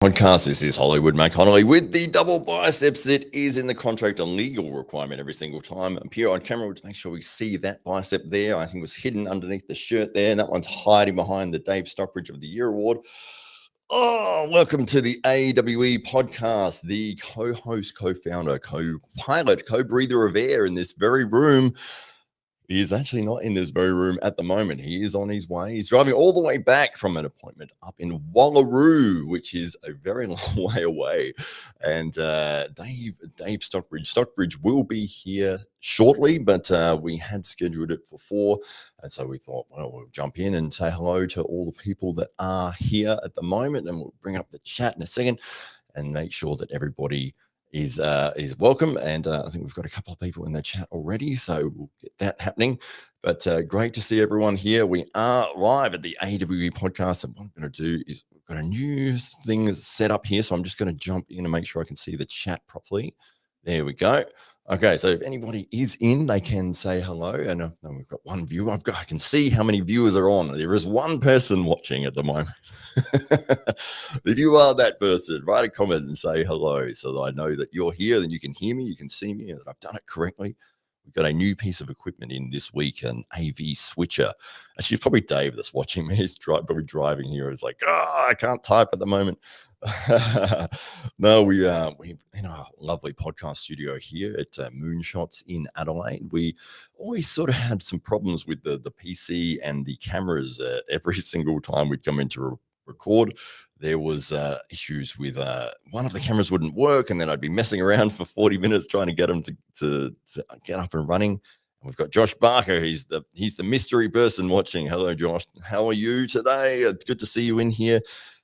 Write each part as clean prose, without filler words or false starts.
Podcast. This is Hollywood Mate Connelly with the double biceps that is in the contract, a legal requirement every single time. I'm here on camera to make sure we see that bicep there. I think it was hidden underneath the shirt there, and that one's hiding behind the Dave Stockbridge of the Year award. Oh, welcome to the AWE podcast. The co-host, co-founder, co-pilot, co-breather of air in this very room. He is actually not in this very room at the moment. He is on his way. He's driving all the way back from an appointment up in Wallaroo, which is a very long way away. And Dave Stockbridge will be here shortly, but we had scheduled it for 4. And so we thought, well, we'll jump in and say hello to all the people that are here at the moment. And we'll bring up the chat in a second and make sure that everybody is welcome, and I think we've got a couple of people in the chat already, so we'll get that happening. But great to see everyone here. We are live at the AWE podcast, and what I'm going to do is we've got a new thing set up here, so I'm just going to jump in and make sure I can see the chat properly. There we go. Okay, so if anybody is in, they can say hello. And we've got one viewer. I can see how many viewers are on. There is one person watching at the moment. If you are that person, write a comment and say hello so that I know that you're here, and you can hear me, you can see me, and that I've done it correctly. We've got a new piece of equipment in this week, an AV switcher. Actually, it's probably Dave that's watching me. He's probably driving here. It's like, I can't type at the moment. No, we in our lovely podcast studio here at Moonshots in Adelaide. We always sort of had some problems with the PC and the cameras every single time we'd come into record. There was issues with one of the cameras wouldn't work, and then I'd be messing around for 40 minutes trying to get them to get up and running. And we've got Josh Barker. He's the mystery person watching. Hello, Josh. How are you today? It's good to see you in here.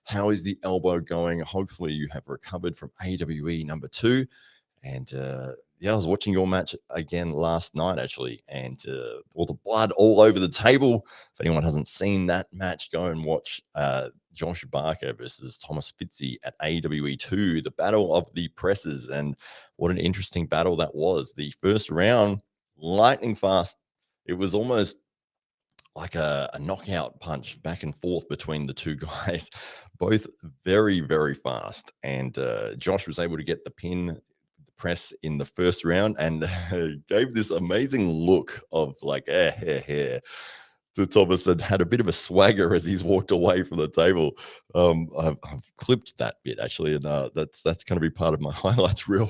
How is the elbow going? Hopefully you have recovered from AWE number 2. And I was watching your match again last night, actually, and all the blood all over the table. If anyone hasn't seen that match, go and watch Josh Barker versus Thomas Fitzy at AWE 2, the Battle of the Presses. And what an interesting battle that was. The first round, lightning fast. It was almost like a knockout punch back and forth between the two guys, both very, very fast. And Josh was able to get the pin press in the first round and gave this amazing look of like to Thomas, and had a bit of a swagger as he's walked away from the table. I've clipped that bit actually, and that's going to be part of my highlights reel.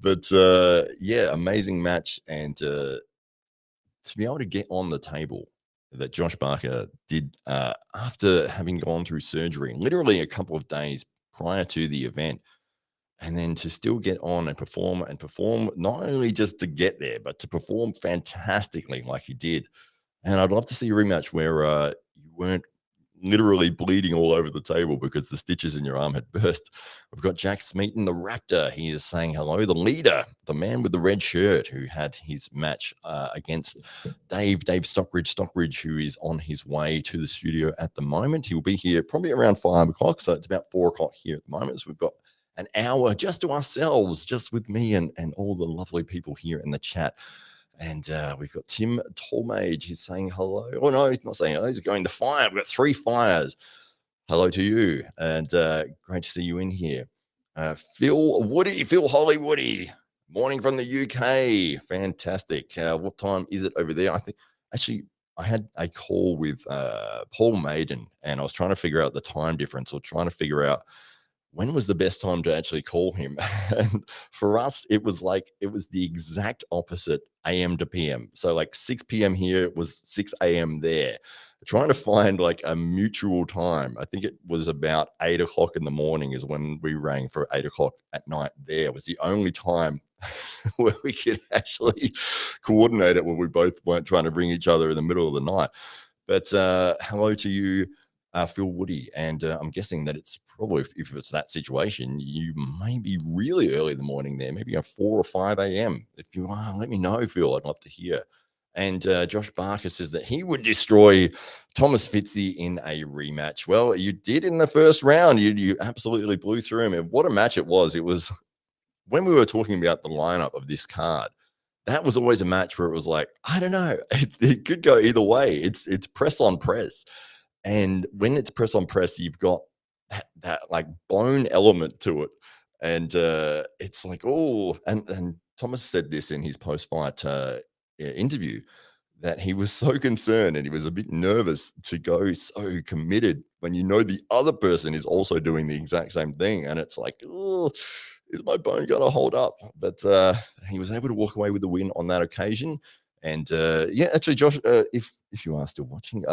But amazing match, and to be able to get on the table that Josh Barker did after having gone through surgery, literally a couple of days prior to the event, and then to still get on and perform, not only just to get there, but to perform fantastically like he did. And I'd love to see a rematch where you weren't literally bleeding all over the table because the stitches in your arm had burst. We've got Jack Smeaton, the Raptor. He is saying hello. The leader, the man with the red shirt, who had his match against Dave Stockbridge, who is on his way to the studio at the moment. He will be here probably around 5 o'clock. So it's about 4 o'clock here at the moment. So we've got an hour just to ourselves, just with me and all the lovely people here in the chat. And we've got Tim Tallmage. He's saying hello. Oh, no, he's not saying hello. He's going to fire. We've got 3 fires. Hello to you. And great to see you in here. Phil Hollywoody. Morning from the UK. Fantastic. What time is it over there? I think, actually, I had a call with Paul Maiden, and I was trying to figure out the time difference, or trying to figure out when was the best time to actually call him. And for us, it was the exact opposite, AM to PM. So like 6 p.m. here was 6 a.m. there. Trying to find like a mutual time. I think it was about 8 o'clock in the morning is when we rang for 8 o'clock at night. There was the only time where we could actually coordinate it, when we both weren't trying to ring each other in the middle of the night. But hello to you, Phil Woody, and I'm guessing that it's probably, if it's that situation, you may be really early in the morning there, maybe 4 or 5 a.m. If you are, let me know, Phil. I'd love to hear. And Josh Barker says that he would destroy Thomas Fitzy in a rematch. Well, you did in the first round. You absolutely blew through him. And what a match it was. It was, when we were talking about the lineup of this card, that was always a match where it was like, I don't know, it could go either way. It's press on press. And when it's press on press, you've got that like bone element to it. And it's like, oh, and Thomas said this in his post-fight interview that he was so concerned and he was a bit nervous to go so committed when you know the other person is also doing the exact same thing. And it's like, oh, is my bone going to hold up? But he was able to walk away with the win on that occasion. And yeah, actually, Josh, if you are still watching,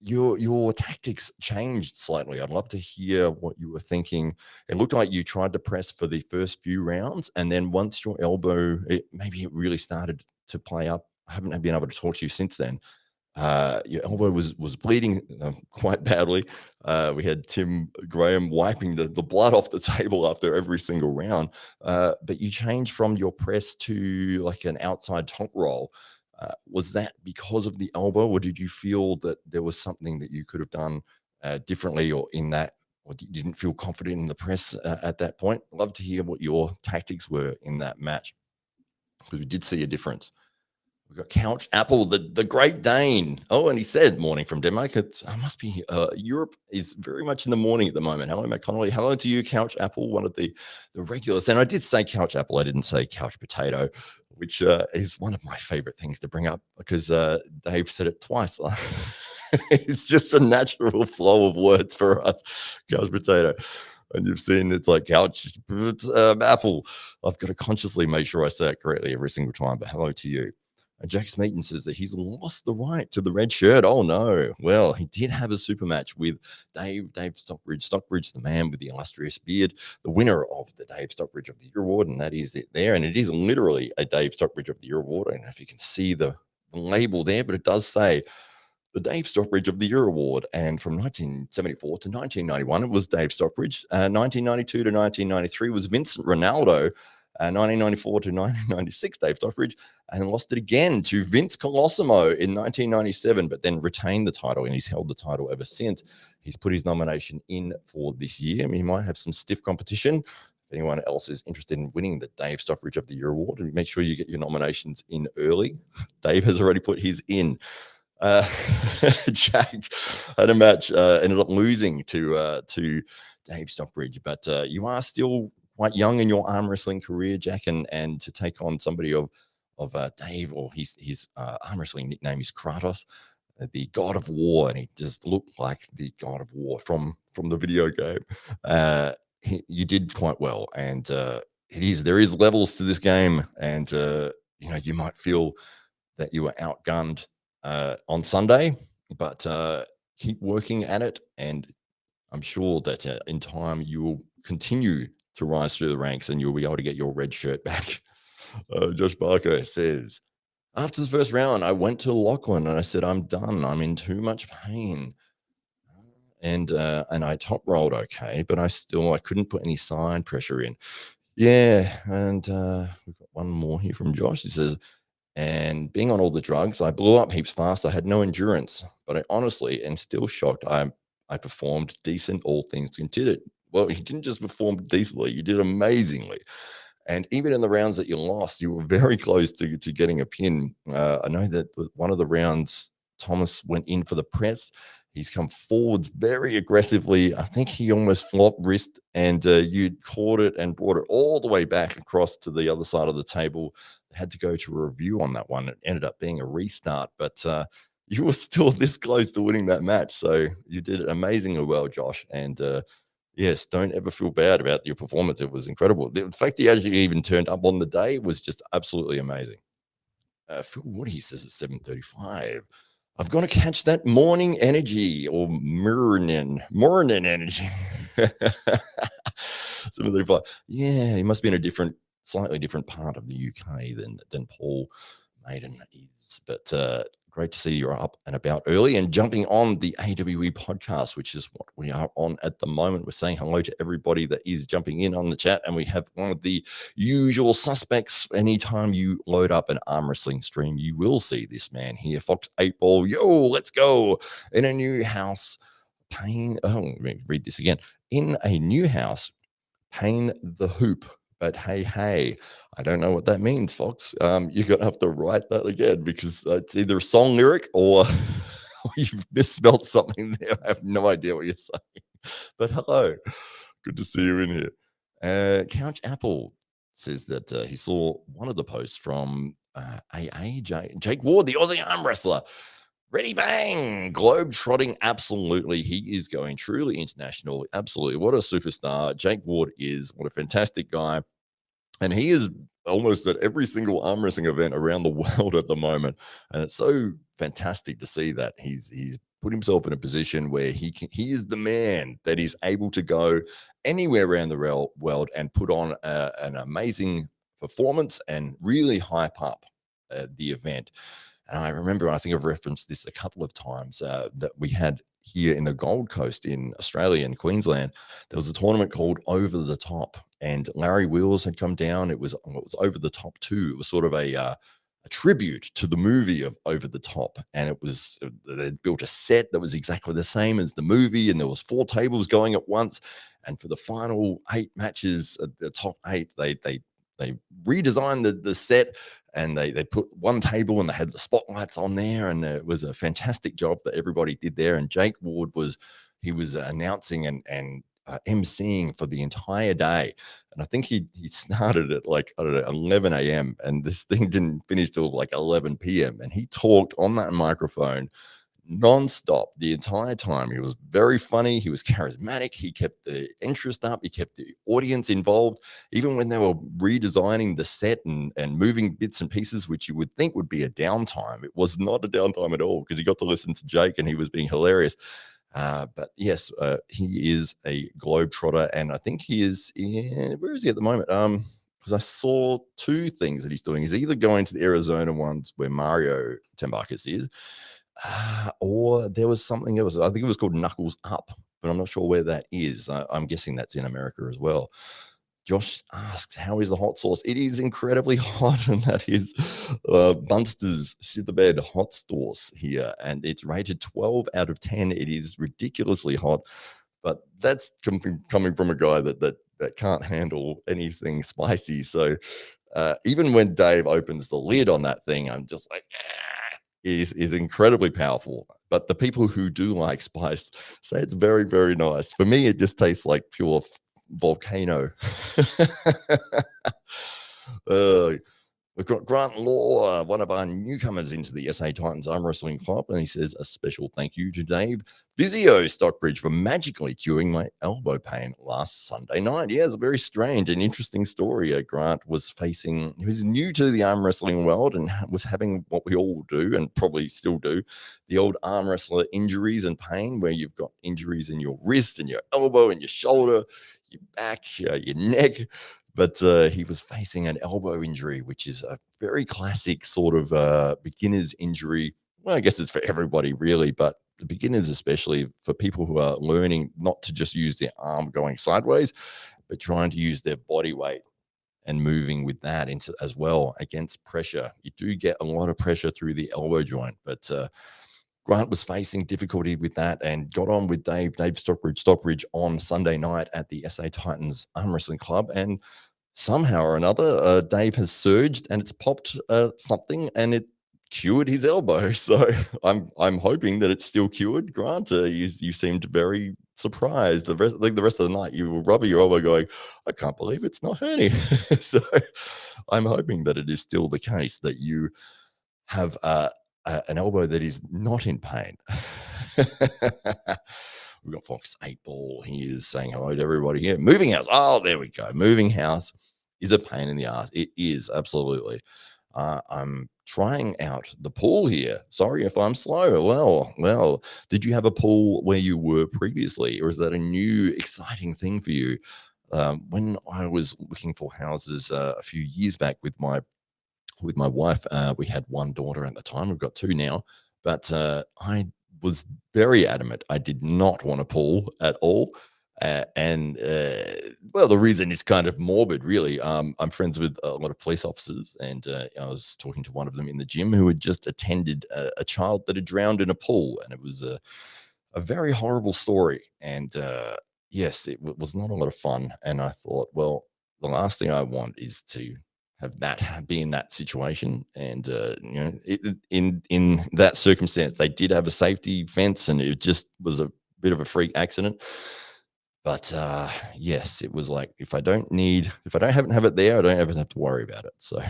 your tactics changed slightly. I'd love to hear what you were thinking. It looked like you tried to press for the first few rounds, and then once your elbow, maybe it really started to play up. I haven't been able to talk to you since then. Your elbow was bleeding quite badly. We had Tim Graham wiping the blood off the table after every single round. But you changed from your press to like an outside top roll. Was that because of the elbow, or did you feel that there was something that you could have done differently, or in that, or you didn't feel confident in the press at that point? Love to hear what your tactics were in that match, because we did see a difference. We've got Couch Apple, the Great Dane. Oh, and he said, morning from Denmark. It must be Europe is very much in the morning at the moment. Hello, Matt Connelly. Hello to you, Couch Apple, one of the regulars. And I did say Couch Apple. I didn't say Couch Potato, which is one of my favorite things to bring up because Dave said it twice. It's just a natural flow of words for us, Couch Potato. And you've seen it's like Couch Apple. I've got to consciously make sure I say it correctly every single time. But hello to you. And Jack Smeaton says that he's lost the right to the red shirt. Oh no. Well, he did have a super match with Dave Stockbridge. Stockbridge, the man with the illustrious beard, the winner of the Dave Stockbridge of the Year Award. And that is it there. And it is literally a Dave Stockbridge of the Year Award. I don't know if you can see the label there, but it does say the Dave Stockbridge of the Year Award. And from 1974 to 1991, it was Dave Stockbridge. 1992 to 1993 was Vincent Ronaldo. 1994 to 1996, Dave Stockbridge, and lost it again to Vince Colosimo in 1997, but then retained the title, and he's held the title ever since. He's put his nomination in for this year. I mean, he might have some stiff competition. If anyone else is interested in winning the Dave Stockbridge of the Year Award, and make sure you get your nominations in early. Dave has already put his in. Jack had a match, ended up losing to Dave Stockbridge, but you are still quite young in your arm wrestling career, Jack, and to take on somebody of Dave, or his arm wrestling nickname is Kratos, the God of War, and he just looked like the God of War from the video game. You did quite well, and there is levels to this game, and you might feel that you were outgunned on Sunday, but keep working at it, and I'm sure that in time you will continue to rise through the ranks and you'll be able to get your red shirt back. Josh Barker says, after the first round, I went to Lachlan and I said, I'm done. I'm in too much pain. And I top rolled okay, but I couldn't put any side pressure in. Yeah. And we've got one more here from Josh. He says, and being on all the drugs, I blew up heaps fast. I had no endurance, but I honestly and still shocked. I performed decent, all things considered. Well, you didn't just perform decently, you did amazingly. And even in the rounds that you lost, you were very close to getting a pin. I know that one of the rounds, Thomas went in for the press. He's come forwards very aggressively. I think he almost flopped wrist, and you caught it and brought it all the way back across to the other side of the table. Had to go to a review on that one. It ended up being a restart, but you were still this close to winning that match. So you did it amazingly well, Josh. And yes, don't ever feel bad about your performance. It was incredible. The fact that you actually even turned up on the day was just absolutely amazing. Phil Woody says at 7:35. I've got to catch that morning energy, or morning energy. 7:35. Yeah, he must be in a slightly different part of the UK than Paul Maiden is. But great to see you're up and about early and jumping on the AWE podcast, which is what we are on at the moment. We're saying hello to everybody that is jumping in on the chat, and we have one of the usual suspects. Anytime you load up an arm wrestling stream, you will see this man here, Fox 8 Ball. Yo, let's go. In a new house, pain. Oh, let me read this again. In a new house, pain the hoop. But hey, I don't know what that means, Fox. You're going to have to write that again, because it's either a song lyric or you've misspelled something there. I have no idea what you're saying. But hello, good to see you in here. Couch Apple says that he saw one of the posts from Jake Ward, the Aussie arm wrestler. Ready bang, globe trotting. Absolutely, he is going truly international. Absolutely, what a superstar Jake Ward is. What a fantastic guy. And he is almost at every single arm wrestling event around the world at the moment, and it's so fantastic to see that he's put himself in a position where he is the man that is able to go anywhere around the world and put on an amazing performance and really hype up the event. And I remember, I think I've referenced this a couple of times, that we had here in the Gold Coast in Australia and Queensland. There was a tournament called Over the Top, and Larry Wheels had come down. It was Over the Top 2. It was sort of a tribute to the movie of Over the Top, and it was they built a set that was exactly the same as the movie, and there was 4 tables going at once. And for the final 8 matches, the top 8, they redesigned the set, and they put one table and they had the spotlights on there, and it was a fantastic job that everybody did there. And Jake Ward was announcing and emceeing for the entire day. And I think he started at like, I don't know, 11 a.m. and this thing didn't finish till like 11 p.m. And he talked on that microphone non-stop the entire time. He was very funny. He was charismatic. He kept the interest up. He kept the audience involved. Even when they were redesigning the set and moving bits and pieces, which you would think would be a downtime, it was not a downtime at all, because you got to listen to Jake and he was being hilarious. But yes, he is a globetrotter, and I think he is in, where is he at the moment? Because I saw 2 things that he's doing. He's either going to the Arizona ones where Mario Tambakis is, or there was something else. I think it was called Knuckles Up, but I'm not sure where that is. I'm guessing that's in America as well. Josh asks, how is the hot sauce? It is incredibly hot, and that is Bunster's Shit the Bed hot sauce here, and it's rated 12 out of 10. It is ridiculously hot, but that's coming from a guy that can't handle anything spicy. So even when Dave opens the lid on that thing, I'm just like, is incredibly powerful. But the people who do like spice say it's very, very nice. For me, it just tastes like pure volcano. We've got Grant Law, one of our newcomers into the SA Titans Arm Wrestling Club, and he says a special thank you to Dave Physio Stockbridge for magically curing my elbow pain last Sunday night. Yeah, it's a very strange and interesting story. Grant he was new to the arm wrestling world and was having what we all do and probably still do, the old arm wrestler injuries and pain, where you've got injuries in your wrist and your elbow and your shoulder, your back, your neck. But he was facing an elbow injury, which is a very classic sort of beginner's injury. Well, I guess it's for everybody really, but the beginners, especially for people who are learning not to just use their arm going sideways, but trying to use their body weight and moving with that into as well against pressure. You do get a lot of pressure through the elbow joint, but Grant was facing difficulty with that and got on with Dave Stockbridge on Sunday night at the SA Titans Arm Wrestling Club. And somehow or another, Dave has surged and it's popped something and it cured his elbow. So I'm hoping that it's still cured. Grant, you seemed very surprised. The rest of the night, you were rubbing your elbow going, I can't believe it's not hurting. So I'm hoping that it is still the case that you have an elbow that is not in pain. We've got Fox 8 Ball. He is saying hello to everybody here. Moving house. Oh, there we go. Moving house is a pain in the ass. It is, absolutely. I'm trying out the pool here. Sorry if I'm slow. Well, did you have a pool where you were previously, or is that a new exciting thing for you? When I was looking for houses a few years back with my wife, we had 1 daughter at the time. We've got 2 now, but I was very adamant I did not want a pool at all. Well, the reason is kind of morbid, really. I'm friends with a lot of police officers, and I was talking to one of them in the gym who had just attended a child that had drowned in a pool, and it was a very horrible story. And yes, it was not a lot of fun. And I thought, well, the last thing I want is to have that be in that situation. And in that circumstance, they did have a safety fence, and it just was a bit of a freak accident. But yes, it was like if I don't have it there, I don't ever have to worry about it. So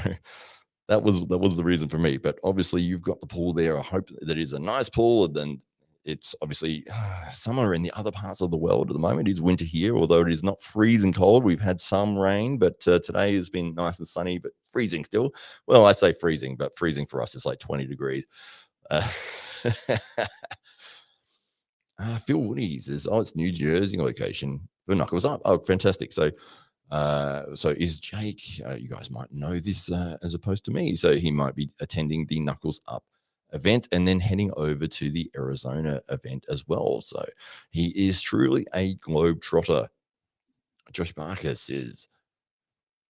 that was the reason for me. But obviously, you've got the pool there. I hope that it is a nice pool, and then it's obviously summer in the other parts of the world at the moment. It's winter here, although it is not freezing cold. We've had some rain, but today has been nice and sunny, but freezing still. Well, I say freezing, but freezing for us is like 20 degrees. Uh, Phil Woody's it's New Jersey location. The Knuckles Up. Oh, fantastic. So is Jake, you guys might know this as opposed to me. So he might be attending the Knuckles Up event and then heading over to the Arizona event as well. So he is truly a globetrotter. Josh Barker says,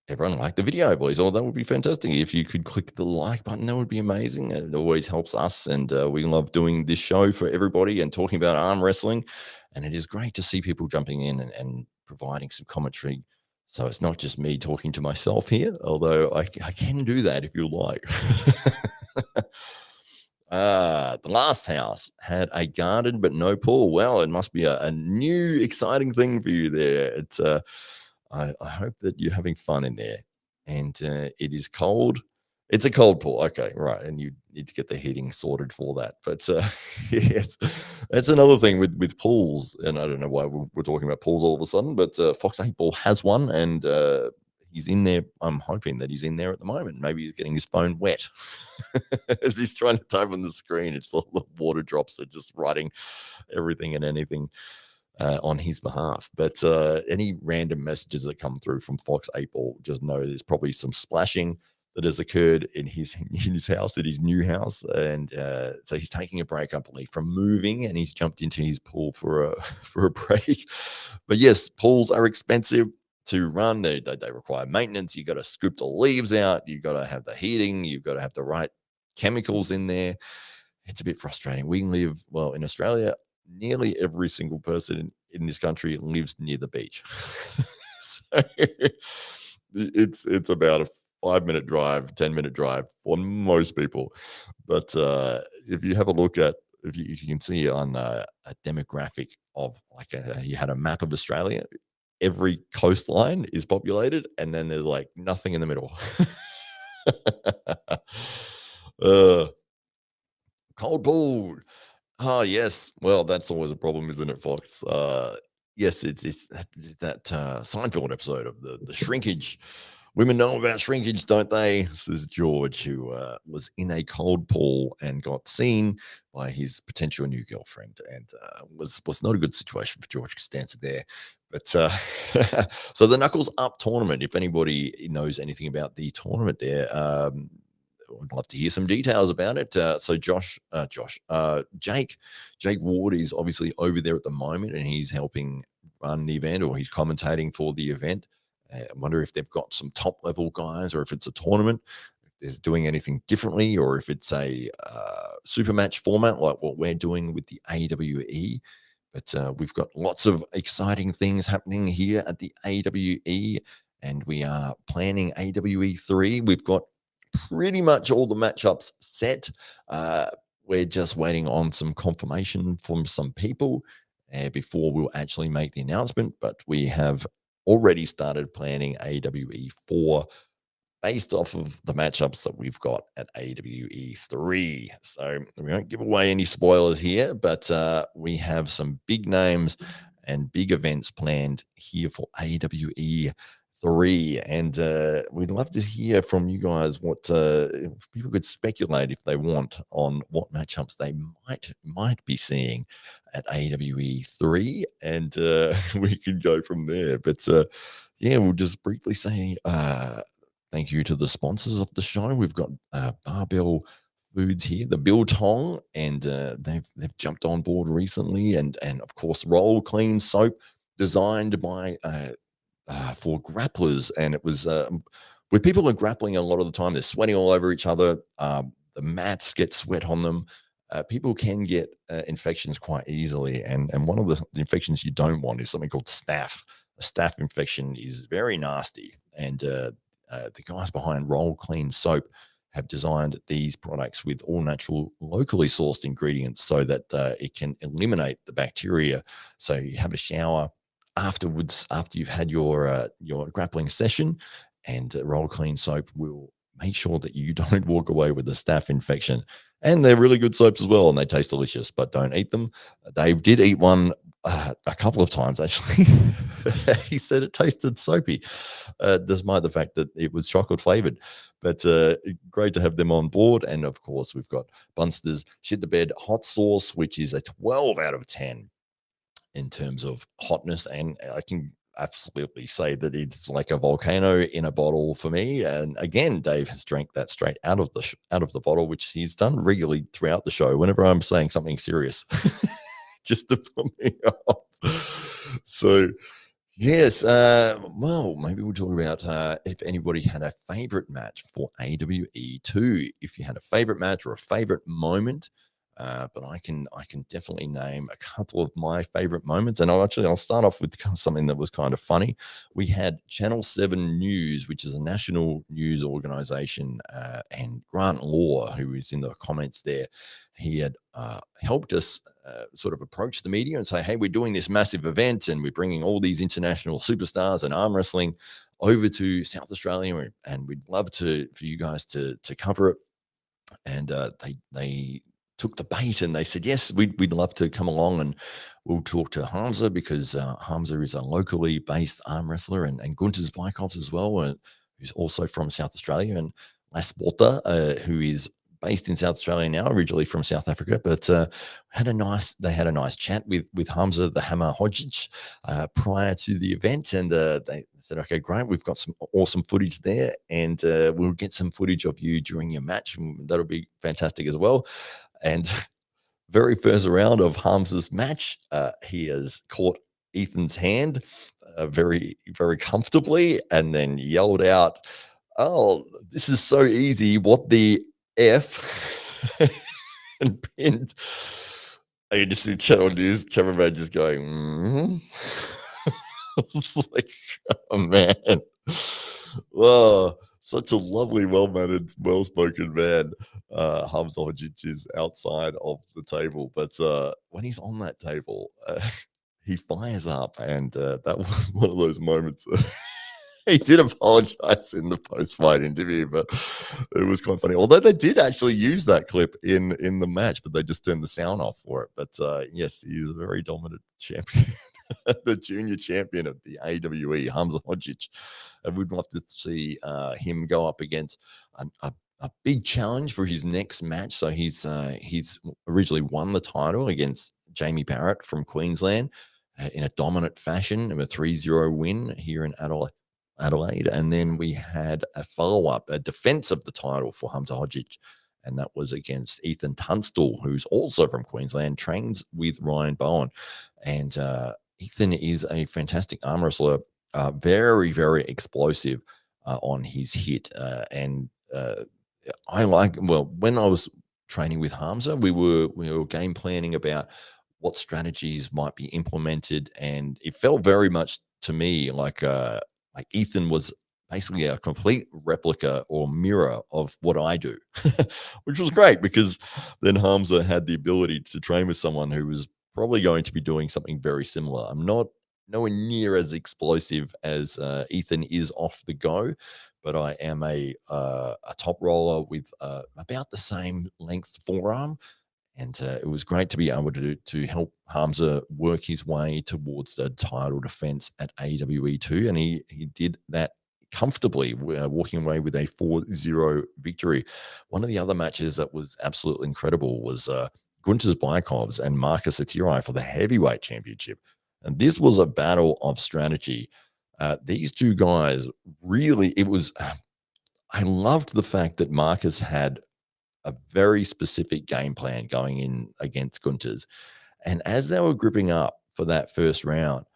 everyone like the video, boys. Oh, that would be fantastic. If you could click the like button, that would be amazing. It always helps us. And we love doing this show for everybody and talking about arm wrestling. And it is great to see people jumping in and providing some commentary. So it's not just me talking to myself here, although I can do that if you like. The last house had a garden but no pool. Well, it must be a new exciting thing for you there. It's I hope that you're having fun in there. And it is cold. It's a cold pool. Okay, right. And you need to get the heating sorted for that. But yes, that's another thing with pools. And I don't know why we're talking about pools all of a sudden, but Fox 8 Ball has one and he's in there. I'm hoping that he's in there at the moment. Maybe he's getting his phone wet as he's trying to type on the screen. It's all the water drops are just writing everything and anything on his behalf. But any random messages that come through from Fox 8 Ball, just know there's probably some splashing that has occurred in his house, at his new house. And so he's taking a break, I believe, from moving, and he's jumped into his pool for a for a break. But yes, pools are expensive to run. They require maintenance. You got to scoop the leaves out. You got to have the heating. You've got to have the right chemicals in there. It's a bit frustrating. We live, well, in Australia, nearly every single person in this country lives near the beach. So it's about a 5-minute drive, 10-minute drive for most people. But if you have a look at, if you can see on a demographic of like you had a map of Australia, every coastline is populated, and then there's like nothing in the middle. uh, Cold pool. Oh, yes. Well, that's always a problem, isn't it, Fox? Yes, it's that Seinfeld episode of the shrinkage. Women know about shrinkage, don't they? This is George, who was in a cold pool and got seen by his potential new girlfriend, and was not a good situation for George Costanza there. But so the Knuckles Up tournament, if anybody knows anything about the tournament there, I'd love to hear some details about it. So Jake Ward is obviously over there at the moment, and he's helping run the event, or he's commentating for the event. I wonder if they've got some top level guys, or if it's a tournament, if they're doing anything differently, or if it's a super match format like what we're doing with the AWE. But we've got lots of exciting things happening here at the AWE, and we are planning AWE 3. We've got pretty much all the matchups set. We're just waiting on some confirmation from some people before we'll actually make the announcement. But we have already started planning AWE 4 based off of the matchups that we've got at AWE 3. So we won't give away any spoilers here, but we have some big names and big events planned here for AWE 3. And we'd love to hear from you guys what people could speculate, if they want, on what matchups they might be seeing at AWE 3. And we can go from there. But yeah, we'll just briefly say thank you to the sponsors of the show. We've got Barbell Foods here, the Biltong, and they've jumped on board recently, and of course Roll Clean soap, designed by for grapplers, and it was where people are grappling a lot of the time, they're sweating all over each other. The mats get sweat on them. People can get infections quite easily, and one of the infections you don't want is something called staph. A staph infection is very nasty, and the guys behind Roll Clean Soap have designed these products with all natural, locally sourced ingredients so that it can eliminate the bacteria. So you have a shower, afterwards, after you've had your grappling session, and roll clean soap will make sure that you don't walk away with a staph infection. And they're really good soaps as well, and they taste delicious, but don't eat them. Dave did eat one a couple of times, actually. He said it tasted soapy, despite the fact that it was chocolate flavored. But great to have them on board. And of course, we've got Bunster's Shit the Bed Hot Sauce, which is a 12 out of 10 in terms of hotness. And I can absolutely say that it's like a volcano in a bottle for me. And again, Dave has drank that straight out of the bottle, which he's done regularly throughout the show. Whenever I'm saying something serious, just to put me off. So yes, well, maybe we'll talk about if anybody had a favorite match for AWE2. If you had a favorite match or a favorite moment, but I can definitely name a couple of my favorite moments, and I'll start off with something that was kind of funny. We had Channel 7 News, which is a national news organization, and Grant Law, who is in the comments there. He had helped us sort of approach the media and say, hey, we're doing this massive event and we're bringing all these international superstars and arm wrestling over to South Australia, and we'd love for you guys to cover it. And they took the bait and they said, yes, we'd love to come along, and we'll talk to Hamza, because Hamza is a locally based arm wrestler, and Gunter's Bykoff as well, who's also from South Australia, and Las Porta, who is based in South Australia now, originally from South Africa, but they had a nice chat with Hamza the Hammer Hodgic prior to the event, and they said, okay, great, we've got some awesome footage there, and we'll get some footage of you during your match, and that'll be fantastic as well. And very first round of Hamza's match, he has caught Ethan's hand very, very comfortably, and then yelled out, oh, this is so easy. What the F? And pinned. I can just see Channel News cameraman just going, I was like, oh man. Whoa, such a lovely, well-mannered, well-spoken man. Hamza Hodzic is outside of the table, but when he's on that table, he fires up, and that was one of those moments. He did apologize in the post-fight interview, but it was quite funny. Although they did actually use that clip in the match, but they just turned the sound off for it. But yes, he's a very dominant champion, the junior champion of the AWE, Hamza Hodzic. And we'd love to see him go up against a big challenge for his next match. So he's originally won the title against Jamie Barrett from Queensland in a dominant fashion, of a 3-0 win here in Adelaide. And then we had a follow-up, a defense of the title for Hamza Hodzic, and that was against Ethan Tunstall, who's also from Queensland, trains with Ryan Bowen. And Ethan is a fantastic arm wrestler, very, very explosive on his hit. And when I was training with Hamza, we were game planning about what strategies might be implemented, and it felt very much to me like Ethan was basically a complete replica or mirror of what I do, which was great, because then Hamza had the ability to train with someone who was probably going to be doing something very similar. I'm not nowhere near as explosive as Ethan is off the go, but I am a top roller with about the same length forearm. And it was great to be able to help Hamza work his way towards the title defense at AWE2. And he did that comfortably, walking away with a 4-0 victory. One of the other matches that was absolutely incredible was Gunter's Bykovs and Marcus Atirai for the heavyweight championship. And this was a battle of strategy. These two guys really, I loved the fact that Marcus had a very specific game plan going in against Gunter's. And as they were gripping up for that first round,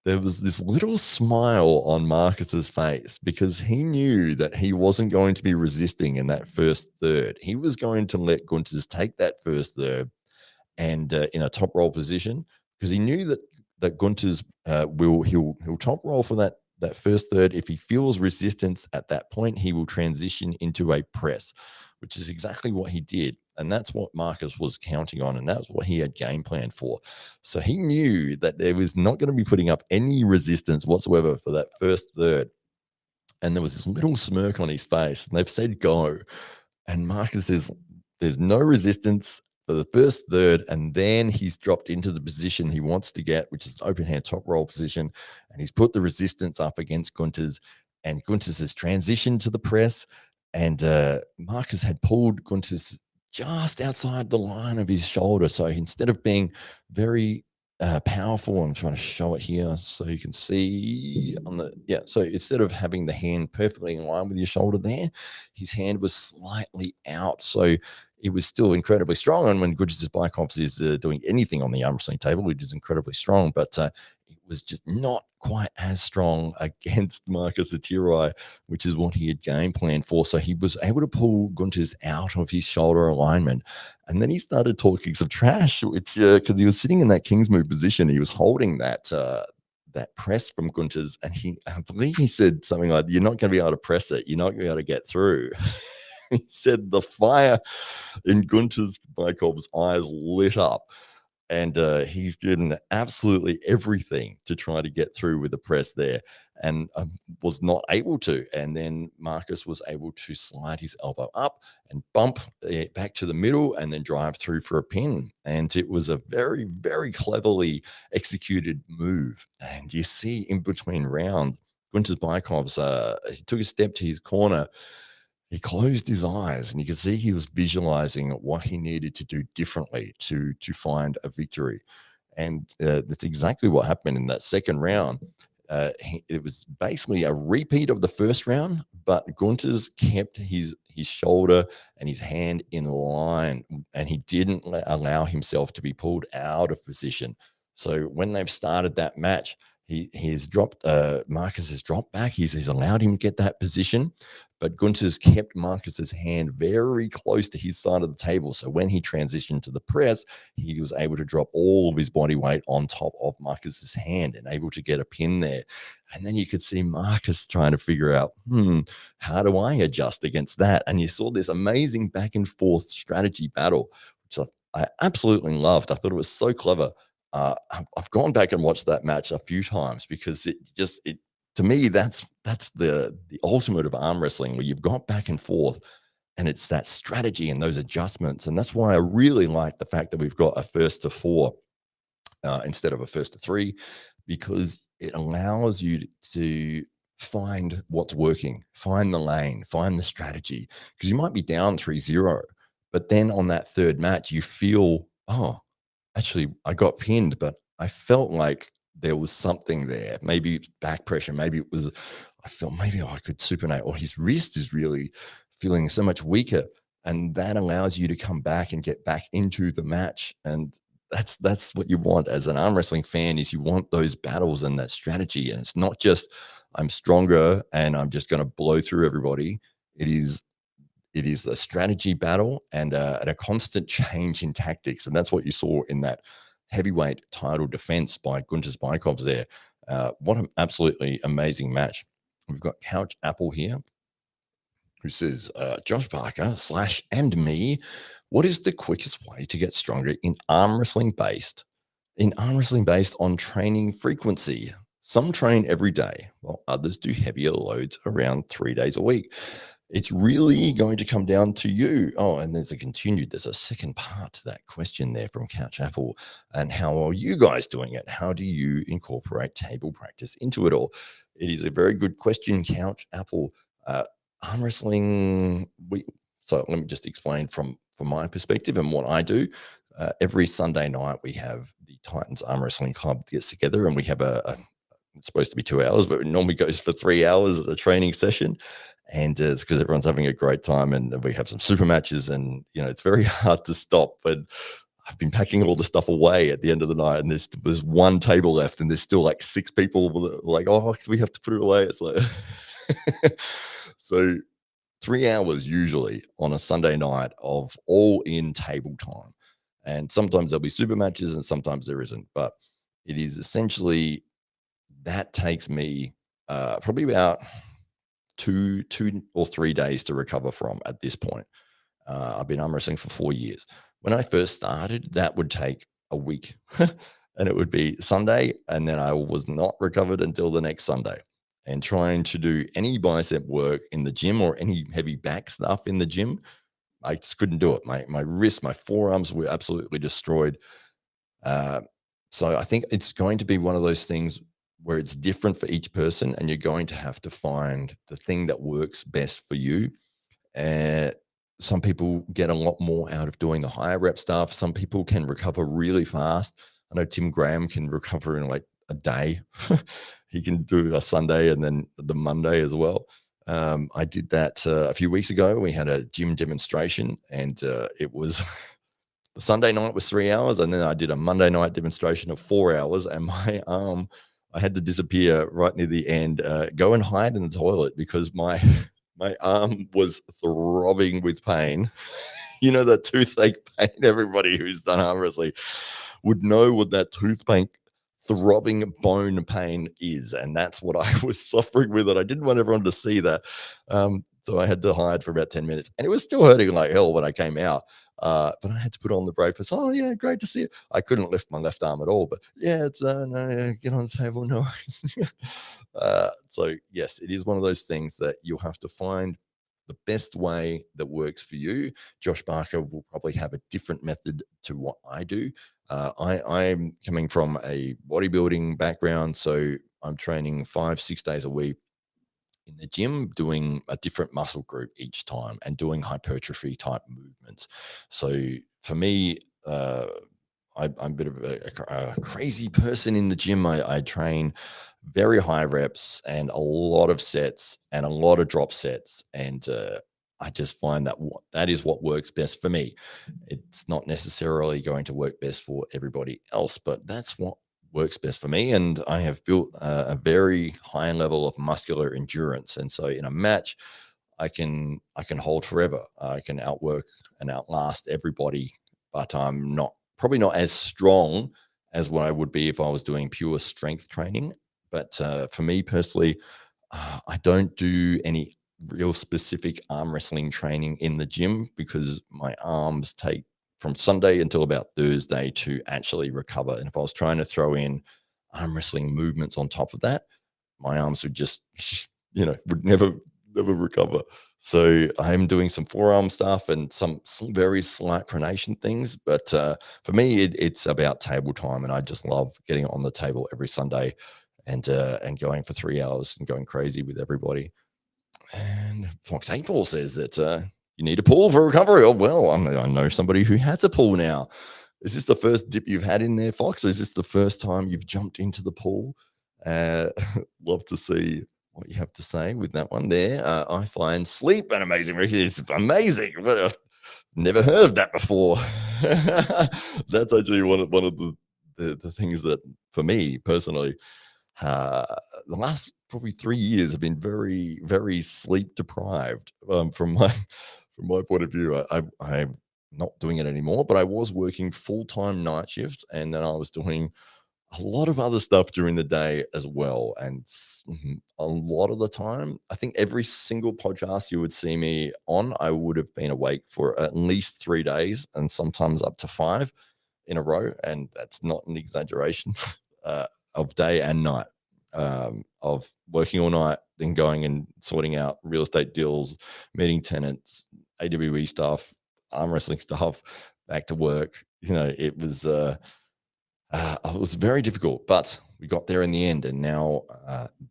there was this little smile on Marcus's face, because he knew that he wasn't going to be resisting in that first third. He was going to let Gunter's take that first third and in a top roll position, because he knew that Gunter's he'll top roll for that first third. If he feels resistance at that point, he will transition into a press. which is exactly what he did. And that's what Marcus was counting on. And that's what he had game planned for. So he knew that there was not going to be putting up any resistance whatsoever for that first third. And there was this little smirk on his face. And they've said go. And Marcus is there's no resistance for the first third, and then he's dropped into the position he wants to get, which is an open hand top roll position, and he's put the resistance up against Gunter's, and Gunter's has transitioned to the press, and Marcus had pulled Gunter's just outside the line of his shoulder. So instead of being very powerful, I'm trying to show it here so you can see on the so instead of having the hand perfectly in line with your shoulder there, his hand was slightly out, so it was still incredibly strong. And when Gudges' Bikov is doing anything on the arm wrestling table, it is incredibly strong, but it was just not quite as strong against Marcus Atirai, which is what he had game planned for. So he was able to pull Gunters out of his shoulder alignment. And then he started talking some trash, which because he was sitting in that King's move position, he was holding that that press from Gunters, and I believe he said something like, "You're not going to be able to press it. You're not going to be able to get through." He said the fire in Gunter's Bykov's eyes lit up, and he's doing absolutely everything to try to get through with the press there, and was not able to. And then Marcus was able to slide his elbow up and bump it back to the middle and then drive through for a pin. And it was a very, very cleverly executed move. And you see in between rounds, Gunter's Bykov's, he took a step to his corner. He closed his eyes, and you could see he was visualizing what he needed to do differently to find a victory. And that's exactly what happened in that second round. It was basically a repeat of the first round, but Gunters kept his shoulder and his hand in line, and he didn't allow himself to be pulled out of position. So when they've started that match, he's dropped Marcus has dropped back. He's allowed him to get that position, but Gunter's kept Marcus's hand very close to his side of the table. So when he transitioned to the press, he was able to drop all of his body weight on top of Marcus's hand and able to get a pin there. And then you could see Marcus trying to figure out, how do I adjust against that? And you saw this amazing back and forth strategy battle, which I absolutely loved. I thought it was so clever. I've gone back and watched that match a few times because it to me that's the ultimate of arm wrestling, where you've got back and forth, and it's that strategy and those adjustments. And that's why I really like the fact that we've got a first to four instead of a first to three, because it allows you to find what's working, find the lane, find the strategy, because you might be down 3-0, but then on that third match you feel, oh, actually, I got pinned, but I felt like there was something there. Maybe it's back pressure. Maybe it was, I felt maybe I could supinate, or his wrist is really feeling so much weaker. And that allows you to come back and get back into the match. And that's what you want as an arm wrestling fan, is you want those battles and that strategy. And it's not just I'm stronger and I'm just going to blow through everybody. It is a strategy battle and a constant change in tactics. And that's what you saw in that heavyweight title defense by Gunter's Bykovs there. What an absolutely amazing match. We've got Couch Apple here, who says, Josh Parker / and me, what is the quickest way to get stronger in arm wrestling based on training frequency? Some train every day, while others do heavier loads around 3 days a week. It's really going to come down to you. Oh, and there's a second part to that question there from Couch Apple. And how are you guys doing it? How do you incorporate table practice into it all? It is a very good question, Couch Apple. Arm wrestling, so let me just explain from my perspective and what I do. Every Sunday night, we have the Titans Arm Wrestling Club gets together, and we have it's supposed to be 2 hours, but it normally goes for 3 hours as a training session. And it's because everyone's having a great time, and we have some super matches, and it's very hard to stop. But I've been packing all the stuff away at the end of the night, and there's one table left, and there's still like 6 people like, oh, we have to put it away. It's like so 3 hours usually on a Sunday night of all in table time. And sometimes there'll be super matches and sometimes there isn't, but it is essentially that takes me probably about two or 3 days to recover from at this point. I've been arm wrestling for 4 years. When I first started, that would take a week, and it would be Sunday, and then I was not recovered until the next Sunday. And trying to do any bicep work in the gym or any heavy back stuff in the gym, I just couldn't do it. My wrists, my forearms were absolutely destroyed. Uh, so I think it's going to be one of those things where it's different for each person, and you're going to have to find the thing that works best for you. And some people get a lot more out of doing the higher rep stuff. Some people can recover really fast. I know Tim Graham can recover in like a day. He can do a Sunday and then the Monday as well. I did that a few weeks ago. We had a gym demonstration, and it was the Sunday night was 3 hours, and then I did a Monday night demonstration of 4 hours, and my arm, I had to disappear right near the end, go and hide in the toilet because my my arm was throbbing with pain. You know, that toothache pain. Everybody who's done arm wrestling would know what that toothache throbbing bone pain is, and that's what I was suffering with, and I didn't want everyone to see that. So I had to hide for about 10 minutes, and it was still hurting like hell when I came out. But I had to put on the brave face. Oh yeah, great to see you. I couldn't lift my left arm at all, but yeah, it's no, yeah, get on the table, no worries. So yes, it is one of those things that you'll have to find the best way that works for you. Josh Barker will probably have a different method to what I do. I'm coming from a bodybuilding background, so I'm training 5, 6 days a week in the gym, doing a different muscle group each time and doing hypertrophy type movements. So for me, I'm a bit of a crazy person in the gym. I train very high reps and a lot of sets and a lot of drop sets. And I just find that that is what works best for me. It's not necessarily going to work best for everybody else, but that's what works best for me. And I have built a very high level of muscular endurance. And so in a match, I can hold forever. I can outwork and outlast everybody, but I'm not probably not as strong as what I would be if I was doing pure strength training. But for me personally, I don't do any real specific arm wrestling training in the gym because my arms take from Sunday until about Thursday to actually recover. And if I was trying to throw in arm wrestling movements on top of that, my arms would just, would never recover. So I'm doing some forearm stuff and some very slight pronation things. But for me, it's about table time, and I just love getting on the table every Sunday and going for 3 hours and going crazy with everybody. And Fox 8 Ball says that you need a pool for recovery. Oh, well, I know somebody who has a pool now. Is this the first dip you've had in there, Fox? Is this the first time you've jumped into the pool? Love to see what you have to say with that one there. I find sleep an amazing. It's amazing. Never heard of that before. That's actually one of the things that, for me personally, uh, the last probably 3 years have been very, very sleep deprived from my from my point of view. I'm not doing it anymore, but I was working full time night shifts, and then I was doing a lot of other stuff during the day as well. And a lot of the time, I think every single podcast you would see me on, I would have been awake for at least 3 days and sometimes up to 5 in a row. And that's not an exaggeration. Of day and night, of working all night, then going and sorting out real estate deals, meeting tenants, AWE stuff, arm wrestling stuff, back to work. It was very difficult, but we got there in the end. And now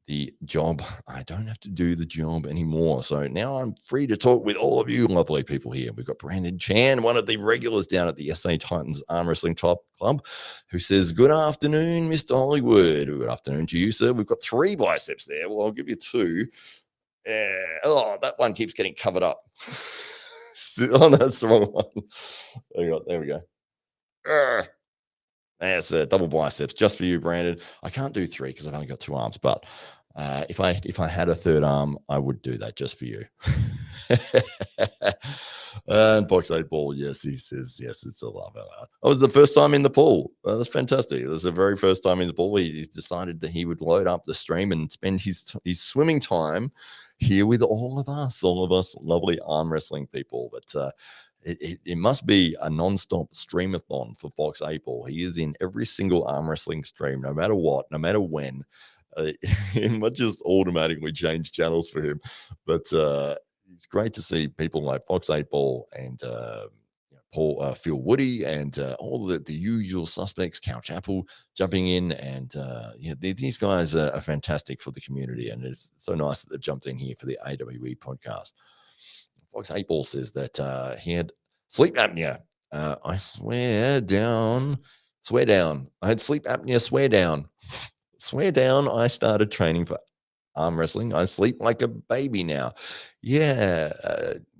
the job, I don't have to do the job anymore. So now I'm free to talk with all of you lovely people here. We've got Brandon Chan, one of the regulars down at the SA Titans Arm Wrestling Top Club, who says, "Good afternoon, Mr. Hollywood." Good afternoon to you, sir. We've got 3 biceps there. Well, I'll give you 2. That one keeps getting covered up. Oh, that's the wrong one. There we go. That's double biceps just for you, Brandon. I can't do 3 because I've only got 2 arms, but if I had a 3rd arm, I would do that just for you. And Box 8 Ball, yes, he says, yes, it's a love. Oh, it was the first time in the pool. That's fantastic. It was the very first time in the pool. He decided that he would load up the stream and spend his swimming time here with all of us lovely arm wrestling people. But it must be a non-stop streamathon for Fox 8 Ball. He is in every single arm wrestling stream, no matter what, no matter when. It might just automatically change channels for him. But it's great to see people like Fox 8 Ball and Paul Phil Woody and all the usual suspects, Couch Apple jumping in, and these guys are fantastic for the community, and it's so nice that they've jumped in here for the AWE podcast. Fox 8 Ball says that he had sleep apnea. I swear down. I had sleep apnea. Swear down. I started training for arm wrestling. I sleep like a baby now. Yeah.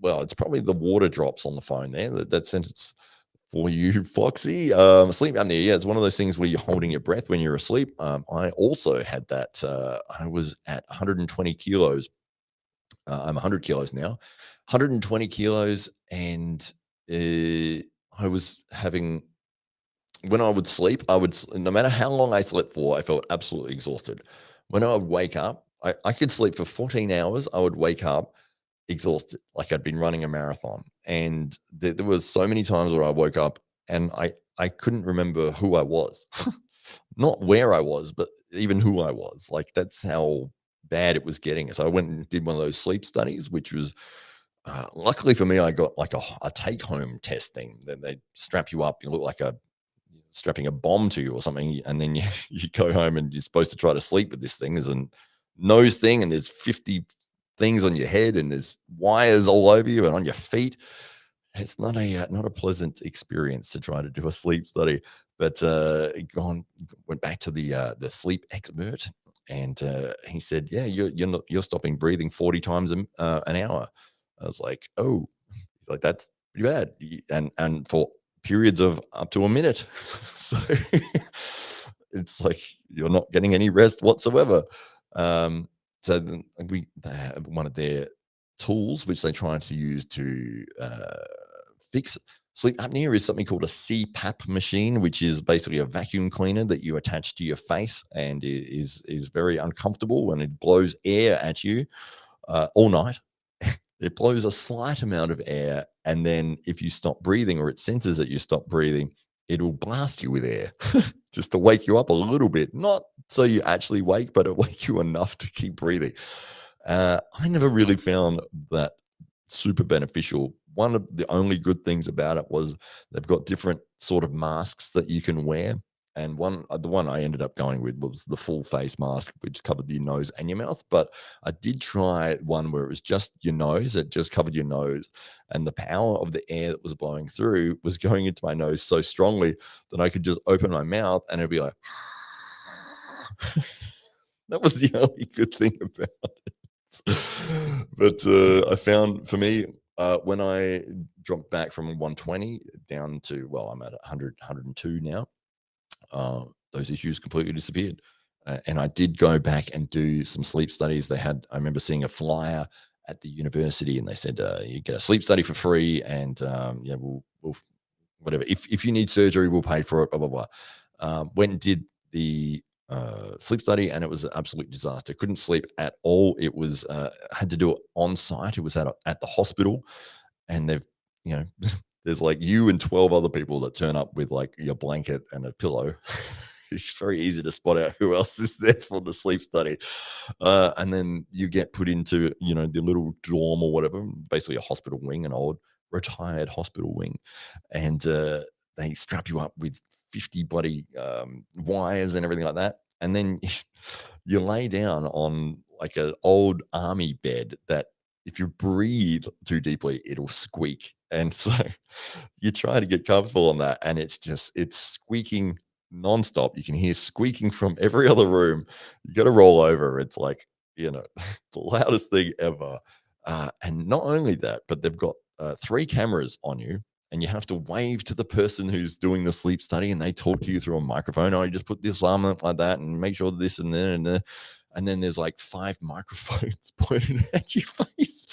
Well, it's probably the water drops on the phone there. That sentence for you, Foxy. Sleep apnea. Yeah, it's one of those things where you're holding your breath when you're asleep. I also had that. I was at 120 kilos. I'm 100 kilos now. 120 kilos, and I was having, when I would sleep, no matter how long I slept for, I felt absolutely exhausted. When I would wake up, I could sleep for 14 hours. I would wake up exhausted, like I'd been running a marathon. And there was so many times where I woke up and I couldn't remember who I was, not where I was, but even who I was. Like that's how bad it was getting. So I went and did one of those sleep studies, which was luckily for me, I got like a take home test thing. Then they strap you up. You look like a strapping a bomb to you or something, and then you, you go home and you're supposed to try to sleep with this thing. There's a nose thing, and there's 50 things on your head, and there's wires all over you and on your feet. It's not a pleasant experience to try to do a sleep study. But went back to the sleep expert, and he said, "Yeah, you're stopping breathing 40 times an hour." I was like, "Oh." He's like, "That's pretty bad," and for periods of up to a minute. So it's like you're not getting any rest whatsoever. So then they have one of their tools, which they try to use to fix sleep apnea, is something called a CPAP machine, which is basically a vacuum cleaner that you attach to your face, and it is very uncomfortable, and it blows air at you all night. It blows a slight amount of air, and then if you stop breathing or it senses that you stop breathing, it'll blast you with air just to wake you up a little bit. Not so you actually wake, but it'll wake you enough to keep breathing. I never really found that super beneficial. One of the only good things about it was they've got different sort of masks that you can wear. And the one I ended up going with was the full face mask, which covered your nose and your mouth. But I did try one where it was just your nose; it just covered your nose, and the power of the air that was blowing through was going into my nose so strongly that I could just open my mouth and it'd be like. That was the only good thing about it. But I found for me, when I dropped back from 120 down to, well, I'm at 100, 102 now, those issues completely disappeared. And I did go back and do some sleep studies. I remember seeing a flyer at the university, and they said you get a sleep study for free, and yeah, we'll whatever. If you need surgery, we'll pay for it. Blah blah blah. Went and did the sleep study, and it was an absolute disaster. Couldn't sleep at all. It was had to do it on site. It was at the hospital, and they've you know there's like you and 12 other people that turn up with like your blanket and a pillow. It's very easy to spot out who else is there for the sleep study. And then you get put into, the little dorm or whatever, basically a hospital wing, an old retired hospital wing. And they strap you up with 50 bloody wires and everything like that. And then you lay down on like an old army bed that if you breathe too deeply, it'll squeak. And so you try to get comfortable on that, and it's squeaking nonstop. You can hear squeaking from every other room. You got to roll over. It's like, the loudest thing ever. And not only that, but they've got 3 cameras on you, and you have to wave to the person who's doing the sleep study, and they talk to you through a microphone. Oh, you just put this arm up like that, and make sure this and then and there. And then there's like 5 microphones pointed at your face.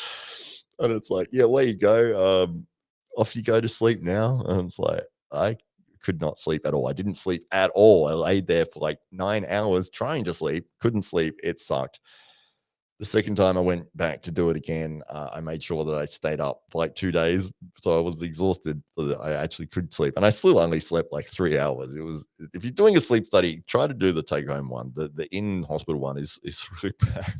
And it's like, yeah, where you go. Off you go to sleep now. And it's like, I could not sleep at all. I didn't sleep at all. I laid there for like 9 hours trying to sleep, couldn't sleep. It sucked. The second time I went back to do it again, I made sure that I stayed up for like 2 days, so I was exhausted so that I actually could sleep, and I still only slept like 3 hours. It was if you're doing a sleep study, try to do the take-home one. The in-hospital one is really bad.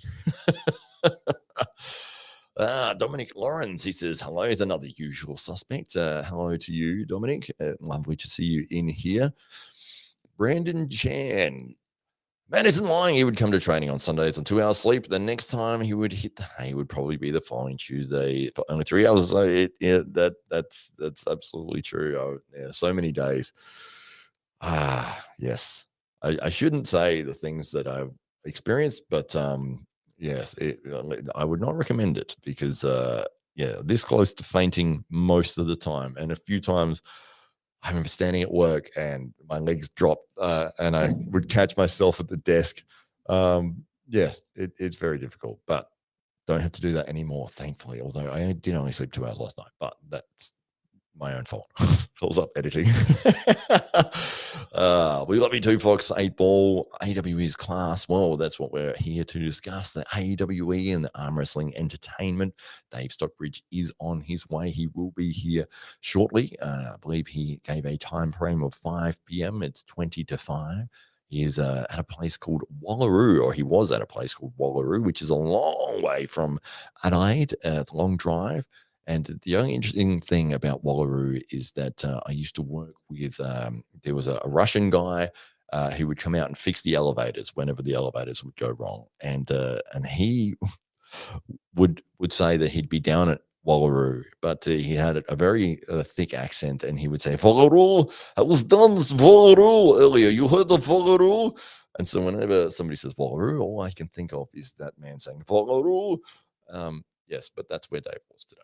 Dominic Lawrence, he says, hello, is another usual suspect. Hello to you, Dominic. Lovely to see you in here. Brandon Chan, man isn't lying. He would come to training on Sundays on 2 hours sleep. The next time he would hit the hay would probably be the following Tuesday for only 3 hours. So that's absolutely true. Yeah, so many days. Yes. I shouldn't say the things that I've experienced, but yes, I would not recommend it because yeah, this close to fainting most of the time, and a few times I remember standing at work and my legs dropped, and I would catch myself at the desk. Yeah, it's very difficult, but don't have to do that anymore, thankfully. Although I did only sleep 2 hours last night, but that's my own fault. Calls up editing. We love you too, Fox. 8 Ball, AWE's class. Well, that's what we're here to discuss. The AWE and the arm wrestling entertainment. Dave Stockbridge is on his way. He will be here shortly. I believe he gave a time frame of 5 p.m. It's 20 to 5. He is at a place called Wallaroo, or he was at a place called Wallaroo, which is a long way from Adelaide. It's a long drive. And the only interesting thing about Wallaroo is that I used to work with, there was a Russian guy who would come out and fix the elevators whenever the elevators would go wrong. And he would say that he'd be down at Wallaroo, but he had a very thick accent, and he would say, Wallaroo, I was done with Wallaroo earlier. You heard of Wallaroo? And so whenever somebody says Wallaroo, all I can think of is that man saying Wallaroo. Yes, but that's where Dave was today.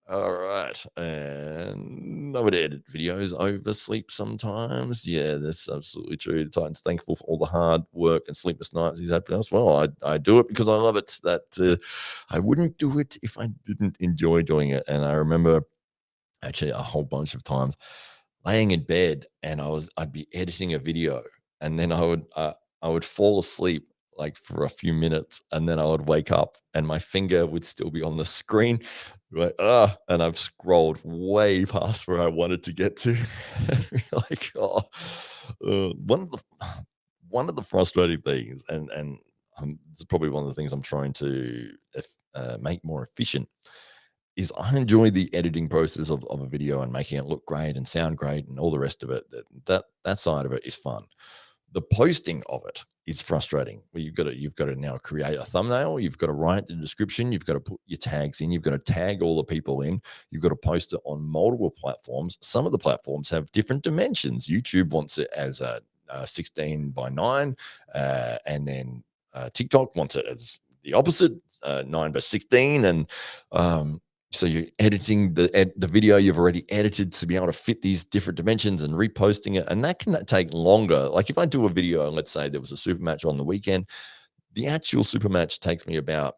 All right. And I would edit videos oversleep sometimes. Yeah, that's absolutely true. The Titan's thankful for all the hard work and sleepless nights he's had for us. Well, I do it because I love it. That I wouldn't do it if I didn't enjoy doing it. And I remember actually a whole bunch of times laying in bed and I'd be editing a video and then I would fall asleep like for a few minutes and then I would wake up and my finger would still be on the screen. Like, and I've scrolled way past where I wanted to get to. Like, one of the frustrating things, and it's probably one of the things I'm trying to make more efficient, is I enjoy the editing process of a video and making it look great and sound great and all the rest of it. That side of it is fun. The posting of it is frustrating. Well, you've got to now create a thumbnail. You've got to write the description. You've got to put your tags in. You've got to tag all the people in. You've got to post it on multiple platforms. Some of the platforms have different dimensions. YouTube wants it as a 16 by 9, and then TikTok wants it as the opposite, 9 by 16, and so you're editing the video you've already edited to be able to fit these different dimensions and reposting it. And that can take longer. Like if I do a video and let's say there was a super match on the weekend, the actual super match takes me about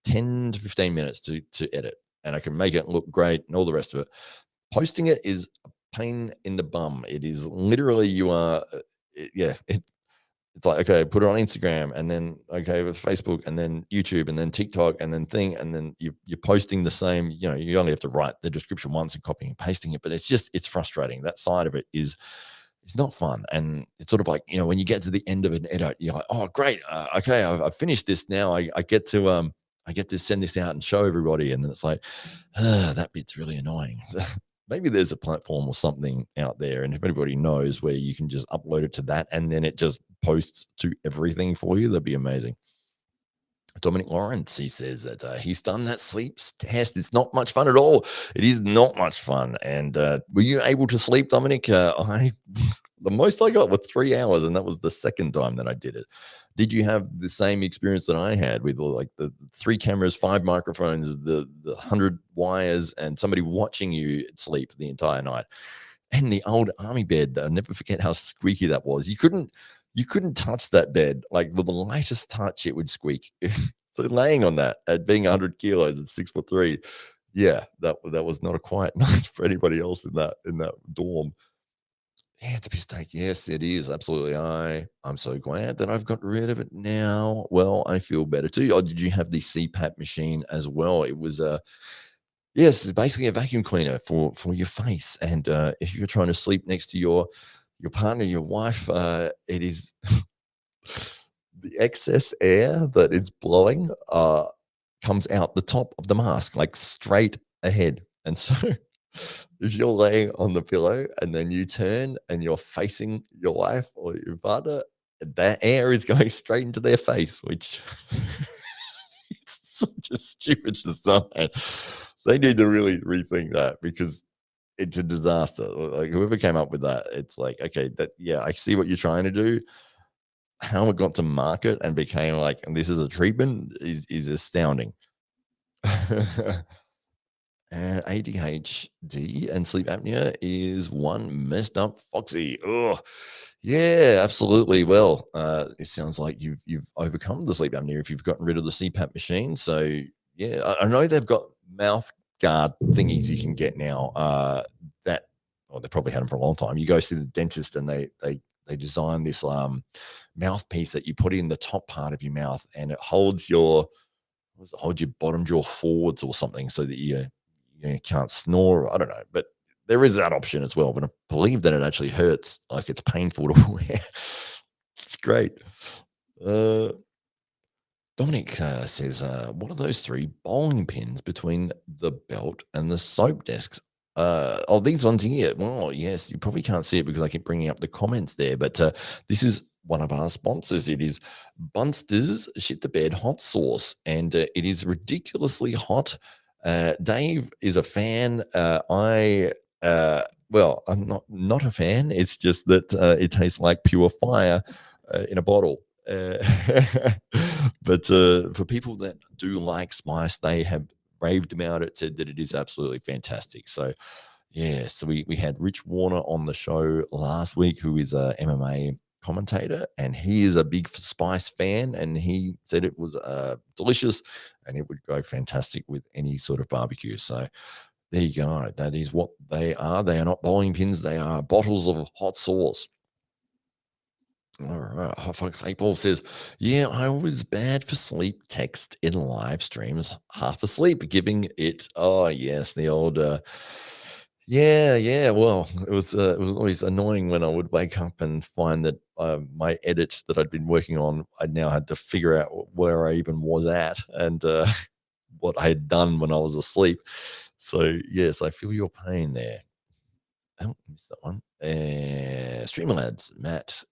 10 to 15 minutes to edit. And I can make it look great and all the rest of it. Posting it is a pain in the bum. It is literally you are, it's like, okay, put it on Instagram and then, okay, with Facebook and then YouTube and then TikTok and then thing. And then you're posting the same, you only have to write the description once and copying and pasting it. But it's frustrating. That side of it is, it's not fun. And it's sort of like, when you get to the end of an edit, you're like, oh, great. Okay, I've finished this now. I get to send this out and show everybody. And then it's like, that bit's really annoying. Maybe there's a platform or something out there, and if anybody knows where you can just upload it to that and then it just posts to everything for you, that'd be amazing. Dominic Lawrence, he says that he's done that sleep test. It's not much fun at all. It is not much fun. And were you able to sleep, Dominic? The most I got was 3 hours, and that was the second time that I did it. Did you have the same experience that I had with like the 3 cameras, 5 microphones, the 100 wires, and somebody watching you sleep the entire night? And the old army bed, I'll never forget how squeaky that was. You couldn't touch that bed. Like with the lightest touch, it would squeak. So laying on that at being 100 kilos at 6'3", yeah, that was not a quiet night for anybody else in that dorm. Yeah, it's a piss take. Yes, it is. Absolutely. I'm so glad that I've got rid of it now. Well, I feel better too. Oh, did you have the CPAP machine as well? It was yes, it's basically a vacuum cleaner for your face. And if you're trying to sleep next to your partner, your wife, it is the excess air that it's blowing comes out the top of the mask, like straight ahead. And so if you're laying on the pillow and then you turn and you're facing your wife or your partner, that air is going straight into their face, which it's such a stupid design. They need to really rethink that because it's a disaster. Like whoever came up with that, it's like, okay, that yeah, I see what you're trying to do. How it got to market and became like, and this is a treatment is astounding. ADHD and sleep apnea is one messed up foxy. Oh, yeah, absolutely. Well, it sounds like you've overcome the sleep apnea if you've gotten rid of the CPAP machine. So yeah, I know they've got mouth guard thingies you can get now. That well, they probably had them for a long time. You go see the dentist and they design this mouthpiece that you put in the top part of your mouth and it holds your hold your bottom jaw forwards or something so that you can't snore. I don't know, but there is that option as well. But I believe that it actually hurts, like it's painful to wear. It's great. Uh, Dominic says, "What are those three bowling pins between the belt and the soap desks?" Oh, these ones here. Well, yes, you probably can't see it because I keep bringing up the comments there, but this is one of our sponsors. It is Bunster's Shit the Bed Hot Sauce, and it is ridiculously hot. Dave is a fan. Well, I'm not a fan. It's just that it tastes like pure fire in a bottle. Uh, but for people that do like spice, they have raved about it, said that it is absolutely fantastic. So, yeah, so we had Rich Warner on the show last week, who is a MMA commentator, and he is a big spice fan, and he said it was delicious and it would go fantastic with any sort of barbecue. So there you go. That is what they are. They are not bowling pins, they are bottles of hot sauce. All right. Oh, folks, April says, yeah, I was bad for sleep text in live streams, half asleep, giving it, oh, yes, the old, yeah, yeah. Well, it was always annoying when I would wake up and find that my edit that I'd been working on, I now had to figure out where I even was at and what I had done when I was asleep. So, yes, I feel your pain there. Oh, missed that one. Streamlads, Matt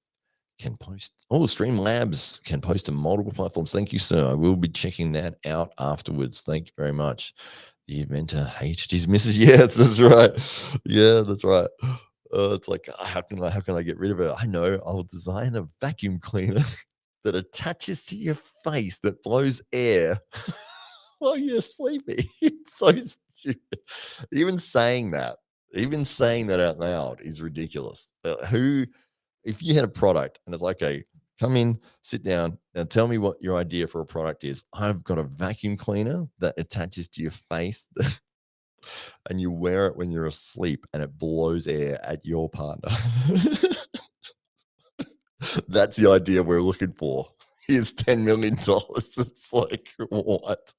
can post. Oh, Streamlabs can post to multiple platforms. Thank you, sir. I will be checking that out afterwards. Thank you very much. The inventor hated his missus. Yes, that's right. Yeah, that's right. It's like, how can I get rid of it? I know. I'll design a vacuum cleaner that attaches to your face that blows air while you're sleeping. It's so stupid. Even saying that, even saying that out loud is ridiculous. Who if you had a product and it's like, okay, come in, sit down, and tell me what your idea for a product is. I've got a vacuum cleaner that attaches to your face and you wear it when you're asleep and it blows air at your partner. That's the idea we're looking for. Here's $10 million. It's like, what?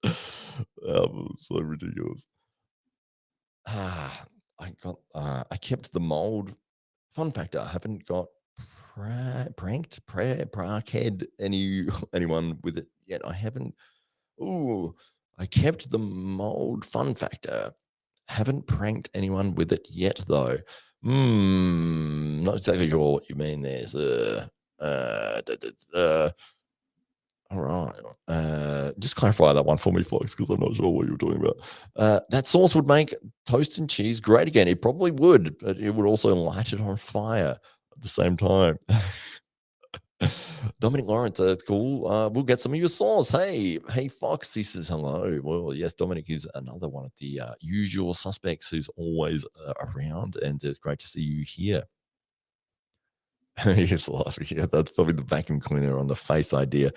So ridiculous. Ah, I kept the mold. Fun fact: I haven't got pranked anyone with it yet. I haven't. Ooh, I kept the mold. Fun factor: haven't pranked anyone with it yet, though. Not exactly sure what you mean there, sir. Da, da, da. All right. Just clarify that one for me, folks, because I'm not sure what you're talking about. That sauce would make toast and cheese great again. It probably would, but it would also light it on fire at the same time. Dominic Lawrence, it's cool. We'll get some of your sauce. Hey, Fox, he says hello. Well, yes, Dominic is another one of the usual suspects who's always around, and it's great to see you here. He's laughing. Yeah, that's probably the vacuum cleaner on the face idea.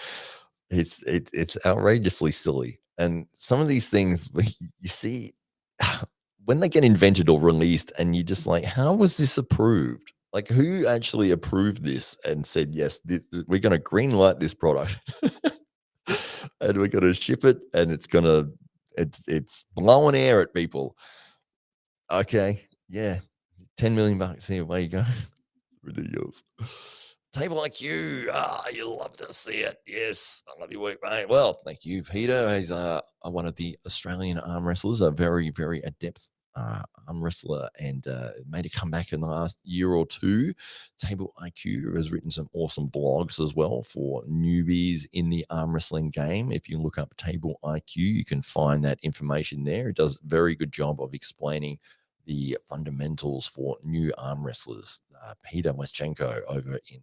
It's outrageously silly, and some of these things you see when they get invented or released, and you just like, how was this approved? Like, who actually approved this and said, "Yes, we're gonna green light this product, and we're gonna ship it, and it's blowing air at people." Okay, yeah, 10 million bucks here, away you go. Ridiculous. Table IQ. You love to see it. Yes, I love your work, mate. Well, thank you, Peter. He's one of the Australian arm wrestlers, a very, very adept arm wrestler, and made a comeback in the last year or two. Table IQ has written some awesome blogs as well for newbies in the arm wrestling game. If you look up Table IQ, you can find that information there. It does a very good job of explaining the fundamentals for new arm wrestlers. Peter Weschenko over in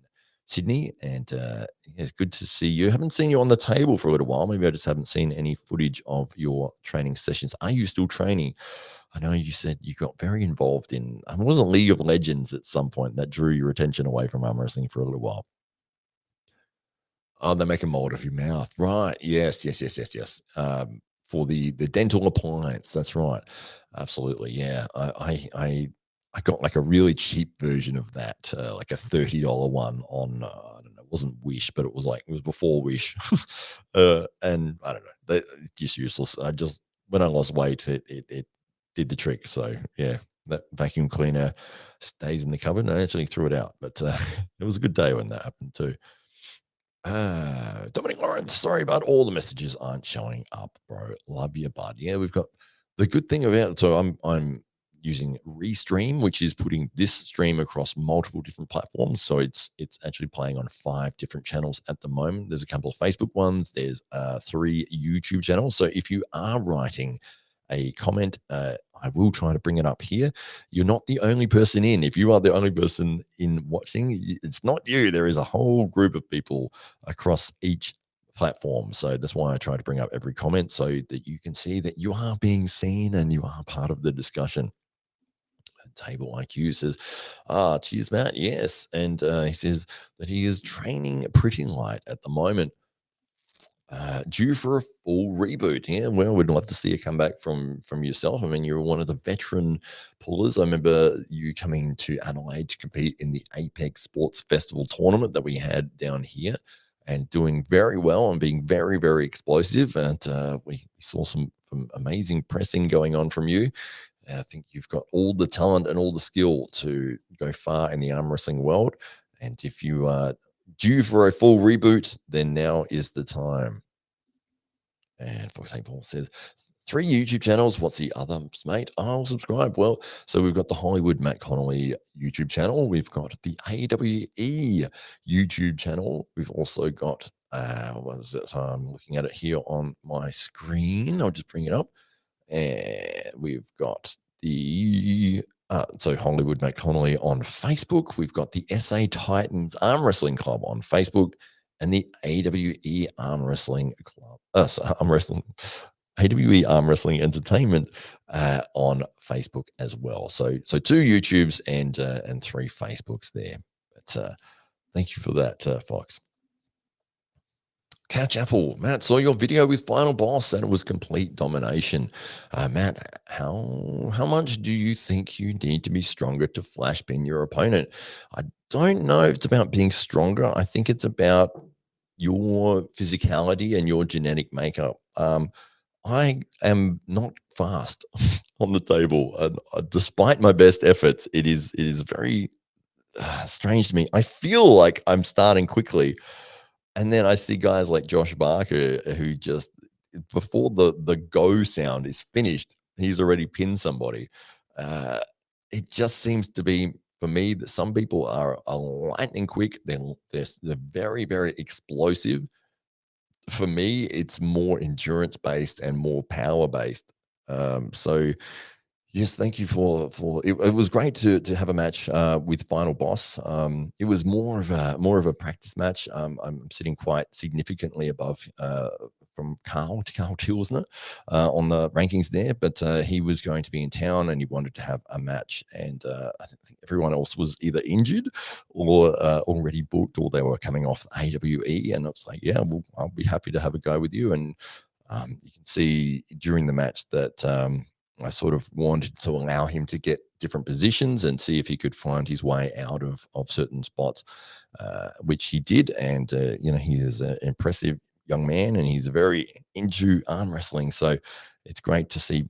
Sydney, and yeah, it's good to see you. Haven't seen you on the table for a little while. Maybe I just haven't seen any footage of your training sessions. Are you still training? I know you said you got very involved in. It wasn't League of Legends at some point that drew your attention away from arm wrestling for a little while. Oh, they make a mold of your mouth, right? Yes, yes, yes, yes, yes. For the dental appliance, that's right. Absolutely, yeah. I got like a really cheap version of that, like a $30 one on I don't know, it wasn't Wish, but it was before Wish, and I don't know, it's just useless. I just when I lost weight, it did the trick. So yeah, that vacuum cleaner stays in the cupboard. I actually threw it out, but it was a good day when that happened too. Dominic Lawrence, sorry about all the messages aren't showing up, bro. Love you, bud. Yeah, we've got the good thing about it. So I'm using Restream, which is putting this stream across multiple different platforms. So it's actually playing on 5 different channels at the moment. There's a couple of Facebook ones. There's 3 YouTube channels. So if you are writing a comment, I will try to bring it up here. You're not the only person in. If you are the only person in watching, it's not you. There is a whole group of people across each platform. So that's why I try to bring up every comment so that you can see that you are being seen and you are part of the discussion. Table IQ says, cheers, Matt. Yes. And he says that he is training pretty light at the moment. Due for a full reboot. Yeah, well, we'd love to see a comeback from yourself. I mean, you're one of the veteran pullers. I remember you coming to Adelaide to compete in the Apex Sports Festival tournament that we had down here, and doing very well and being very, very explosive. And we saw some amazing pressing going on from you. And I think you've got all the talent and all the skill to go far in the arm wrestling world. And if you are due for a full reboot, then now is the time. And for example, says 3 YouTube channels. What's the others, mate? I'll subscribe. Well, so we've got the Hollywood Matt Connelly YouTube channel. We've got the AWE YouTube channel. We've also got what is it? I'm looking at it here on my screen. I'll just bring it up. And we've got the so Hollywood Matt Connelly on Facebook. We've got the SA Titans Arm Wrestling Club on Facebook, and the AWE Arm Wrestling Club. Arm Wrestling, AWE Arm Wrestling Entertainment on Facebook as well. So 2 YouTubes and 3 Facebooks there. But thank you for that, Fox. Catch Apple, Matt, saw your video with Final Boss and it was complete domination. Matt, how much do you think you need to be stronger to flash pin your opponent? I don't know if it's about being stronger. I think it's about your physicality and your genetic makeup. I am not fast on the table, and despite my best efforts, it is very strange to me. I feel like I'm starting quickly, and then I see guys like Josh Barker who just before the go sound is finished, he's already pinned somebody. Uh, it just seems to be for me that some people are lightning quick. They're very, very explosive. For me, it's more endurance based and more power based. So yes, thank you for it was great to have a match with Final Boss. It was more of a practice match. I'm sitting quite significantly above from Carl Tilsner on the rankings there, but he was going to be in town and he wanted to have a match, and I think everyone else was either injured or already booked, or they were coming off AWE, and it's like, yeah, well, I'll be happy to have a go with you. And you can see during the match that I sort of wanted to allow him to get different positions and see if he could find his way out of certain spots, which he did. And he is an impressive young man, and he's very into arm wrestling. So it's great to see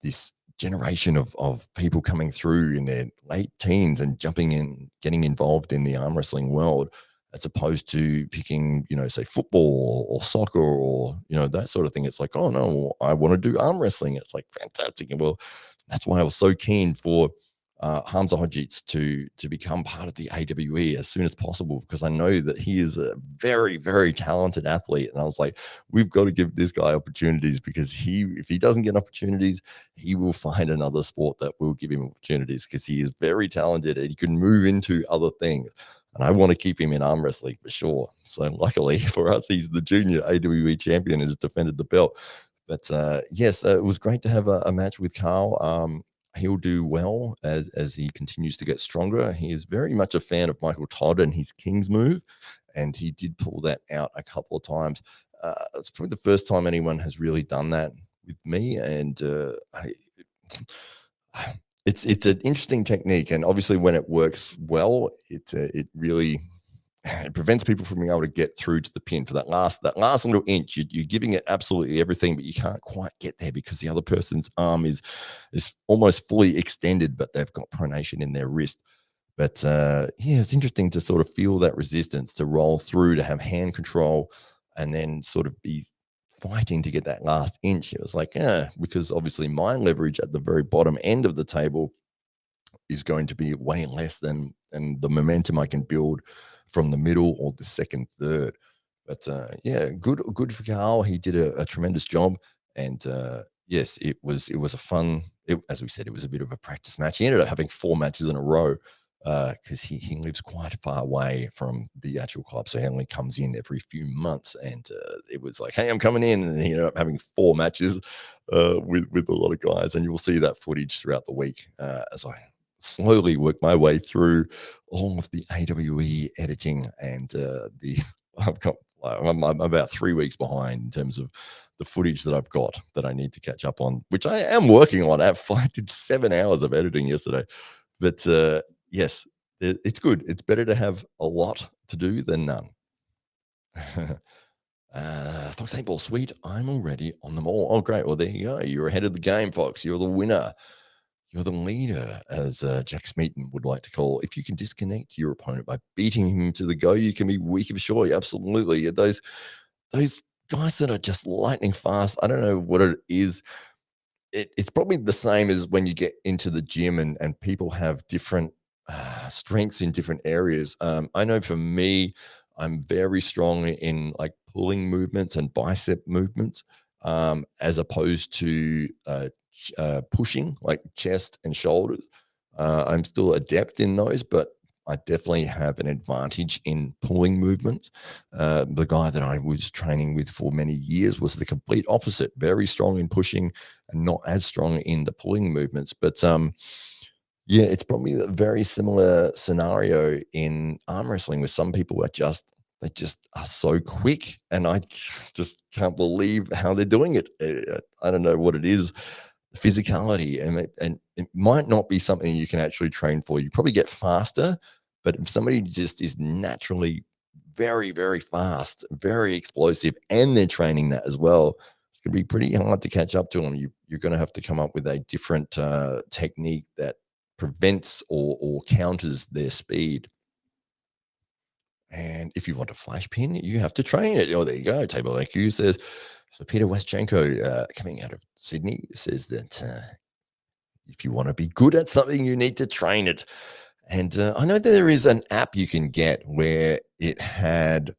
this generation of people coming through in their late teens and jumping in, getting involved in the arm wrestling world, as opposed to picking, say football or soccer or, that sort of thing. It's like, oh no, I want to do arm wrestling. It's like fantastic. And well, that's why I was so keen for Hamza Hodzic to become part of the AWE as soon as possible, because I know that he is a very, very talented athlete. And I was like, we've got to give this guy opportunities, because if he doesn't get opportunities, he will find another sport that will give him opportunities, because he is very talented and he can move into other things. And I want to keep him in arm wrestling for sure. So luckily for us, he's the junior AWE champion and has defended the belt. But yes, it was great to have a match with Carl. He'll do well as he continues to get stronger. He is very much a fan of Michael Todd and his King's move, and he did pull that out a couple of times. It's probably the first time anyone has really done that with me, and it's an interesting technique. And obviously, when it works well, it really it prevents people from being able to get through to the pin for that last little inch. You're giving it absolutely everything, but you can't quite get there because the other person's arm is almost fully extended, but they've got pronation in their wrist. But yeah, it's interesting to sort of feel that resistance, to roll through, to have hand control, and then sort of be fighting to get that last inch. It was like, yeah, because obviously my leverage at the very bottom end of the table is going to be way less than the momentum I can build from the middle or the second, third. But yeah, good for Carl. He did a tremendous job, and yes, it was a fun. As we said, it was a bit of a practice match. He ended up having 4 matches in a row because he lives quite far away from the actual club, so he only comes in every few months. And it was like, hey, I'm coming in, and he ended up having 4 matches with a lot of guys, and you will see that footage throughout the week as I slowly work my way through all of the AWE editing. And I've got I'm about 3 weeks behind in terms of the footage that I've got that I need to catch up on, which I am working on. I did 7 hours of editing yesterday, but yes, it's good. It's better to have a lot to do than none. Fox Paintball Suite, I'm already on them all. Oh, great. Well, there you go. You're ahead of the game, Fox. You're the winner. You're the leader, as Jack Smeaton would like to call. If you can disconnect your opponent by beating him to the go, you can be weak of shore. Absolutely. Those guys that are just lightning fast, I don't know what it is. It's probably the same as when you get into the gym and people have different strengths in different areas. I know for me, I'm very strong in like pulling movements and bicep movements, as opposed to pushing, like chest and shoulders. I'm still adept in those, but I definitely have an advantage in pulling movements. The guy that I was training with for many years was the complete opposite, very strong in pushing and not as strong in the pulling movements. But yeah, it's probably a very similar scenario in arm wrestling, with some people they just are so quick, and I just can't believe how they're doing it. I don't know what it is, physicality, and it might not be something you can actually train for. You probably get faster, but if somebody just is naturally very, very fast, very explosive, and they're training that as well, it's going to be pretty hard to catch up to them. You're going to have to come up with a different technique that prevents or counters their speed. And if you want a flash pin, you have to train it. Oh, there you go. Table IQ says, so Peter Westchenko, coming out of Sydney, says that if you want to be good at something, you need to train it. And I know that there is an app you can get where it had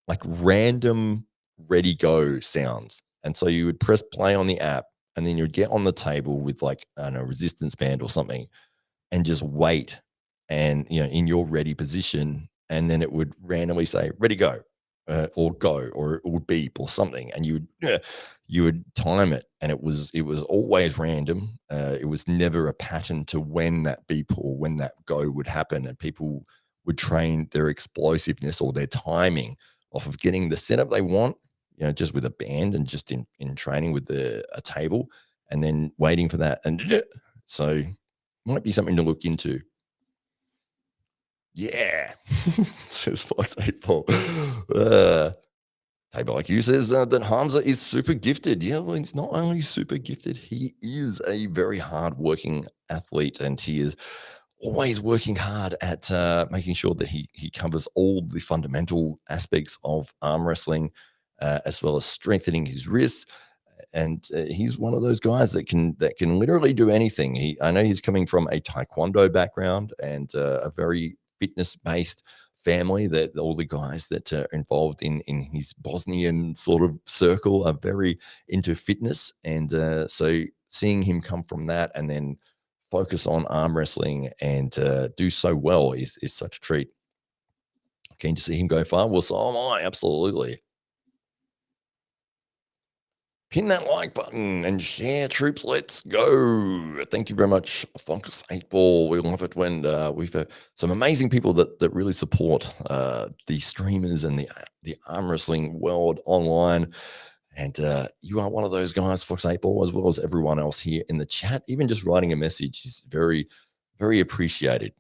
like random ready go sounds. And so you would press play on the app, and then you'd get on the table with like, I don't know, resistance band or something, and just wait, and in your ready position, and then it would randomly say ready go, or it would beep or something, and you would time it, and it was always random. It was never a pattern to when that beep or when that go would happen, and people would train their explosiveness or their timing off of getting the setup they want, just with a band and just in training with a table, and then waiting for that. And so Might be something to look into. Yeah, says Fox 84. Uh, Table like you says that Hamza is super gifted. Yeah, well, he's not only super gifted, he is a very hard-working athlete, and he is always working hard at making sure that he covers all the fundamental aspects of arm wrestling, as well as strengthening his wrists. And he's one of those guys that can literally do anything. I know he's coming from a taekwondo background and a very fitness based family. That all the guys that are involved in his Bosnian sort of circle are very into fitness, and so seeing him come from that and then focus on arm wrestling and do so well is such a treat. Keen to see him go far. Well, so am I, absolutely. Pin that like button and share, troops. Let's go. Thank you very much, Funkus 8 Ball. We love it when we've some amazing people that really support the streamers and the arm wrestling world online. And you are one of those guys, Fox 8 Ball, as well as everyone else here in the chat. Even just writing a message is very, very appreciated.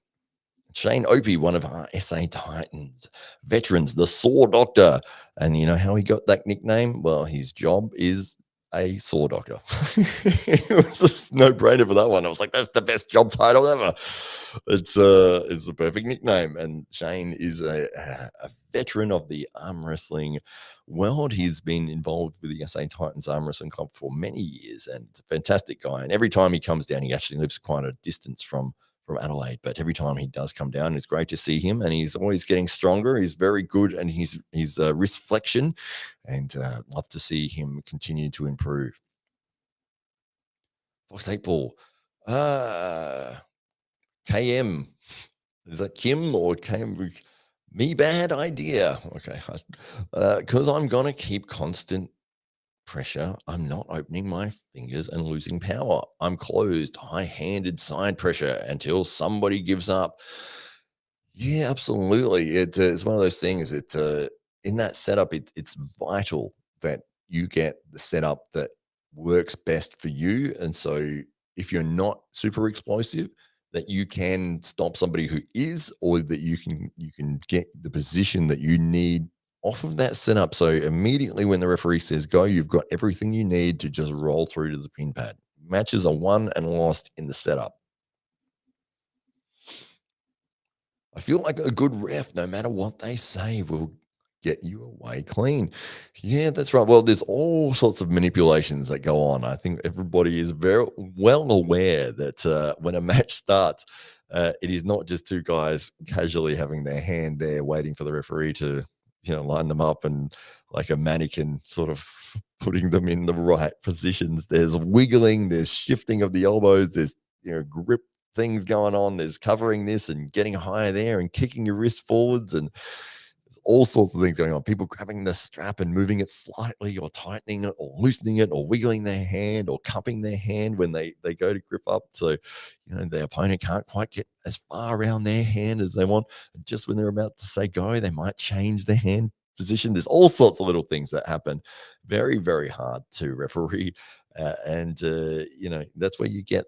Shane Opie, one of our SA Titans veterans, the Saw Doctor. And you know how he got that nickname? Well, his job is a saw doctor. It was just no brainer for that one. I was like, that's the best job title ever. It's the perfect nickname. And Shane is a veteran of the arm wrestling world. He's been involved with the SA Titans Arm Wrestling Club for many years and a fantastic guy. And every time he comes down, he actually lives quite a distance from Adelaide, but every time he does come down, it's great to see him, and he's always getting stronger. He's very good, and his wrist flexion, and love to see him continue to improve. Fox 8 Ball, KM, is that Kim or KM? Me bad idea. Okay, because I'm gonna keep constant pressure. I'm not opening my fingers and losing power. I'm closed, high-handed side pressure until somebody gives up. Yeah, absolutely. It's one of those things. In that setup, it's vital that you get the setup that works best for you. And so, if you're not super explosive, that you can stop somebody who is, or that you can get the position that you need off of that setup. So immediately when the referee says go, you've got everything you need to just roll through to the pin pad. Matches are won and lost in the setup. I feel like a good ref, no matter what they say, will get you away clean. Yeah, that's right. Well, there's all sorts of manipulations that go on. I think everybody is very well aware that when a match starts, it is not just two guys casually having their hand there waiting for the referee to, line them up and like a mannequin sort of putting them in the right positions. There's wiggling, there's shifting of the elbows, there's grip things going on. There's covering this and getting higher there and kicking your wrist forwards, and there's all sorts of things going on. People grabbing the strap and moving it slightly, or tightening it, or loosening it, or wiggling their hand, or cupping their hand when they go to grip up. So, the opponent can't quite get as far around their hand as they want. And just when they're about to say go, they might change their hand position. There's all sorts of little things that happen. Very, very hard to referee. That's where you get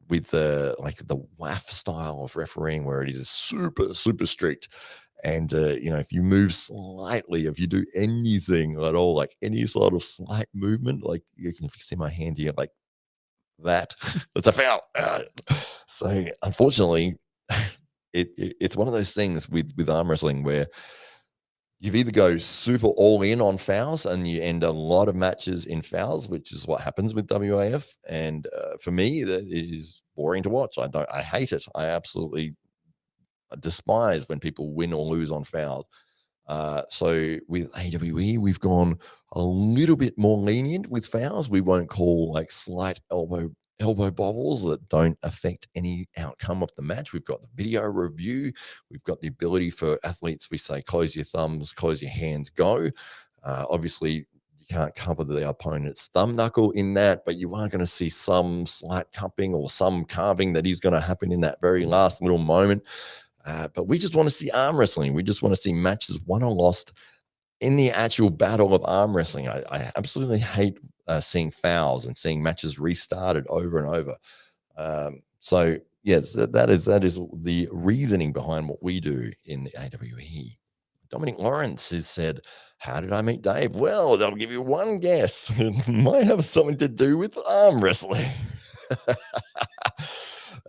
with like the WAF style of refereeing, where it is super, super strict. And if you move slightly, if you do anything at all, like any sort of slight movement, like you can see my hand here, like that, that's a foul. So unfortunately, it's one of those things with arm wrestling where you've either go super all in on fouls and you end a lot of matches in fouls, which is what happens with WAF. And for me, that is boring to watch. I hate it. I absolutely despise when people win or lose on fouls. So with AWE, we've gone a little bit more lenient with fouls. We won't call like slight elbow bobbles that don't affect any outcome of the match. We've got the video review. We've got the ability for athletes. We say close your thumbs, close your hands, go. Obviously, you can't cover the opponent's thumb knuckle in that, but you are going to see some slight cupping or some carving that is going to happen in that very last little moment. But we just want to see arm wrestling. We just want to see matches won or lost in the actual battle of arm wrestling. I absolutely hate seeing fouls and seeing matches restarted over and over. So, Yes, that is the reasoning behind what we do in the AWE. Dominic Lawrence has said, "How did I meet Dave?" Well, they'll give you one guess. It might have something to do with arm wrestling.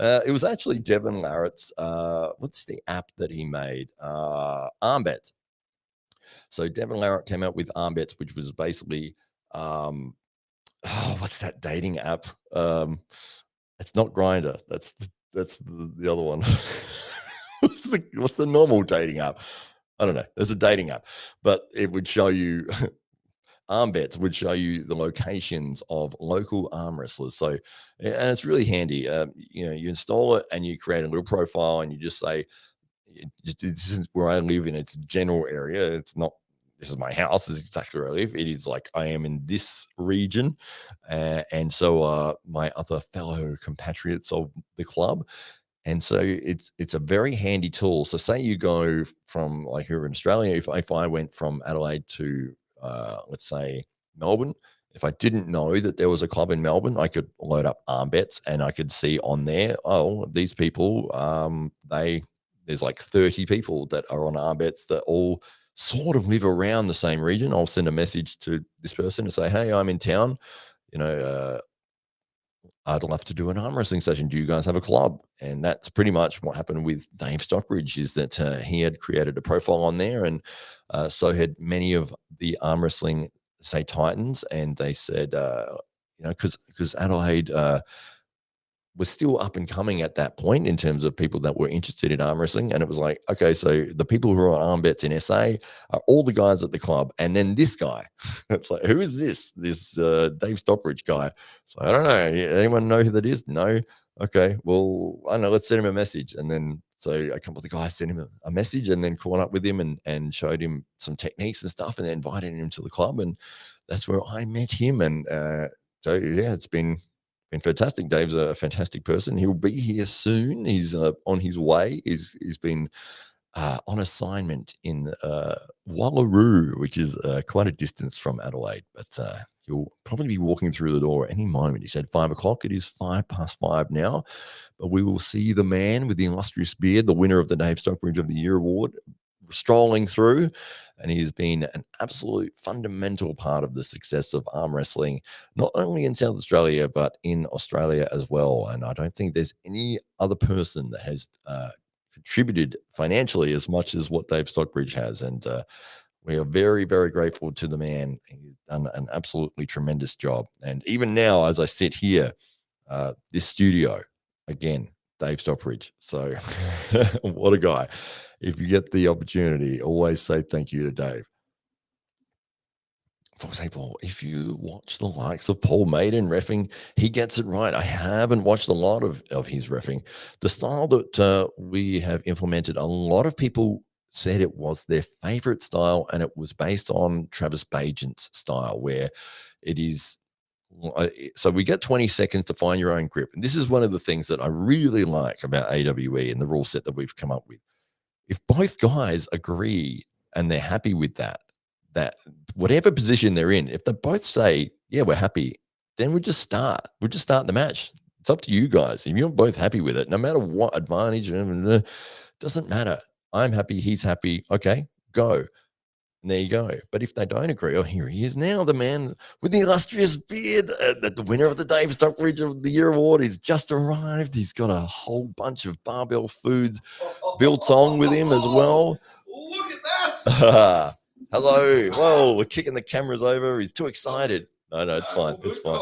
It was actually Devin Larratt's. What's the app that he made? Armbets. So Devin Larratt came out with Armbets, which was basically, what's that dating app? It's not Grinder. That's the other one. What's the normal dating app? I don't know. There's a dating app, but it would show you Armbets would show you the locations of local arm wrestlers. So, and it's really handy. You install it and you create a little profile, and you just say, this is where I live in its general area. It's not, this is my house. This is exactly where I live. It is like, I am in this region. And so my other fellow compatriots of the club. And so it's a very handy tool. So say you go from, like, here in Australia, if I went from Adelaide to, let's say, Melbourne, if I didn't know that there was a club in Melbourne, I could load up Armbets and I could see on there, oh, these people, there's like 30 people that are on Armbets that all sort of live around the same region. I'll send a message to this person to say, hey, I'm in town, I'd love to do an arm wrestling session. Do you guys have a club? And that's pretty much what happened with Dave Stockbridge, is that he had created a profile on there, and so had many of the arm wrestling, say, titans. And they said, because Adelaide was still up and coming at that point in terms of people that were interested in arm wrestling. And it was like, okay, so the people who are on Armbets in SA are all the guys at the club. And then this guy, it's like, who is this Dave Stockbridge guy? So I don't know. Anyone know who that is? No. Okay. Well, I don't know. Let's send him a message. And then, so a couple of the guys sent him a message, and then caught up with him and showed him some techniques and stuff, and then invited him to the club. And that's where I met him. And so, yeah, it's been fantastic. Dave's a fantastic person. He'll be here soon. He's on his way. He's been on assignment in Wallaroo, which is quite a distance from Adelaide, but he'll probably be walking through the door any moment. He said 5 o'clock. It is 5:05 now, but we will see the man with the illustrious beard, the winner of the Dave Stockbridge of the Year award, strolling through, and he has been an absolute fundamental part of the success of arm wrestling, not only in South Australia, but in Australia as well. And I don't think there's any other person that has contributed financially as much as what Dave Stockbridge has. And we are very, very grateful to the man. He's done an absolutely tremendous job. And even now, as I sit here, this studio, again, Dave Stockbridge. So what a guy. If you get the opportunity, always say thank you to Dave. For example, if you watch the likes of Paul Maiden reffing, he gets it right. I haven't watched a lot of his reffing. The style that we have implemented, a lot of people said it was their favorite style, and it was based on Travis Bagent's style, where it is, so we get 20 seconds to find your own grip. And this is one of the things that I really like about AWE and the rule set that we've come up with. If both guys agree and they're happy with that whatever position they're in, if they both say, yeah, we're happy, then we just start the match. It's up to you guys. If you're both happy with it, no matter what advantage, doesn't matter. I'm happy, he's happy. Okay, go. And there you go. But if they don't agree, oh, here he is now, the man with the illustrious beard, the winner of the Dave Stockbridge of the Year award. He's just arrived. He's got a whole bunch of barbell foods biltong with him as well. Look at that. Hello. Whoa, we're kicking the cameras over. He's too excited. No, it's fine. It's fine.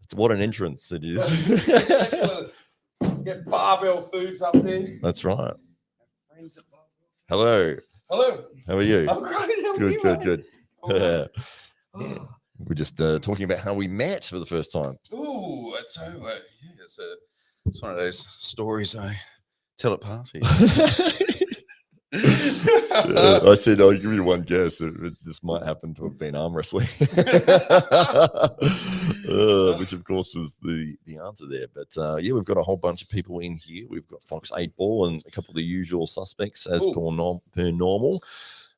It's what an entrance it is. Let's get barbell foods up there. That's right. Hello. Hello. How are you? I'm great. Good. Yeah. We're just talking about how we met for the first time. Ooh, so it's one of those stories I tell at parties. I said, I'll give you one guess. This might happen to have been arm wrestling, which of course was the answer there. But yeah, we've got a whole bunch of people in here. We've got Fox 8 Ball and a couple of the usual suspects as per normal.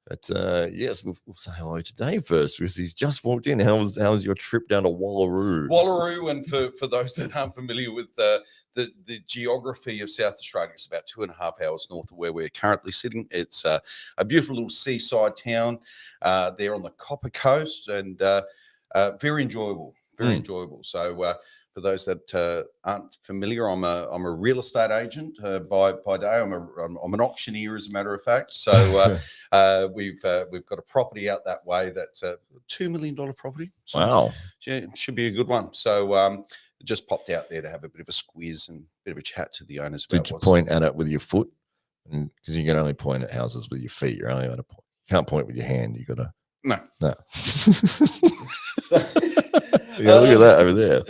But yes, we'll say hello to Dave first because he's just walked in. How's your trip down to Wallaroo? Wallaroo, and for those that aren't familiar with the geography of South Australia, it's about 2.5 hours north of where we're currently sitting. It's a beautiful little seaside town there on the Copper Coast, and very enjoyable, very enjoyable. So for those that aren't familiar, I'm a real estate agent by day. I'm an auctioneer, as a matter of fact. So we've got a property out that way that's a $2 million property. So Wow, yeah, it should be a good one. So just popped out there to have a bit of a squiz and a bit of a chat to the owners. Did you point at it with your foot? Because you can only point at houses with your feet. You're only allowed to point. You can't point with your hand. You got to. No. Yeah, look at that over there.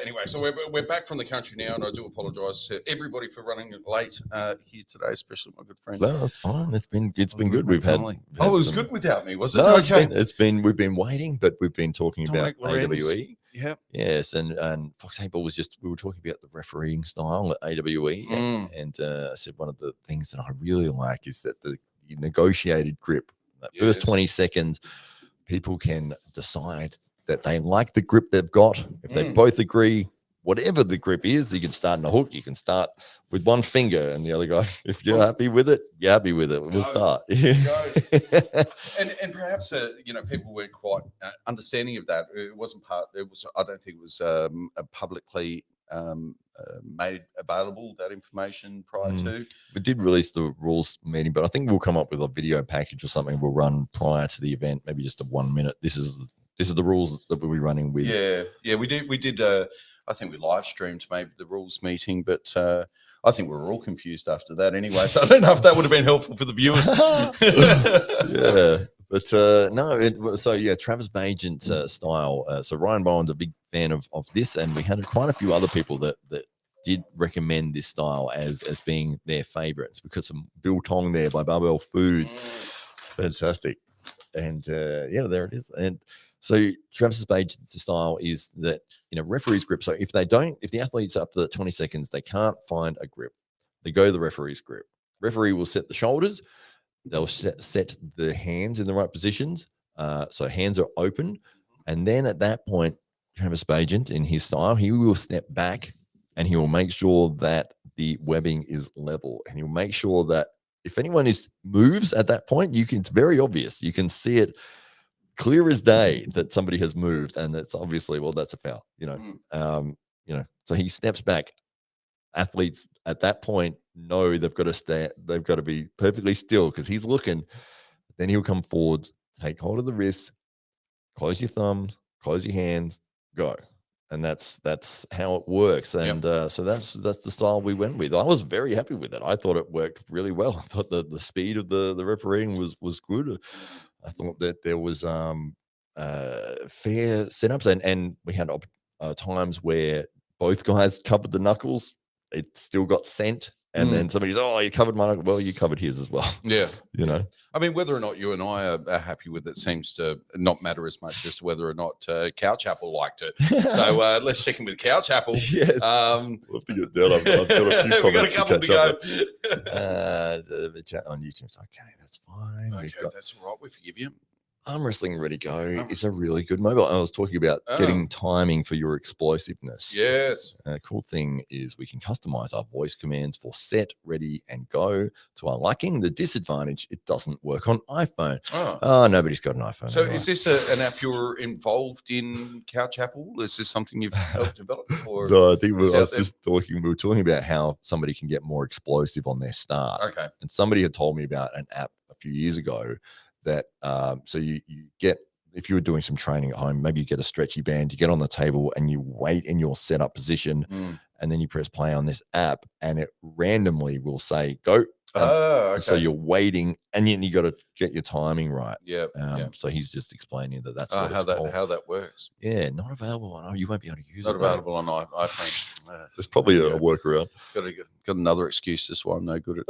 Anyway, so we're back from the country now, and I do apologise to everybody for running late here today, especially my good friend. No, that's fine. It's been good. We've had. Oh, it was good without me, was it? No, okay. It's been. We've been waiting, but we've been talking about AWE. Yep. Yes, and Fox Able we were talking about the refereeing style at AWE, and I said one of the things that I really like is that the negotiated grip. That first 20 seconds, people can decide that they like the grip they've got. If they both agree, whatever the grip is, you can start in a hook. You can start with one finger, and the other guy, if you're happy with it, you're happy with it. We'll start. And perhaps people weren't quite understanding of that. It wasn't part. It was. I don't think it was publicly made available, that information prior to. We did release the rules meeting, but I think we'll come up with a video package or something we'll run prior to the event, maybe just a 1 minute. This is the rules that we'll be running with. Yeah, we did I think we live streamed maybe the rules meeting, but I think we were all confused after that anyway, so I don't know if that would have been helpful for the viewers. Yeah. But Travis Bagent style. So Ryan Bowen's a big fan of this, and we had quite a few other people that did recommend this style as being their favourites. We've got some biltong there by Barbell Foods. Fantastic. And there it is. And so Travis Bagent's style is that referee's grip. So if the athlete's up to 20 seconds, they can't find a grip, they go to the referee's grip. Referee will set the shoulders. They'll set the hands in the right positions. So hands are open. And then at that point, Travis Bagent, in his style, he will step back and he will make sure that the webbing is level. And he'll make sure that if anyone moves at that point, it's very obvious. You can see it clear as day that somebody has moved. And that's obviously, that's a foul, So he steps back. Athletes at that point know they've got to stay. They've got to be perfectly still because he's looking. Then he'll come forward, take hold of the wrists, close your thumbs, close your hands, go, and that's how it works. And so that's the style we went with. I was very happy with it. I thought it worked really well. I thought the speed of the refereeing was good. I thought that there was fair setups, and we had times where both guys covered the knuckles. It still got sent, and then somebody's, you covered my knuckle. Well, you covered his as well. Yeah. I mean, whether or not you and I are happy with it seems to not matter as much as to whether or not Couch Apple liked it. So let's check in with Couch Apple. Yes. We'll have to get down. I've got a few comments. We've got a couple to go. The chat on YouTube's okay. That's fine. Okay, that's all right. We forgive you. Arm Wrestling Ready Go is a really good mobile. I was talking about getting timing for your explosiveness. Yes. Cool thing is we can customize our voice commands for set, ready, and go to our liking. The disadvantage, it doesn't work on iPhone. Nobody's got an iPhone. So is this an app you're involved in, Couch Apple? Is this something you've helped develop? Or no, I think we were talking about how somebody can get more explosive on their start. Okay. And somebody had told me about an app a few years ago that so you get, if you were doing some training at home, maybe you get a stretchy band, you get on the table and you wait in your setup position, and then you press play on this app and it randomly will say go. Okay. So you're waiting and you got to get your timing right. Yeah. So he's just explaining that's how that works. Yeah, not available on. You won't be able to use it. Not available on iPhone. There's probably a workaround. Got to got another excuse. That's why I'm no good at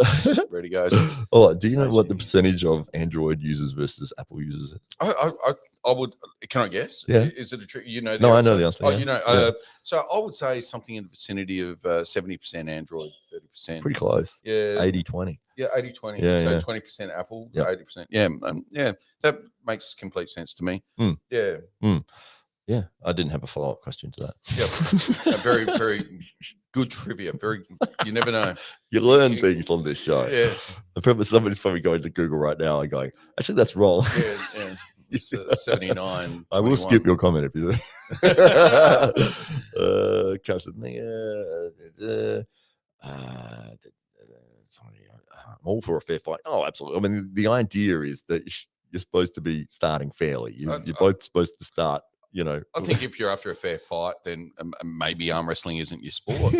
ready goes. Oh, do you know what the percentage of Android users versus Apple users is? I would. Can I guess? Yeah. Is it a trick? You know? No, I know the answer. Oh, yeah. you know. Yeah. So I would say something in the vicinity of 70% Android, 30%. Pretty close. Yeah. 80-20. Yeah, 80-20. Yeah, So yeah. 20% Apple, Yep. 80%. Yeah, yeah. That makes complete sense to me. Mm. Yeah. Mm. Yeah, I didn't have a follow-up question to that. Yep. A very, very good trivia. You never know. You learn things on this show. Yes. Somebody's probably going to Google right now and going, actually, that's wrong. Yeah, yeah. It's 79. I will skip your comment if you do. I'm all for a fair fight. Oh, absolutely. I mean, the idea is that you're supposed to be starting fairly. You're both supposed to start, you know. I think if you're after a fair fight, then maybe arm wrestling isn't your sport.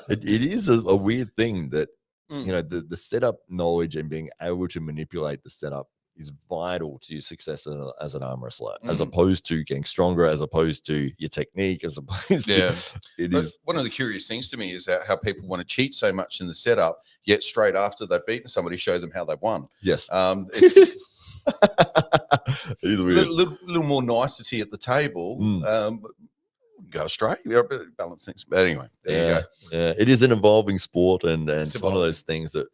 It is a weird thing that, you know, the setup knowledge and being able to manipulate the setup is vital to your success as an arm wrestler, as opposed to getting stronger, as opposed to your technique, as opposed to it is. One of the curious things to me is how people want to cheat so much in the setup, yet straight after they've beaten somebody, show them how they've won. Yes. It's it is weird. little more nicety at the table. Go straight, balance things. But anyway, there you go. Yeah, it is an evolving sport, and it's one of those things that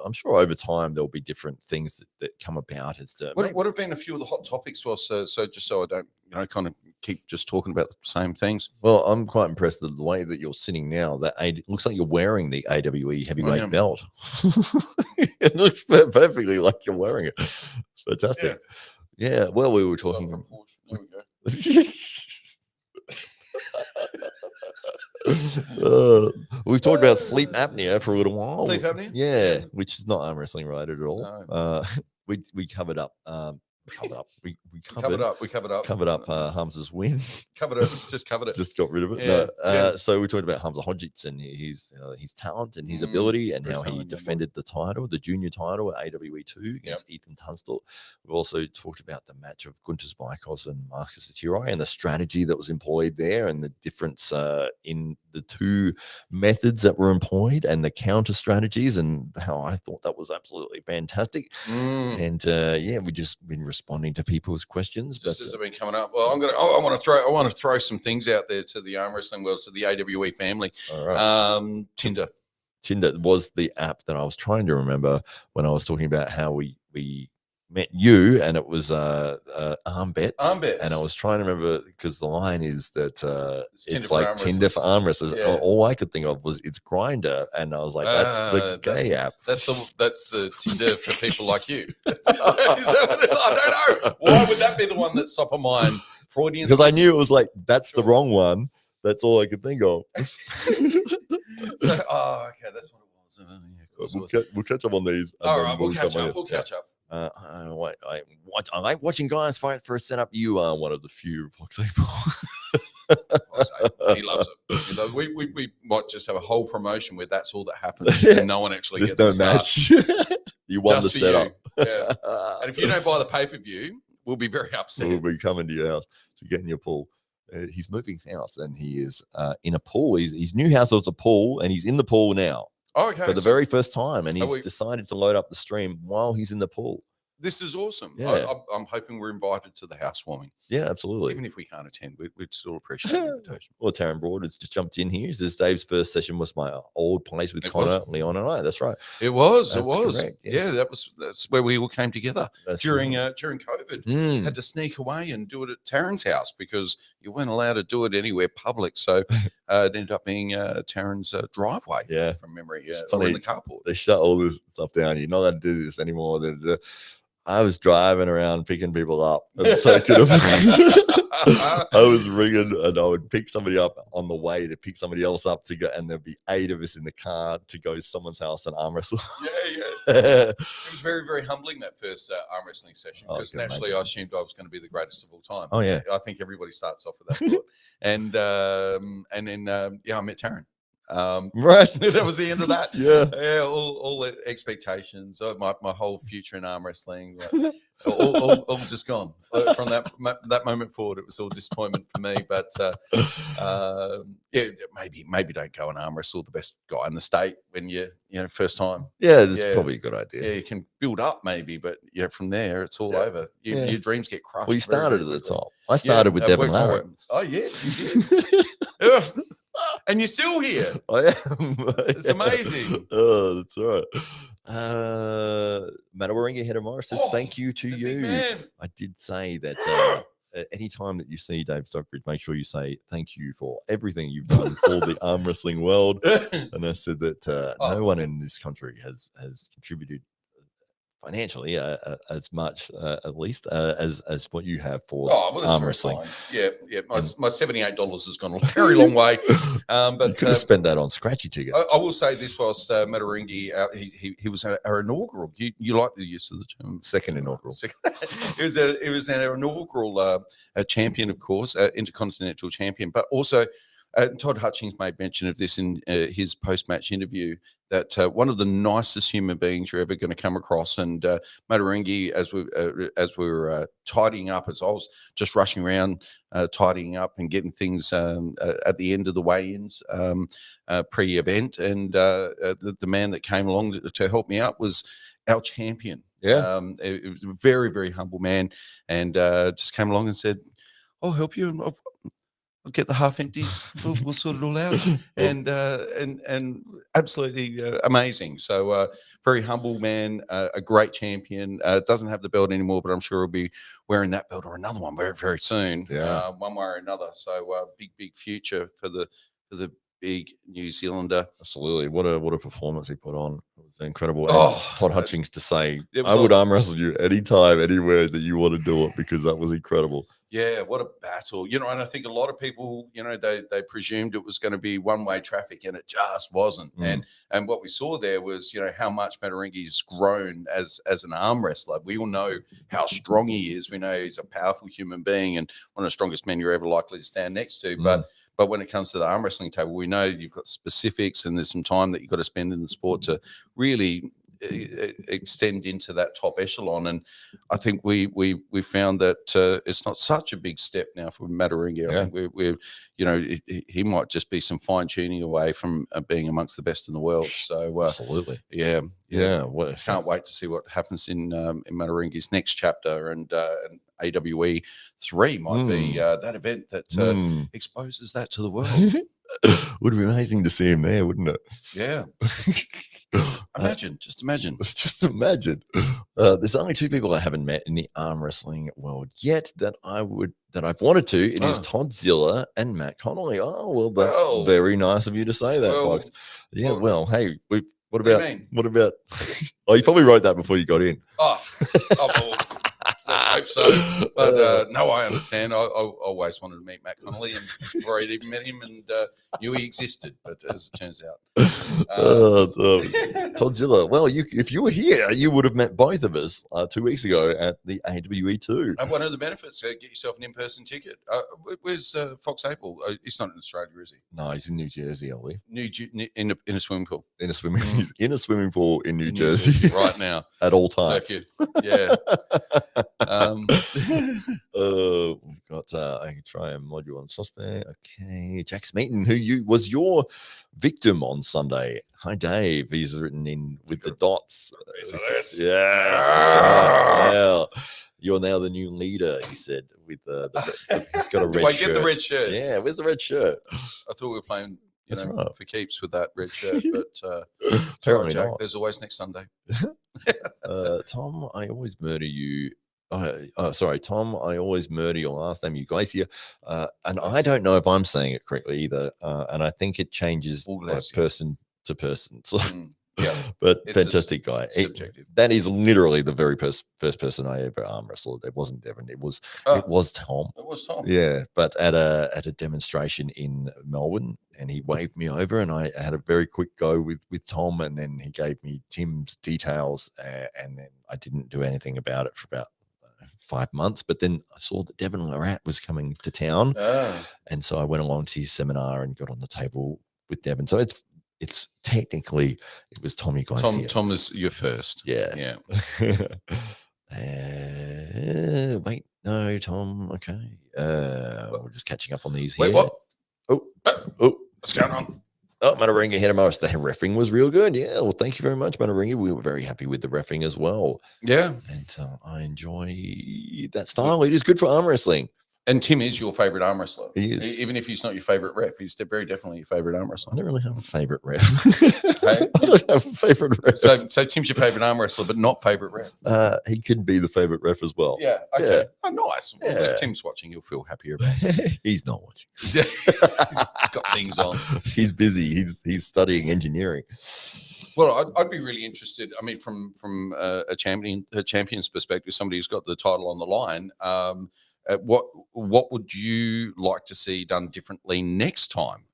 I'm sure over time there'll be different things that come about. As to what have been a few of the hot topics? Well, so just so I don't, kind of keep just talking about the same things. Well, I'm quite impressed with the way that you're sitting now. That it looks like you're wearing the AWE heavyweight belt. It looks perfectly like you're wearing it. Fantastic. Yeah. Well, we were talking. There we go. We've talked about sleep apnea for a little while. Sleep apnea? Yeah, which is not arm wrestling related at all. No. We covered up. We covered up Hamza's win. Just covered it. Just got rid of it. Yeah, So we talked about Hamza Hodgits and his talent and his ability and how he defended the title, the junior title at AWE2 against Ethan Tunstall. We've also talked about the match of Gunter Spikos and Marcus Atirai and the strategy that was employed there and the difference in the two methods that were employed and the counter strategies and how I thought that was absolutely fantastic. And we just been responding to people's questions. Just as they've been coming up. Well, I want to throw some things out there to the arm wrestling world, to the AWE family. All right. Tinder was the app that I was trying to remember when I was talking about how we met you, and it was arm bets. And I was trying to remember because the line is that it's like Tinder for arm wrestlers. Yeah. All I could think of was it's Grinder, and I was like, that's the gay app. That's the Tinder for people like you. Is that what I don't know. Why would that be the one that's top of mind? Freudian. Because I knew it was like that's the wrong one. That's all I could think of. Okay, that's what it was. We'll catch up on these. All right, we'll catch up. I like watching guys fight for a setup. You are one of the few Fox people. He loves it. We might just have a whole promotion where that's all that happens. And no one actually gets a match. You won the setup. Yeah. And if you don't buy the pay-per-view, we'll be very upset. We'll be coming to your house to get in your pool. He's moving house and he is in a pool. His new house was a pool and he's in the pool now. Oh, okay. For the very first time, and he's decided to load up the stream while he's in the pool. This is awesome. Yeah. I'm hoping we're invited to the housewarming. Yeah, absolutely. Even if we can't attend, we'd still appreciate the invitation. Well, Taryn Broad has just jumped in here. He says Dave's first session was my old place with Connor, Leon, and I. That's right. It was. Correct, yes. Yeah, that's where we all came together during COVID. Had to sneak away and do it at Taryn's house because you weren't allowed to do it anywhere public. So it ended up being Taryn's driveway. Yeah, from memory. It's or funny. In the carport. They shut all this stuff down. You're not allowed to do this anymore. I was driving around picking people up. I was ringing and I would pick somebody up on the way to pick somebody else up to go, and there'd be 8 of us in the car to go to someone's house and arm wrestle. It was very, very humbling, that first arm wrestling session, because naturally I assumed I was going to be the greatest of all time. Oh yeah, I think everybody starts off with that thought. And then I met Taryn. Right. That was the end of that. Yeah. All the expectations, my whole future in arm wrestling, like, all just gone from that moment forward. It was all disappointment for me. But yeah, maybe don't go and arm wrestle the best guy in the state when first time. Yeah, that's probably a good idea. Yeah, you can build up maybe, but from there it's all over. Your dreams get crushed. Well, you started very at the quickly. top. I started with Devon Larratt. Oh yes, you did. Ugh. And you're still here. I am. It's amazing. Oh, that's all right. Matawaringa Header Morris says thank you to you. Man. I did say that any time that you see Dave Stockbridge, make sure you say thank you for everything you've done for the arm wrestling world. And I said that no one in this country has contributed financially as much at least as what you have for arm wrestling. Yeah. My $78 has gone a very long way. But you could have spent that on scratchy tickets. I will say this whilst Matawaringi, he was our inaugural. You like the use of the term? Second inaugural. It was our inaugural champion, of course, intercontinental champion, but also Todd Hutchings made mention of this in his post-match interview, that one of the nicest human beings you're ever going to come across. And Matawaringi, as we were tidying up, as I was just rushing around tidying up and getting things at the end of the weigh-ins pre-event, and the man that came along to help me out was our champion. Yeah, it was a very, very humble man, and just came along and said, "I'll help you, and I'll get the half empties. We'll sort it all out." And absolutely amazing. So very humble man, a great champion. Doesn't have the belt anymore, but I'm sure he'll be wearing that belt or another one very, very soon. Yeah, one way or another. So big future for the big New Zealander. Absolutely. What a performance he put on. It was incredible. Oh, Todd Hutchings to say, I would arm wrestle you anytime, anywhere that you want to do it, because that was incredible. Yeah, what a battle. And I think a lot of people, they presumed it was going to be one-way traffic, and it just wasn't. And what we saw there was, how much Matawaringi's grown as an arm wrestler. We all know how strong he is. We know he's a powerful human being and one of the strongest men you're ever likely to stand next to. But when it comes to the arm wrestling table, we know you've got specifics, and there's some time that you've got to spend in the sport to really extend into that top echelon. And I think we found that it's not such a big step now for Matawaringi. I think we're he might just be some fine tuning away from being amongst the best in the world. So absolutely, yeah. Well, can't wait to see what happens in Matawaringi's next chapter, and AWE 3 might be that event that exposes that to the world. Would be amazing to see him there, wouldn't it? Yeah. Just imagine. There's only two people I haven't met in the arm wrestling world yet that I've wanted to. It is Todd Zilla and Matt Connelly. Oh, well, that's very nice of you to say that, Fox. Yeah, well, hey, what about? Oh, you probably wrote that before you got in. Well, let's hope so. But no, I understand. I always wanted to meet Matt Connelly, and before I'd even met him, and knew he existed. But as it turns out, Todd Zilla. Well, if you were here, you would have met both of us 2 weeks ago at the AWE 2. And one of the benefits, get yourself an in-person ticket. Where's Fox April? He's not in Australia, is he? No, he's in New Jersey, I believe. In a swimming pool. He's in a swimming pool in New Jersey right now at all times. So yeah. We've got I can try and mod you on suspect. Okay, Jack Smeaton, who was your victim on Sunday. Hi, Dave. He's written in with the dots. Yes. Well, you're now the new leader, he said. With he's got a red shirt. Get the red shirt? Yeah, where's the red shirt? I thought we were playing. Right. For keeps with that red shirt, but apparently Jack, not. there's always next Sunday. Tom, I always murder you. Sorry, Tom, I always murder your last name, you guys here. And I don't know if I'm saying it correctly either. And I think it changes person to person. So, yeah, but it's fantastic guy. Subjective. That is literally the very first person I ever arm wrestled. It wasn't Devon. It was Tom. It was Tom. Yeah, but at a demonstration in Melbourne, and he waved me over, and I had a very quick go with Tom, and then he gave me Tim's details, and then I didn't do anything about it for about 5 months. But then I saw that Devon Larratt was coming to town, and so I went along to his seminar and got on the table with Devon. So it's technically it was Tommy Garcia. Tom is your first. Yeah. Wait, no, Tom. Okay. We're just catching up on these here. Wait, what? Oh, What's going on? Oh, Manaringa hit him most. The reffing was real good. Yeah. Well, thank you very much, Manaringa. We were very happy with the reffing as well. Yeah. And I enjoy that style. It is good for arm wrestling. And Tim is your favorite arm wrestler. He is. Even if he's not your favorite ref, he's very definitely your favorite arm I wrestler. don't really have a favorite ref. Hey? I don't have a favorite ref. So Tim's your favorite arm wrestler, but not favorite ref. He could be the favorite ref as well. Yeah. Okay. Yeah. Oh, nice. Well, Yeah. if Tim's watching, he'll feel happier about it. He's not watching. He's got things on. He's busy. He's studying engineering. Well, I'd be really interested. I mean, from a champion's perspective, somebody who's got the title on the line. What would you like to see done differently next time?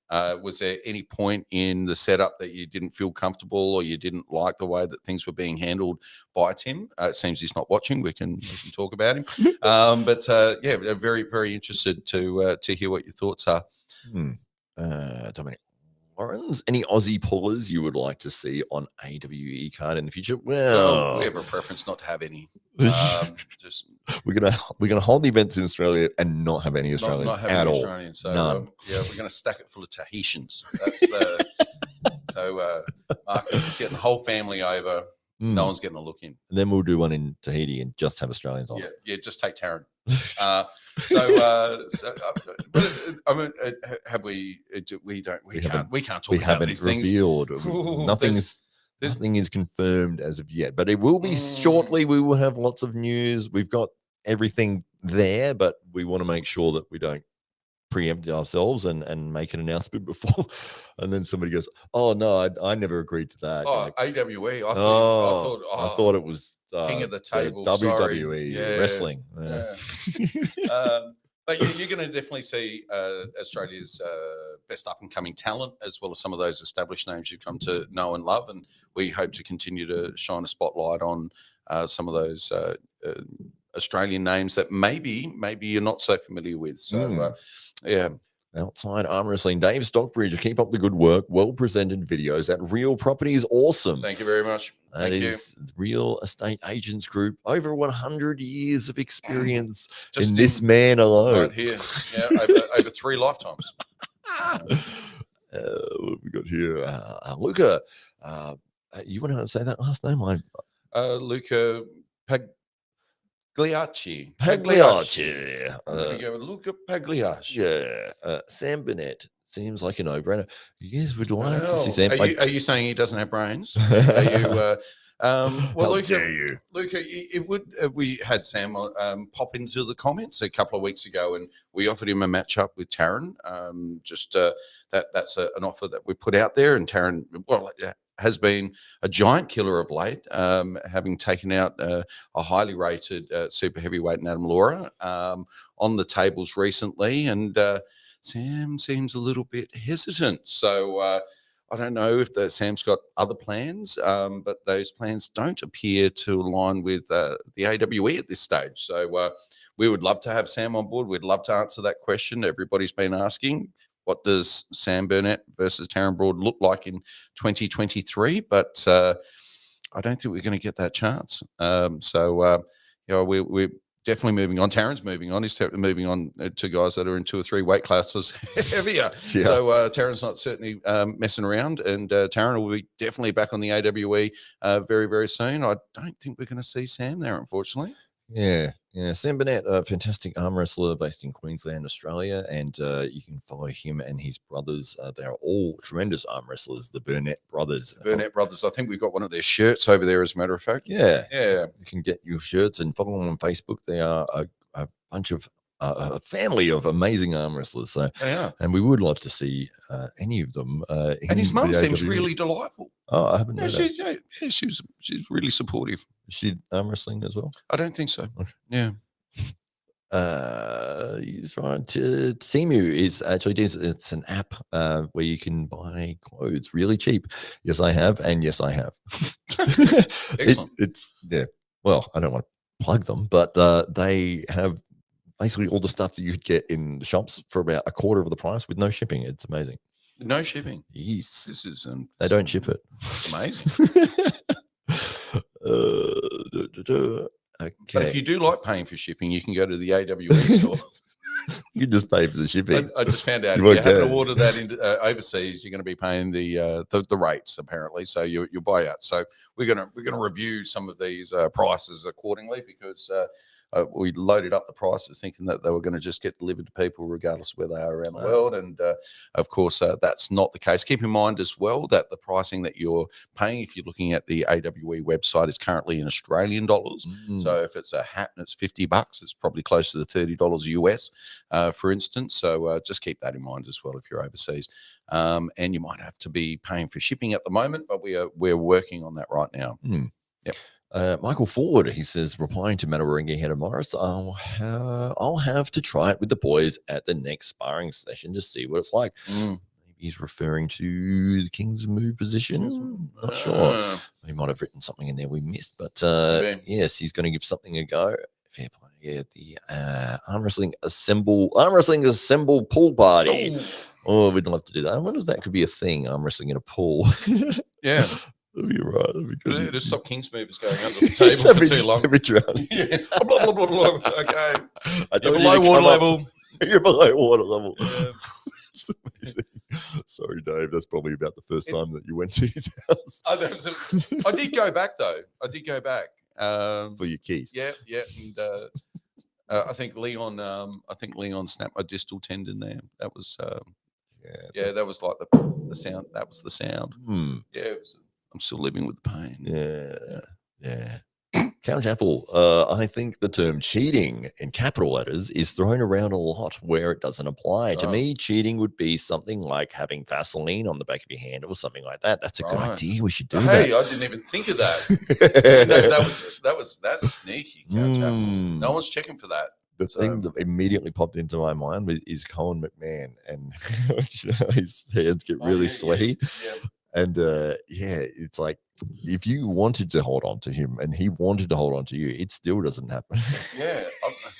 Was there any point in the setup that you didn't feel comfortable or you didn't like the way that things were being handled by Tim? It seems he's not watching. We can talk about him. But very, very interested to hear what your thoughts are. Dominic Lawrence, any Aussie pullers you would like to see on AWE card in the future? Well, we have a preference not to have any. Just we're gonna hold the events in Australia and not have any Australians not have at any all. Australians. So None. we're going to stack it full of Tahitians. That's the so Marcus is getting the whole family over. No one's getting a look in. And then we'll do one in Tahiti and just have Australians on. Yeah, just take Taryn. I mean, have we? We can't talk about these things. Revealed. Nothing is confirmed as of yet, but it will be shortly. We will have lots of news. We've got everything there, but we want to make sure that we don't preempt ourselves and make an announcement before. And then somebody goes, "Oh no, I never agreed to that." Oh, AWE. I thought it was King of the Table. WWE wrestling. Yeah. But you're going to definitely see Australia's best up-and-coming talent, as well as some of those established names you've come to know and love. And we hope to continue to shine a spotlight on some of those Australian names that maybe you're not so familiar with. So, yeah. Outside Arm Wrestling, Dave Stockbridge, keep up the good work. Well-presented videos. At Real Properties, awesome. Thank you very much. That is Real Estate Agents Group. Over 100 years of experience in this man alone. Right here. Yeah, over 3 lifetimes. What have we got here? Luca, you want to say that last name? Luca Pagliacci. Pagliacci. Luca Pagliacci. Yeah. Sam Burnett seems like a no-brainer. Yes, we'd like to see Sam. Are you saying he doesn't have brains? Are you? Well, Luca, dare you? Luca, it would. We had Sam pop into the comments a couple of weeks ago, and we offered him a match up with Taryn. That's an offer that we put out there, and Taryn, has been a giant killer of late, having taken out a highly rated super heavyweight Adam Laura on the tables recently, and Sam seems a little bit hesitant. So I don't know if Sam's got other plans, but those plans don't appear to align with the AWE at this stage. So we would love to have Sam on board. We'd love to answer that question everybody's been asking. What does Sam Burnett versus Taryn Broad look like in 2023? But I don't think we're going to get that chance. We're definitely moving on. Taryn's moving on. He's moving on to guys that are in 2 or 3 weight classes heavier. Yeah. So Taryn's not certainly messing around, and Taryn will be definitely back on the AWE very, very soon. I don't think we're going to see Sam there, unfortunately. Yeah. Sam Burnett, a fantastic arm wrestler based in Queensland, Australia, and you can follow him and his brothers. They are all tremendous arm wrestlers, the Burnett brothers. Brothers. I think we've got one of their shirts over there, as a matter of fact. Yeah. You can get your shirts and follow them on Facebook. They are a bunch of a family of amazing arm wrestlers. So, and we would love to see any of them. And his mum seems really delightful. Oh, I haven't known that. She's really supportive. Is she arm wrestling as well? I don't think so. Okay. Yeah. He's right. Temu is actually it's an app where you can buy clothes really cheap. Yes, I have, and yes, I have. Excellent. Well, I don't want to plug them, but they have basically all the stuff that you could get in the shops for about a quarter of the price with no shipping. It's amazing. No shipping. Yes. This is They don't ship it. amazing. Okay. But if you do like paying for shipping, you can go to the AWE store. You just pay for the shipping. I just found out if You you happen okay? to order that in overseas, you're going to be paying the rates apparently. So you buy out. So we're gonna review some of these prices accordingly because we loaded up the prices thinking that they were going to just get delivered to people regardless of where they are around the world. And of course, that's not the case. Keep in mind as well that the pricing that you're paying, if you're looking at the AWE website, is currently in Australian dollars. So if it's a hat and it's $50, it's probably close to the $30 US, for instance. So just keep that in mind as well if you're overseas. And you might have to be paying for shipping at the moment, but we're working on that right now. Yep. Michael Ford, he says, replying to Matawaringi Head of Morris, I'll have to try it with the boys at the next sparring session to see what it's like. Maybe he's referring to the King's move position. Not sure. He might have written something in there we missed, but yes, he's going to give something a go. Fair play. Yeah, the arm wrestling assemble pool party. Oh, we'd love to do that. I wonder if that could be a thing. Arm wrestling in a pool. Yeah. That'd be right. That'd be good. Just stop King's movers going under the table for too long. Yeah. Blah, blah, blah, blah. Okay. You're below water level. You're below water level. Yeah. That's amazing. Sorry, Dave. That's probably about the first time that you went to his house. I did go back though. For your keys. Yeah. And I think Leon snapped my distal tendon there. That was that was like the sound. That was the sound. Yeah, I'm still living with the pain. Yeah. Count Apple, I think the term cheating in capital letters is thrown around a lot where it doesn't apply. To me, cheating would be something like having Vaseline on the back of your hand or something like that. That's a good idea. We should do that. Hey, I didn't even think of that. That's sneaky, Count Apple. No one's checking for that. The thing that immediately popped into my mind is Colin McMahon, and his hands get really sweaty. Yeah. And it's like if you wanted to hold on to him and he wanted to hold on to you, it still doesn't happen. Yeah.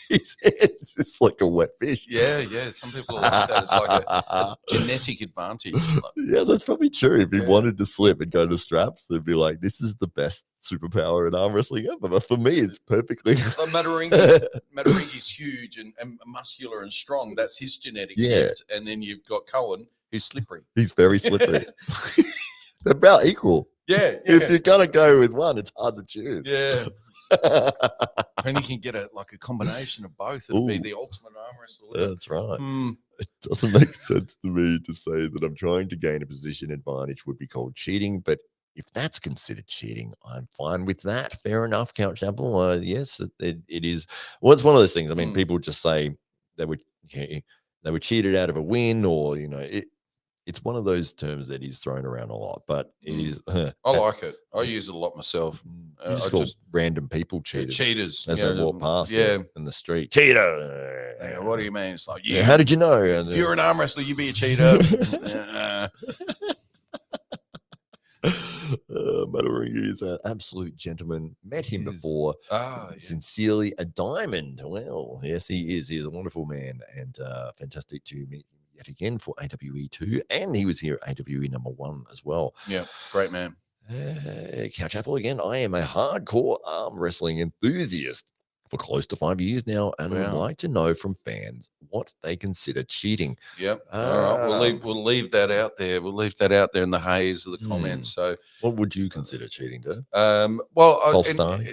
His hands is like a wet fish. Yeah. Some people are like that. It's like a genetic advantage. Yeah, that's probably true. If he wanted to slip and go to straps, it'd be like, this is the best superpower in arm wrestling ever. But for me, it's perfectly. Matawaringi's huge and muscular and strong. That's his genetic gift. And then you've got Cohen, who's slippery. He's very slippery. They're about equal. Yeah. If you're gonna go with one, it's hard to choose. Yeah. When you can get a combination of both, it'd be the ultimate arm wrestler. That's right. It doesn't make sense to me to say that I'm trying to gain a position advantage would be called cheating, but if that's considered cheating, I'm fine with that. Fair enough, Count Chapel. Yes, it is. Well, it's one of those things. I mean, people just say they were cheated out of a win, or it's one of those terms that is thrown around a lot, but it is. I like it. I use it a lot myself. You just call random people cheaters. Cheaters. As they walk past in the street. Cheater. What do you mean? It's like, how did you know? If you're an arm wrestler, you be a cheater. Matawaringi is an absolute gentleman. Met him before. Sincerely a diamond. Well, yes, he is. He is a wonderful man, and fantastic to meet him yet again for AWE 2, and he was here at AWE number 1 as well. Yeah, great man. Couch Apple again. I am a hardcore arm wrestling enthusiast for close to 5 years now, and would like to know from fans what they consider cheating. Yep. All right. We'll leave that out there. We'll leave that out there in the haze of the comments. So, what would you consider cheating, Dave? False starting.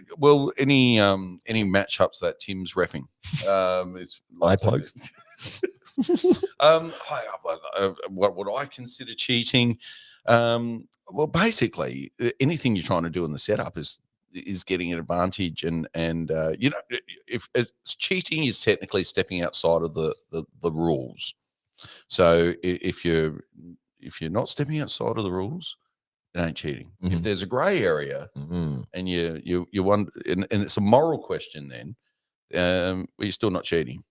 Any matchups that Tim's reffing. It's eye pokes. What would I consider cheating? Well, basically, anything you're trying to do in the setup is getting an advantage, and if cheating is technically stepping outside of the rules. So if you're not stepping outside of the rules, it ain't cheating. If there's a grey area and you want, and it's a moral question, then you're still not cheating.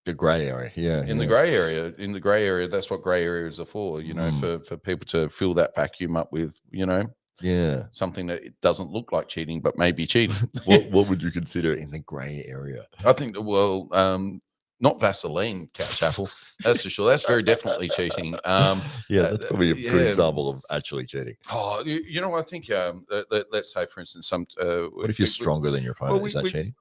The grey area, the grey area, that's what grey areas are for. For people to fill that vacuum up with, something that it doesn't look like cheating, but maybe cheating. What would you consider in the grey area? I think not Vaseline, Couch Apple. That's for sure. That's very definitely cheating. That's probably a good example of actually cheating. Oh, you know, I think let's say, for instance, What if you're stronger than your opponent? Is that cheating?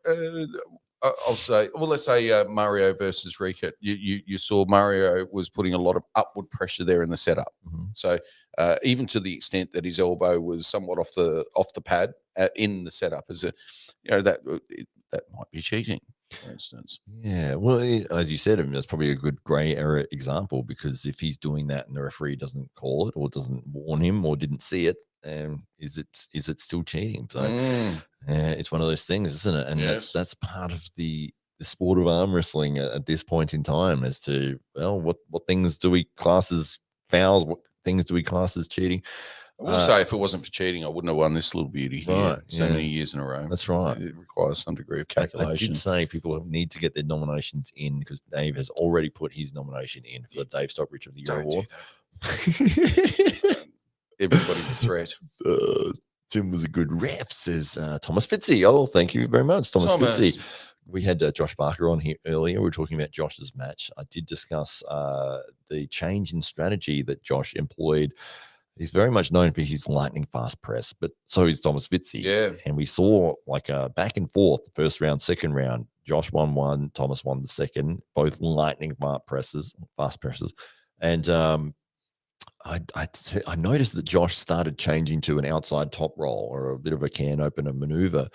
I'll say, well, let's say Mario versus Ricket. You saw Mario was putting a lot of upward pressure there in the setup. Mm-hmm. So even to the extent that his elbow was somewhat off the pad in the setup, as that might be cheating, for instance. Yeah, well, as you said, I mean, that's probably a good grey area example, because if he's doing that and the referee doesn't call it or doesn't warn him or didn't see it, is it still cheating? So it's one of those things, isn't it? And that's part of the sport of arm wrestling at this point in time, as to, well, what things do we class as fouls? What things do we class as cheating? I will say, if it wasn't for cheating, I wouldn't have won this little beauty here so many years in a row. That's right. It requires some degree of calculation. I did say people need to get their nominations in, because Dave has already put his nomination in for the Dave Stockbridge of the Year award. Everybody's a threat. Tim was a good ref, says Thomas Fitzy. Oh, thank you very much, Thomas Fitzy. We had Josh Barker on here earlier. We were talking about Josh's match. I did discuss the change in strategy that Josh employed. He's very much known for his lightning fast press, but so is Thomas Fitzy. Yeah. And we saw like a back and forth, first round, second round. Josh won one, Thomas won the second, both lightning fast presses. And I noticed that Josh started changing to an outside top roll, or a bit of a can opener maneuver.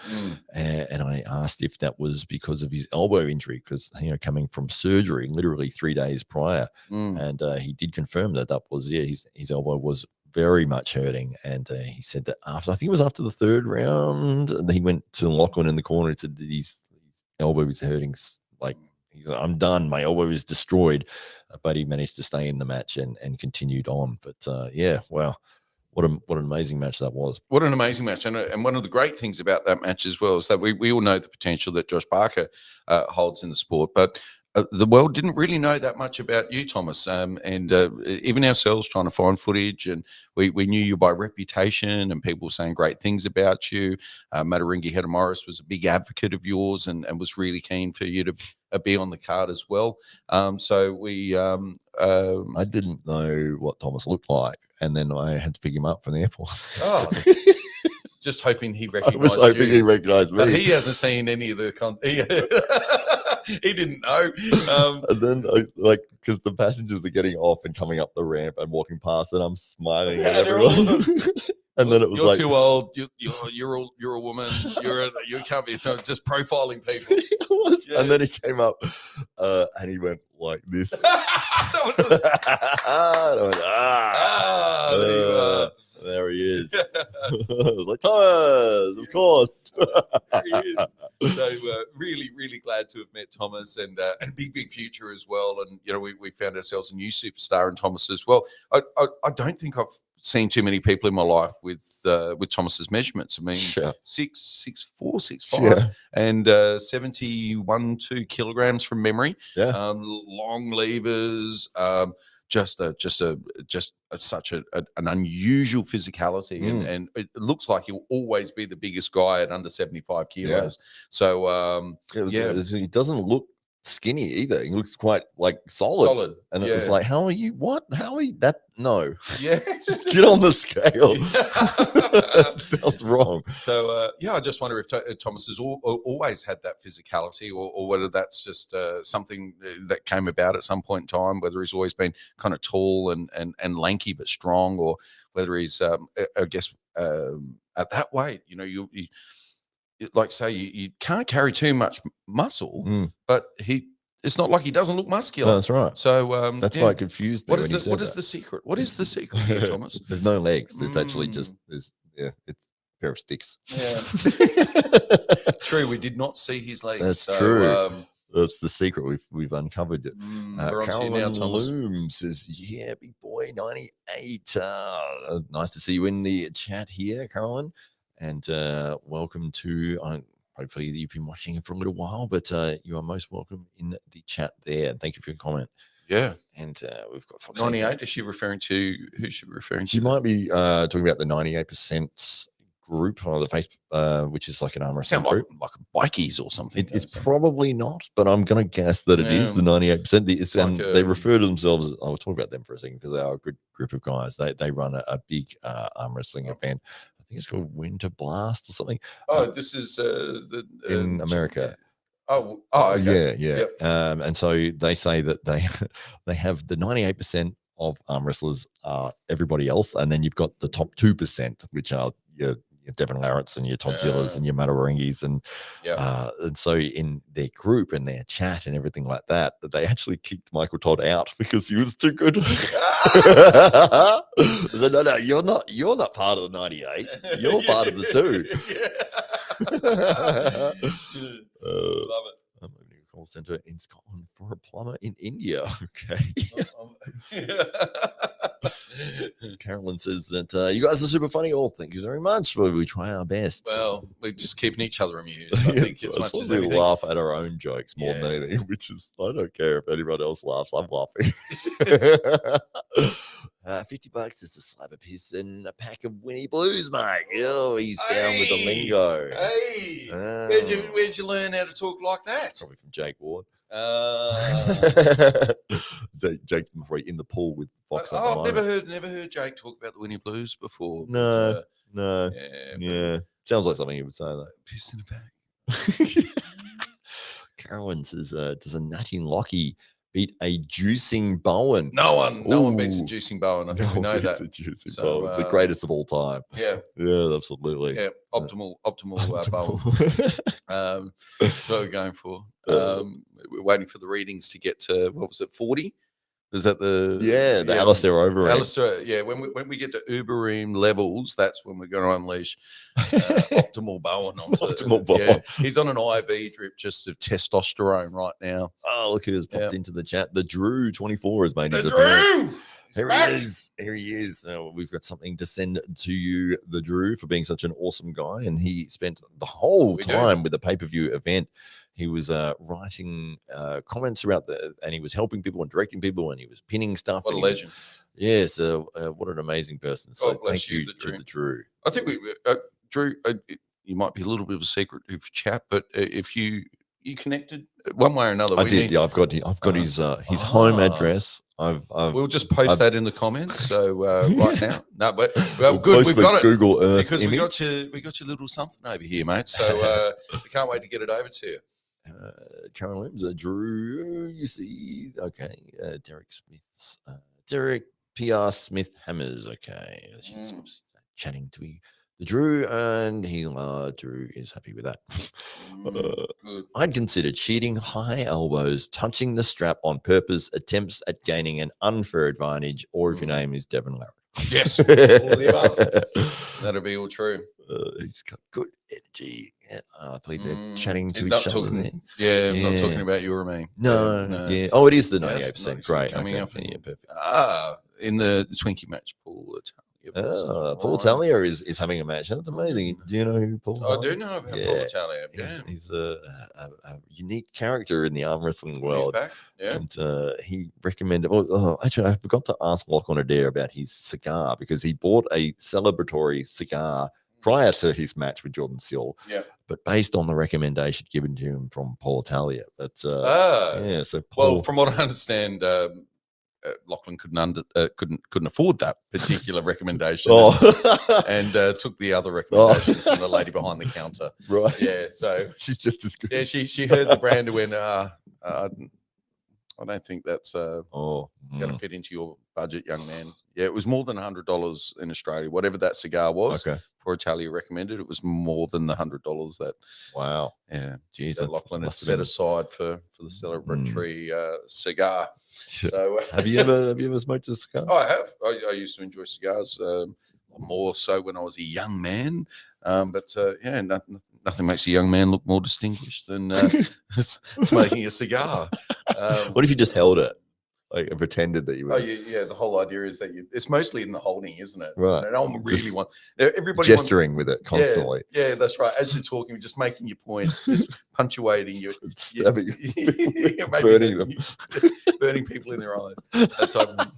And I asked if that was because of his elbow injury, because, coming from surgery literally 3 days prior. And he did confirm that was, his elbow was very much hurting. And he said that I think it was after the third round, he went to Lachlan in the corner and said that his elbow was hurting. Like, he's like, I'm done. My elbow is destroyed. But he managed to stay in the match and continued on. But wow, what an amazing match that was. What an amazing match. And one of the great things about that match as well is that we all know the potential that Josh Barker holds in the sport, but the world didn't really know that much about you, Thomas. And even ourselves trying to find footage, and we knew you by reputation and people saying great things about you. Mataringi Hedda Morris was a big advocate of yours and was really keen for you to be on the card as well. So we I didn't know what Thomas looked like, and then I had to pick him up from the airport. Oh, just hoping he recognized I was hoping he recognized me. He hasn't seen any of the he didn't know. And then because the passengers are getting off and coming up the ramp and walking past, and I'm smiling at everyone. And then it was you're too old. You're a woman. You can't be just profiling people. Yeah. And then he came up and he went like this. That was there you are. There he is. Like, Thomas, of course. There he is. So really, really glad to have met Thomas, and big future as well. And we found ourselves a new superstar in Thomas as well. I don't think I've seen too many people in my life with Thomas's measurements. I mean, 6'4", 6'5", and 71-2 kilograms from memory. Yeah, long levers. Just such an unusual physicality, and it looks like he'll always be the biggest guy at under 75 kilos. So he doesn't look skinny either. He looks quite like solid. And it's like, how are you? What? How are you? That no. Yeah. Get on the scale. Sounds wrong. So I just wonder if Thomas has always had that physicality, or whether that's just something that came about at some point in time. Whether he's always been kind of tall and lanky but strong, or whether he's I guess at that weight, you like say you can't carry too much muscle, but it's not like he doesn't look muscular. No, that's right. So that's why it confused me. What is the secret? What is the secret here, Thomas? There's no legs. It's actually just it's a pair of sticks. Yeah. True. We did not see his legs. That's true. That's the secret. We've uncovered it. Caroline Loom says, "Yeah, big boy, 98. Nice to see you in the chat here, Caroline, and welcome to." Hopefully you've been watching it for a little while, but you are most welcome in the chat there. Thank you for your comment. Yeah. And we've got Fox 98. Is she referring to who's she referring to? She might be talking about the 98% group on the Facebook, which is like an arm wrestling Sound like, group. like bikies or something. It's probably not, but I'm going to guess that it is the 98%. It's And like they refer to themselves. I'll talk about them for a second because they are a good group of guys. They run a big arm wrestling event. I think it's called Winter Blast or something. This is in America. Okay. Yeah. Yep. And so they say that they have the 98% of arm wrestlers are everybody else, and then you've got the top 2%, which are your Devon Larratts and your Toddzillas and your Matawaringis, and so in their group and their chat and everything like that, they actually kicked Michael Todd out because he was too good. So no, you're not part of the 98. You're part of the 2. Love it. I'm opening a call center in Scotland for a plumber in India. Okay. Carolyn says that you guys are super funny. All thank you very much. We try our best. Well, we're just keeping each other amused. I think as much as we anything. laugh at our own jokes more than anything, which is I don't care if anyone else laughs. I'm laughing. $50 is a slab of piss and a pack of Winnie Blues, mate. Oh, he's down with the lingo. Hey, where'd you learn how to talk like that? Probably from Jake Ward. Jake's in the pool with Fox. I've never heard Jake talk about the Winnie Blues before. No. Yeah. Sounds like something he would say. That piss in the pack. Carolyn says, does a nutting Lockie beat a juicing Bowen? No one beats a juicing Bowen. I think we know that. A juicing Bowen. It's the greatest of all time. Yeah, absolutely. Yeah, optimal Bowen. So we're going for. We're waiting for the readings to get to 40. Is that the Alistair Overeem? Alistair, yeah. When we get to Ubereem levels, that's when we're going to unleash optimal Bowen. Optimal Bowen. Yeah, he's on an IV drip just of testosterone right now. Oh, look who's popped into the chat. The Drew 24 has made his appearance. Here he is. We've got something to send to you, the Drew, for being such an awesome guy. And he spent the whole time with the pay-per-view event. He was writing comments about and he was helping people and directing people, and he was pinning stuff. What a legend! Yes, what an amazing person. So thank you to the Drew. I think Drew, you might be a little bit of a secretive chap, but if you connected one way or another, I did. I've got his home address. We'll just post that in the comments. So right now, no, but good. We've got it Google Earth because image. we got your little something over here, mate. So we can't wait to get it over to you. Karen Limbs, Drew, you see, okay. Derek PR Smith Hammers, okay. She's chatting to the Drew, and Drew is happy with that. I'd consider cheating, high elbows, touching the strap on purpose, attempts at gaining an unfair advantage, or if your name is Devon Larratt. Yes, all the above. That'll be all true. He's got good energy. I believe they're chatting to each other. Not talking about you or me. No. Yeah. Oh, it is the 98%. Great. Coming up. Yeah, perfect. In the Twinkie match pool. Paul Talia is having a match. That's amazing. Do you know who Paul Talia? I do know about Paul Talia. Yeah. He's a unique character in the arm wrestling world. He's back. Yeah. And he recommended. Actually, I forgot to ask Lachlan Adair about his cigar because he bought a celebratory cigar prior to his match with Jordan Seal. Yeah. But based on the recommendation given to him from Paul Talia. But so Paul. Well, from what I understand, Lachlan couldn't afford that particular recommendation, and took the other recommendation from the lady behind the counter. Right. Yeah. So she's just as good. Yeah. She heard the brand and went, I don't think that's going to fit into your budget, young man. Yeah, it was more than $100 in Australia. Whatever that cigar was, Poor Italia recommended, it was more than the $100 that. Wow. Yeah. Jeez, that Lachlan had set aside for the celebratory cigar. So have you ever smoked a cigar? I have. I used to enjoy cigars more so when I was a young man. But nothing makes a young man look more distinguished than smoking a cigar. What if you just held it? Like and pretended that you were. Oh yeah. The whole idea is that it's mostly in the holding, isn't it? Right. No one really wants everybody gesturing with it constantly. Yeah, that's right. As you're talking, just making your point, just punctuating your stabbing, burning them, burning people in their eyes. That type of thing.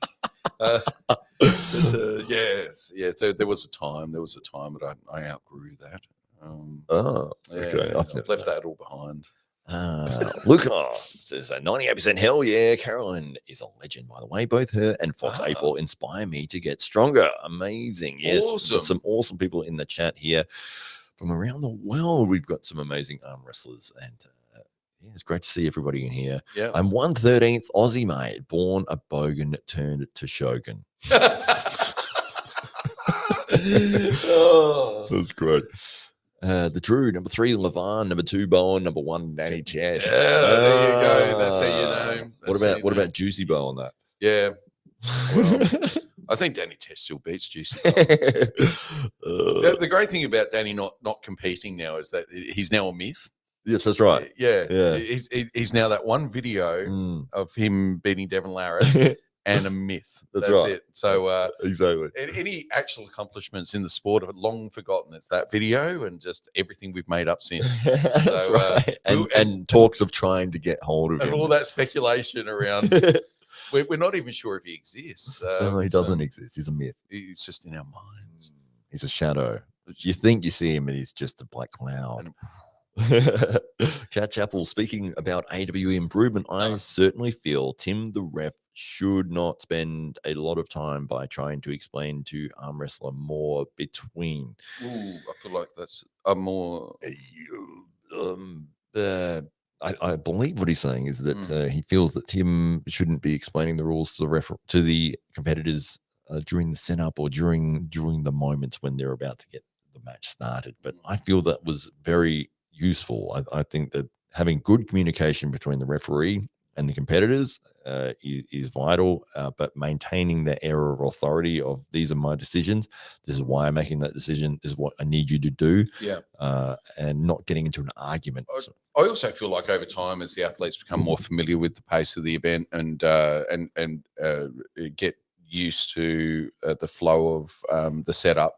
Yes, yeah. So there was a time that I outgrew that. Oh, Yeah, okay. I've left that all behind. Luca says 98% hell yeah. Caroline is a legend, by the way. Both her and Fox Ah. April inspire me to get stronger. Amazing. Yes. We've Awesome. got some awesome people in the chat here from around the world. We've got some amazing arm wrestlers, and yeah, it's great to see everybody in here. Yeah. I'm 1/13th Aussie, mate. Born a bogan, turned to shogun. Oh. That's great. The Drew, number 3, Levan, number 2, Bowen, number 1, Danny Chad. Yeah, there you go. That's how you know. What about Juicy Bow on that? Yeah. Well, I think Danny Test still beats Juicy Bow. The great thing about Danny not competing now is that he's now a myth. Yes, that's right. Yeah. He's now that one video of him beating Devin Larratt and a myth. That's right. it. So exactly. Any actual accomplishments in the sport are long forgotten. It's that video and just everything we've made up since. That's right. And talks of trying to get hold of him. And all that speculation around. We're not even sure if he exists. No, he doesn't exist. He's a myth. He's just in our minds. He's a shadow. You think you see him and he's just a black cloud. Cat Chapel, speaking about AWE improvement, I certainly feel Tim the ref should not spend a lot of time by trying to explain to arm wrestler more between. Ooh, I feel like that's a more. I believe what he's saying is that he feels that Tim shouldn't be explaining the rules to the competitors during the setup or during the moments when they're about to get the match started. But I feel that was very useful. I think that having good communication between the referee and the competitors is vital, but maintaining the air of authority of these are my decisions. This is why I'm making that decision. This is what I need you to do. Yeah. And not getting into an argument. I also feel like over time, as the athletes become more familiar with the pace of the event and get used to the flow of the setup,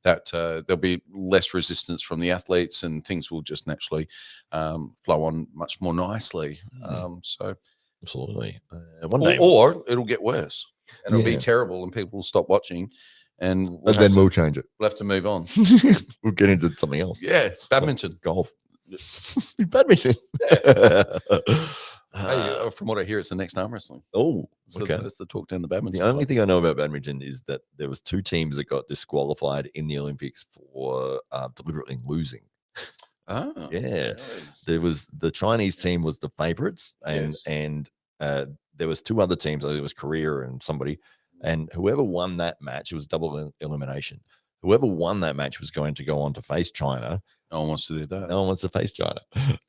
that there'll be less resistance from the athletes and things will just naturally flow on much more nicely. So absolutely. One day, or it'll get worse and it'll be terrible and people will stop watching and we'll change it. We'll have to move on. We'll get into something else. Yeah, badminton. Like golf. Badminton. Hey, from what I hear, it's the next arm wrestling. Oh, okay. That's the talk down the badminton. The only thing I know about badminton is that there was 2 teams that got disqualified in the Olympics for deliberately losing. Oh, yeah. Nice. There was the Chinese team was the favorites, and there was 2 other teams. It was Korea and somebody, and whoever won that match, it was double elimination. Whoever won that match was going to go on to face China. No one wants to do that. No one wants to face China.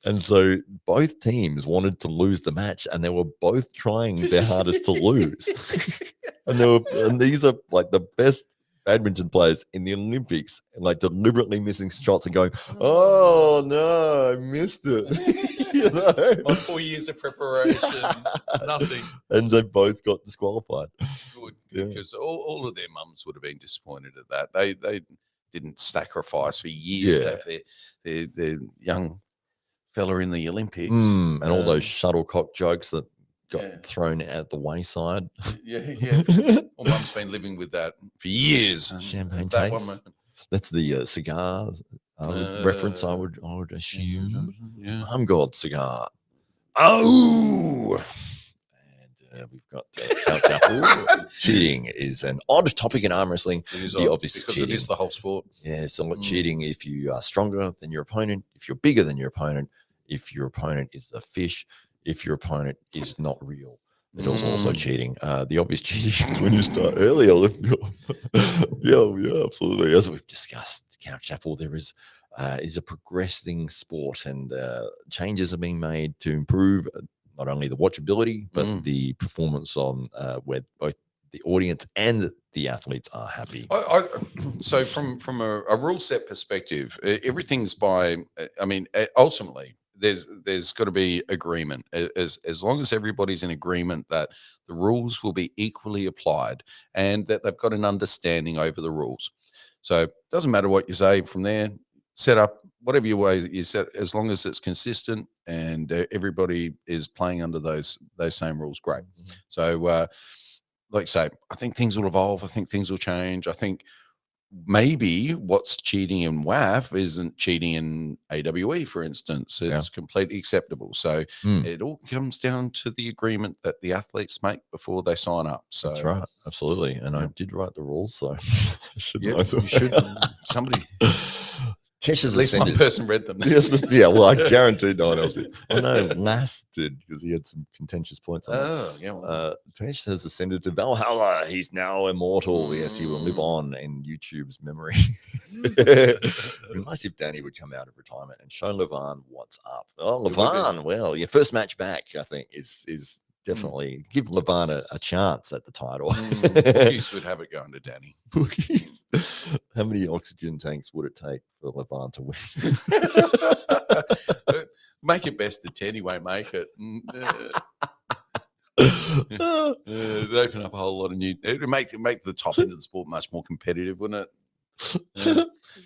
And so both teams wanted to lose the match, and they were both trying their hardest to lose. and these are like the best badminton players in the Olympics, and like deliberately missing shots and going, "Oh no, I missed it." You know? My 4 years of preparation, nothing. And they both got disqualified. Good, because all of their mums would have been disappointed at that. They didn't sacrifice for years to have their young fella in the Olympics. And all those shuttlecock jokes that got thrown at the wayside. Yeah. Well, mum's been living with that for years. Champagne taste. That's the cigars reference, I would assume. Yeah. I'm God cigar. Oh! And we've got cheating is an odd topic in arm wrestling. It is obvious because cheating. It is the whole sport. Yeah, it's a lot cheating if you are stronger than your opponent, if you're bigger than your opponent, if your opponent is a fish, if your opponent is not real. It was also cheating. The obvious cheating is when you start earlier. Yeah, absolutely. As we've discussed, Couch Shuffle, there is a progressing sport, and changes are being made to improve not only the watchability but the performance on where both the audience and the athletes are happy. So from a rule set perspective, everything's by. I mean, ultimately, there's got to be agreement. As long as everybody's in agreement that the rules will be equally applied and that they've got an understanding over the rules. So it doesn't matter what you say from there. Set up whatever your way you set, as long as it's consistent and everybody is playing under those same rules. Great. So like I say, I think things will evolve. I think things will change. I think maybe what's cheating in WAF isn't cheating in AWE, for instance. It's completely acceptable. So it all comes down to the agreement that the athletes make before they sign up. So that's right, absolutely. And I did write the rules, so I should know you them. should. Somebody. Tesh has At least one ascended. person read them. Yeah, well, I guarantee no one else did. Oh no, Lass did, because he had some contentious points on it. Oh, yeah. Well, Tesh has ascended to Valhalla. He's now immortal. Yes, he will live on in YouTube's memory. It'd be nice if Danny would come out of retirement and show Levan what's up. Oh, Levan, well, your first match back, I think, is definitely give Levan a chance at the title. Bookies would have it going to Danny. Bookies. How many oxygen tanks would it take for Levan to win? Make it best of 10. He won't make it. It'd open up a whole lot of new. It would make the top end of the sport much more competitive, wouldn't it?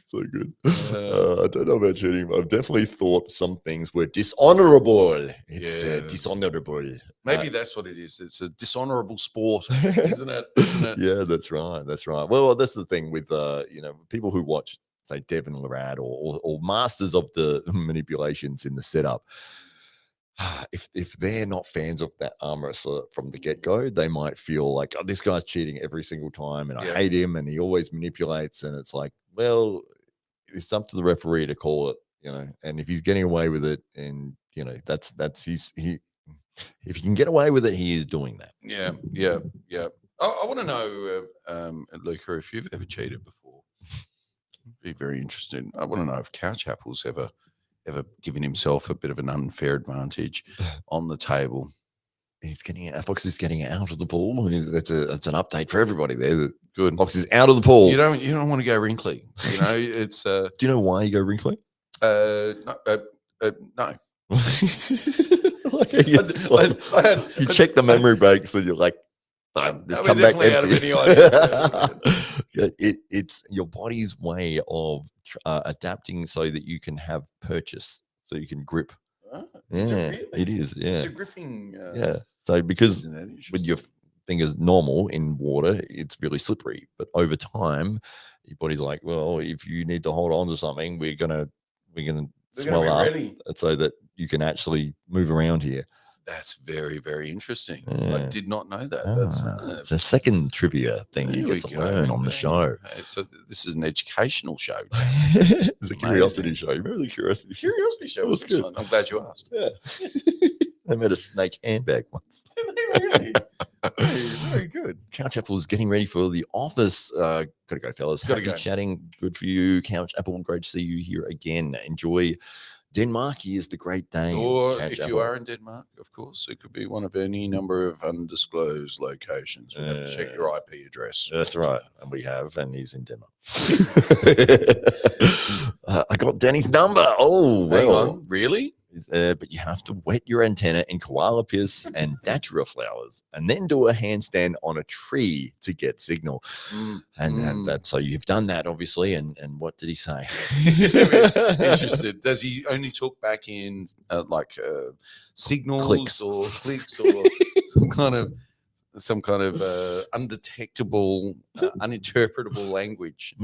So good. I don't know about cheating, but I've definitely thought some things were dishonorable. It's dishonorable. Maybe that's what it is. It's a dishonorable sport, isn't it? Yeah, that's right. That's right. Well, that's the thing with people who watch, say, Devin Larad or masters of the manipulations in the setup. If they're not fans of that arm wrestler from the get-go, they might feel like, oh, this guy's cheating every single time and I hate him and he always manipulates. And it's like, well, it's up to the referee to call it, and if he's getting away with it, and that's if he can get away with it, he is doing that. Yeah. I want to know, Luca, if you've ever cheated before. I'd be very interested. I want to know if Couch Apple's ever given himself a bit of an unfair advantage on the table. Fox is getting out of the pool. That's an update for everybody there. Good. Fox is out of the pool. You don't want to go wrinkly. It's. Do you know why you go wrinkly? No. You check the memory banks and you're like, it's come back empty. It's your body's way of adapting so that you can have purchase, so you can grip. It is. Yeah, it's a gripping. So because with your fingers normal in water, it's really slippery. But over time, your body's like, well, if you need to hold on to something, we're gonna swell up so that you can actually move around here. That's very, very interesting. I did not know that. It's a second trivia thing you get to learn on the show. So this is an educational show. It's a curiosity show. You remember the curiosity show was good. I'm glad you asked. Yeah. They made a snake handbag once. Really? Very good. Couch Apple is getting ready for the office. Gotta go, fellas. Happy chatting. Good for you. Couch Apple, great to see you here again. Enjoy Denmark. He is the Great Dane. Or if you are in Denmark, of course, it could be one of any number of undisclosed locations. We have to check your IP address. That's right. And we have, and he's in Denmark. I got Danny's number. Oh, hang on. Really? But you have to wet your antenna in koala piss and datura flowers, and then do a handstand on a tree to get signal. And that, so you've done that, obviously. And what did he say? Interested. Does he only talk back in signals clicks. or clicks or some kind of undetectable, uninterpretable language?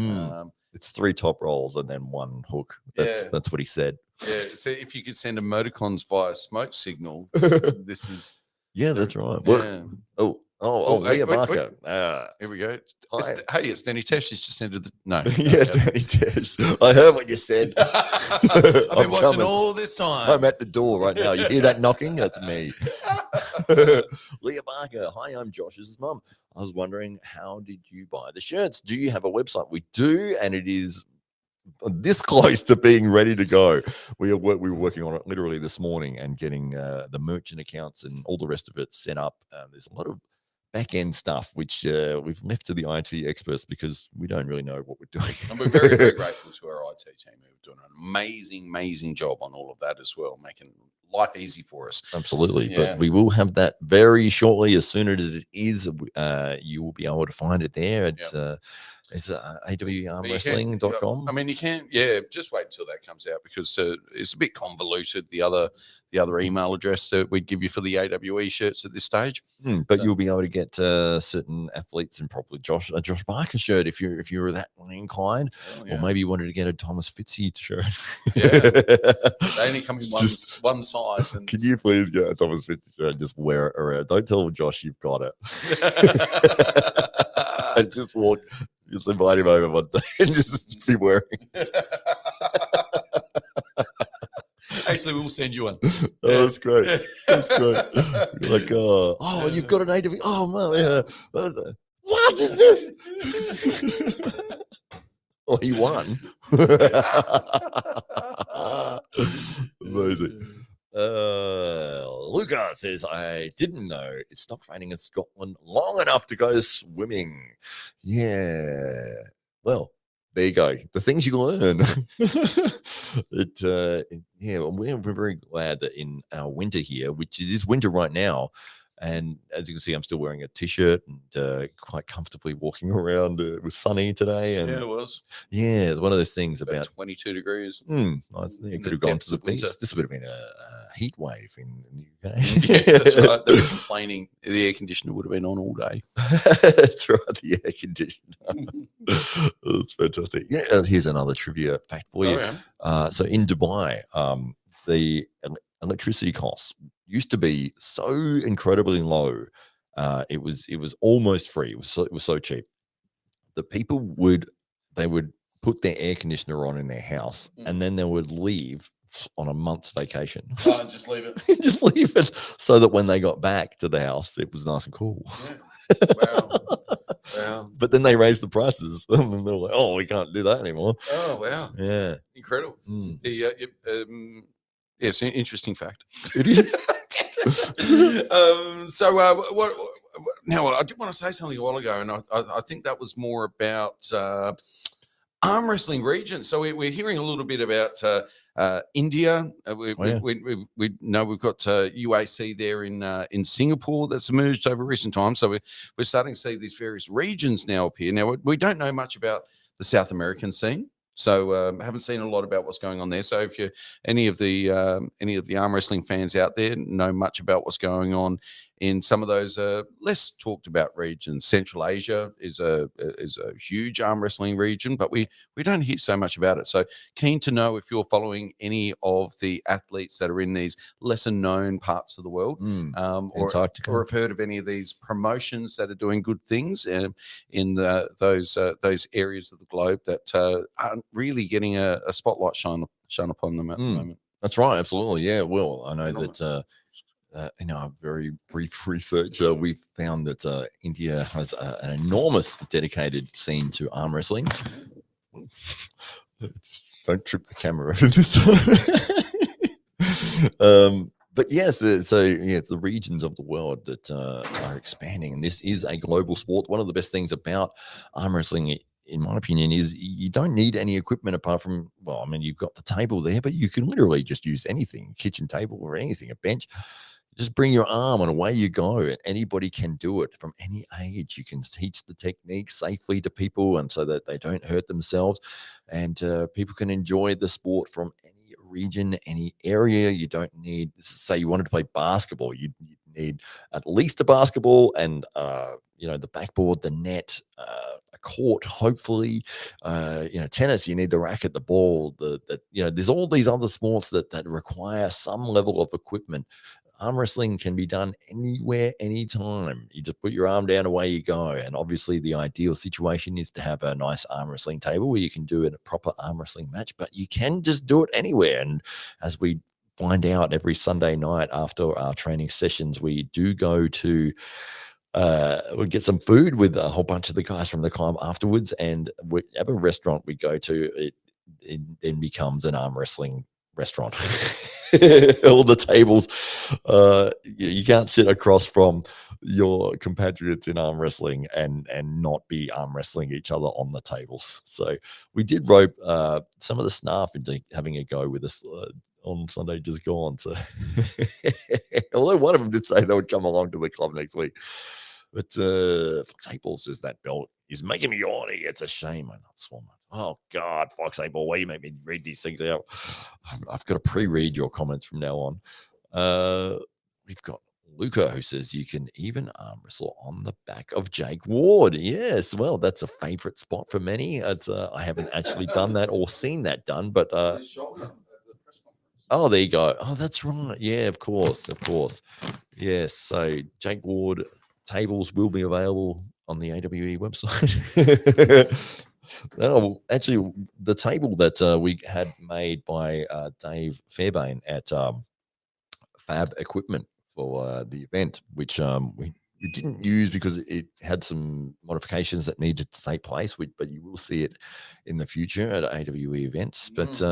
It's 3 top rolls and then 1 hook. That's what he said. Yeah, so if you could send emoticons via smoke signal, this is... Yeah, that's right. Well, Leah Barker. Here we go. Hey, it's Danny Tesh. He's just entered the... No. Yeah, Danny Tesh. I heard what you said. I've been watching all this time. I'm at the door right now. You hear that knocking? That's me. Leah Barker. Hi, I'm Josh's mum. I was wondering, how did you buy the shirts? Do you have a website? We do, and it is this close to being ready to go. We were working on it literally this morning and getting the merchant accounts and all the rest of it set up. There's a lot of back end stuff which we've left to the IT experts because we don't really know what we're doing. And we're very, very grateful to our IT team who are doing an amazing job on all of that as well, making life easy for us. Absolutely. Yeah. But we will have that very shortly. As soon as it is, you will be able to find it there. It's Is But you can, AWArmwrestling.com? I mean, you can, just wait until that comes out because it's a bit convoluted. The other email address that we'd give you for the AWE shirts at this stage. But you'll be able to get certain athletes and probably a Josh Barker shirt if you're that inclined, or maybe you wanted to get a Thomas Fitzy shirt. Yeah, they only come in one size. And can you please get a Thomas Fitzy shirt and just wear it around? Don't tell Josh you've got it. And just invite him over one day and just be wearing it. Actually, we'll send you one. Oh, that's great. That's great. You're like, oh, you've got an AW. Oh, man, yeah. What is this? Oh, he won. Amazing. Luca says, I didn't know it stopped raining in Scotland long enough to go swimming. Yeah. Well, there you go. The things you learn. We're very glad that in our winter here, which it is winter right now, and as you can see, I'm still wearing a t-shirt and quite comfortably walking around. It was sunny today, and it was. Yeah, it's one of those things about 22 degrees. Nice. It could have gone to the beach. This would have been a heat wave in the UK. Yeah, that's right. They were complaining the air conditioner would have been on all day. That's right, the air conditioner. That's fantastic. Yeah, here's another trivia fact for you. So in Dubai, the electricity costs used to be so incredibly low. It was almost free. It was so cheap that they would put their air conditioner on in their house, and then they would leave on a month's vacation. Oh, just leave it. Just leave it, so that when they got back to the house, it was nice and cool. Yeah. Wow. But then they raised the prices, and they're like, "Oh, we can't do that anymore." Oh, wow. Yeah. Incredible. It's an interesting fact. It is. What now? I did want to say something a while ago, and I think that was more about arm wrestling region. So we're hearing a little bit about India. We know we've got UAC there in Singapore that's emerged over recent times. So we're starting to see these various regions now appear. Now we don't know much about the South American scene. So haven't seen a lot about what's going on there. So if you're any of the arm wrestling fans out there know much about what's going on in some of those less talked about regions, Central Asia is a huge arm wrestling region, but we don't hear so much about it. So keen to know if you're following any of the athletes that are in these lesser known parts of the world, or have heard of any of these promotions that are doing good things in those areas of the globe that aren't really getting a spotlight shone upon them at the moment. That's right, absolutely. Yeah, Will, I know that in our very brief research, we've found that India has an enormous dedicated scene to arm wrestling. Don't trip the camera over this time. But yes, it's the regions of the world that are expanding, and this is a global sport. One of the best things about arm wrestling, in my opinion, is you don't need any equipment apart from, well, I mean, you've got the table there, but you can literally just use anything, kitchen table or anything, a bench. Just bring your arm and away you go. And anybody can do it from any age. You can teach the technique safely to people, and so that they don't hurt themselves. And people can enjoy the sport from any region, any area. You don't need, say you wanted to play basketball, you need at least a basketball and the backboard, the net, a court, hopefully. Tennis, you need the racket, the ball, there's all these other sports that require some level of equipment. Arm wrestling can be done anywhere, anytime. You just put your arm down, away you go. And obviously the ideal situation is to have a nice arm wrestling table where you can do a proper arm wrestling match, but you can just do it anywhere. And as we find out every Sunday night after our training sessions, we do go to we get some food with a whole bunch of the guys from the club afterwards, and whatever restaurant we go to, it then becomes an arm wrestling restaurant. All the tables, you can't sit across from your compatriots in arm wrestling and not be arm wrestling each other on the tables. So we did rope some of the staff into having a go with us on Sunday just gone. So although one of them did say they would come along to the club next week. But Fox April says that belt is making me horny. It's a shame I'm not sworn. Oh God, Fox 8 Ball, why you make me read these things out? I've got to pre-read your comments from now on. We've got Luca who says you can even arm wrestle on the back of Jake Ward. Yes, well, that's a favorite spot for many. It's I haven't actually done that or seen that done, but oh, there you go. Oh, that's right. Yeah, of course. Yes. So Jake Ward tables will be available on the AWE website. Oh, actually, the table that we had made by Dave Fairbairn at Fab Equipment for the event, which we didn't use because it had some modifications that needed to take place, but you will see it in the future at AWE events. But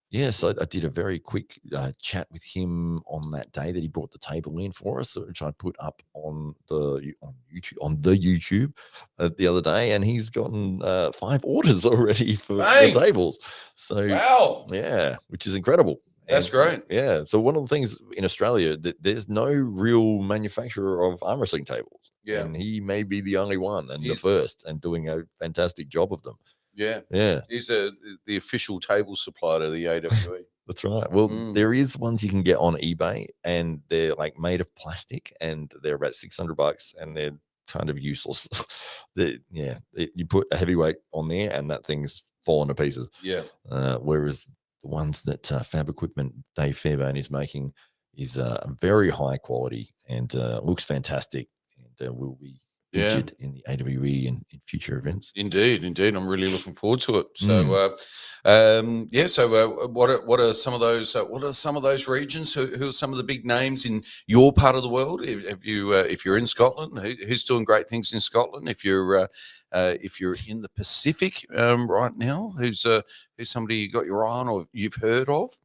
yes, I did a very quick chat with him on that day that he brought the table in for us, which I put up on YouTube the other day, and he's gotten 5 orders already for the tables. So wow, yeah, which is incredible. That's great. Yeah. So one of the things in Australia, there's no real manufacturer of arm wrestling tables. Yeah. And he may be the only one and the first, and doing a fantastic job of them. Yeah. Yeah. He's the official table supplier to the AWE. That's right. Well, there is ones you can get on eBay, and they're like made of plastic, and they're about $600, and they're kind of useless. You put a heavyweight on there, and that thing's falling to pieces. Yeah. Whereas the ones that Fab Equipment Dave Fairbairn is making is very high quality and looks fantastic, and will be featured in the AWE and in future events. Indeed. I'm really looking forward to it. So, So, what are some of those? What are some of those regions? Who are some of the big names in your part of the world? If you're in Scotland, who's doing great things in Scotland? If you're in the Pacific right now, who's somebody you got your eye on or you've heard of?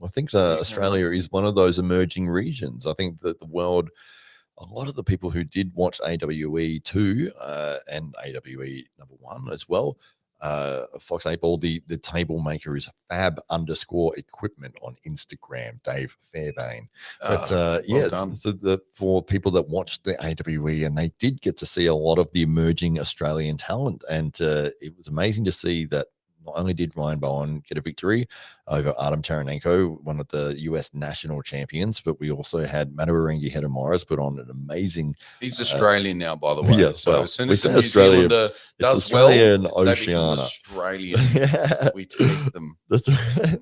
I think Australia is one of those emerging regions. I think that the world, a lot of the people who did watch AWE 2 and AWE number 1 as well, Fox 8 Ball, the table maker is fab_equipment on Instagram, Dave Fairbairn. But yes, so for people that watched the AWE, and they did get to see a lot of the emerging Australian talent, and it was amazing to see that not only did Ryan Bowen get a victory over Artem Taranenko, one of the US national champions, but we also had Matawarengi Hedemaras put on an amazing. He's Australian now, by the way. Yeah, so as soon as the New Zealander does Australian well, they become Australian. We take them. That's right.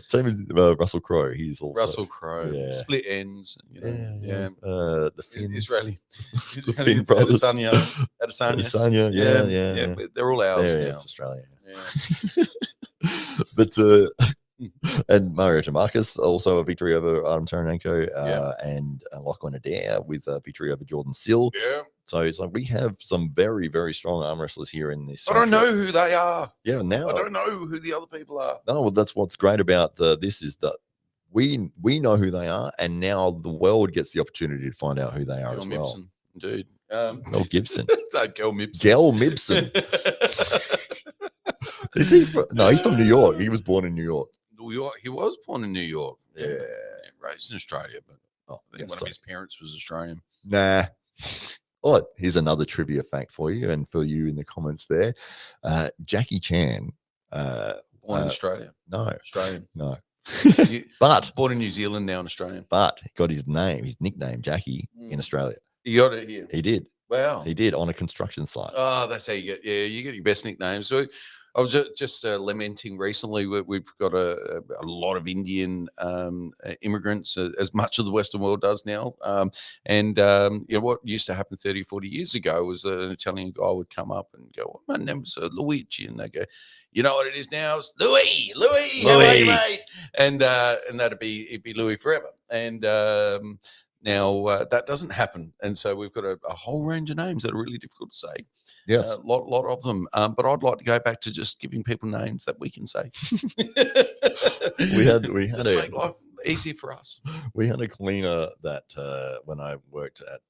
Same as Russell Crowe. He's also Russell Crowe. Split ends. The Finn Israeli. The Finn brothers. Adesanya. Yeah. But they're all ours now. Australia. Yeah. But and Mario Tamarcus also a victory over Artem Taranenko, and Lachlan Adair with a victory over Jordan Sill. Yeah. So it's like we have some very, very strong arm wrestlers here in this. I don't know who they are. Yeah, now I don't know who the other people are. No, well, that's what's great about this is that we know who they are, and now the world gets the opportunity to find out who they are as well. Mibson, indeed. Mel Gibson. Gel Mibson. Gel Mibson. Is he from? No, he's from New York. He was born in New York. New York. He was born in New York. Yeah. Raised in Australia, but I think one of his parents was Australian. Nah. Oh, here's another trivia fact for you and for you in the comments there. Jackie Chan. Born in Australia. No. Australian. No. But born in New Zealand, now in Australia. But he got his nickname, Jackie, in Australia. He got it here. He did. Wow. He did on a construction site. Oh, that's how you get. Yeah, you get your best nicknames. So I was just lamenting recently. We've got a lot of Indian immigrants, as much of the Western world does now. What used to happen 30 or 40 years ago was an Italian guy would come up and go, "My name's Luigi," and they go, "You know what it is now? It's Louis. How are you, mate?" And it'd be Louis forever. And now that doesn't happen, and so we've got a whole range of names that are really difficult to say. Yes, a lot of them. But I'd like to go back to just giving people names that we can say. we had just make life easier for us. We had a cleaner that when I worked at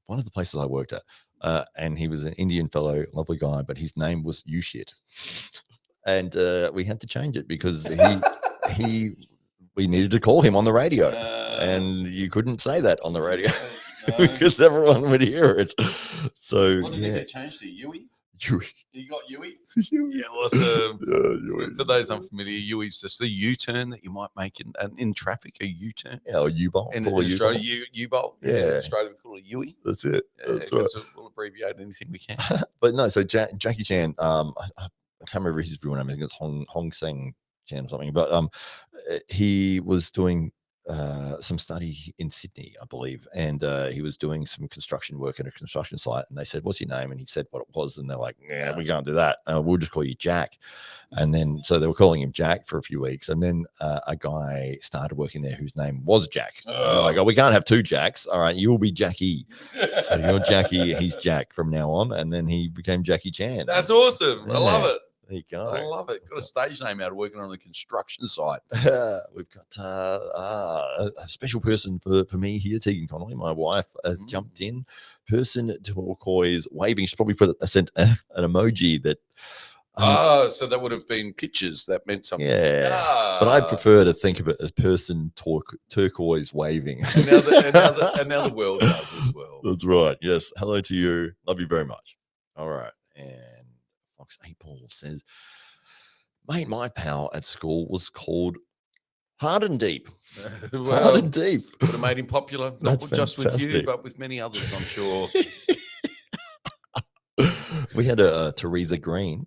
one of the places I worked at, and he was an Indian fellow, lovely guy, but his name was You Shit, and we had to change it because we needed to call him on the radio. And you couldn't say that on the radio. because everyone would hear it. So What did yeah, they change to? Yui? Yui. You got Yui? Yui. Yeah, awesome. Yui. For those unfamiliar, Yui's just the U-turn that you might make in traffic, a U-turn. Yeah, or U-bolt. In Call it U-bolt. Australia, U-bolt. Yeah. In Australia, we call it Yui. That's it. That's right. Because we'll abbreviate anything we can. But no, so Jackie Chan, I can't remember his real name. I think it's Hong Seng Chan or something. But he was doing some study in Sydney, I believe, and he was doing some construction work at a construction site. And they said, "What's your name?" And he said what it was, and they're like, "Yeah, we can't do that. We'll just call you Jack." And then so they were calling him Jack for a few weeks, and then a guy started working there whose name was Jack. And they're like, "Oh, we can't have two Jacks. All right, you'll be Jackie. So you're Jackie. He's Jack from now on." And then he became Jackie Chan. That's awesome. Yeah. I love it. There you go. I love it. Got a stage name out of working on a construction site. We've got a special person for me here, Tegan Connelly. My wife has jumped in. Person turquoise waving. She's probably sent an emoji that. So that would have been pictures that meant something. Yeah, but I prefer to think of it as person turquoise waving. And now the world does as well. That's right. Yes. Hello to you. Love you very much. All right. And Fox 8 Paul says, mate, my pal at school was called Hard and Deep. Hard and Deep. Would have made him popular, not just with you, but with many others, I'm sure. We had a Teresa Green.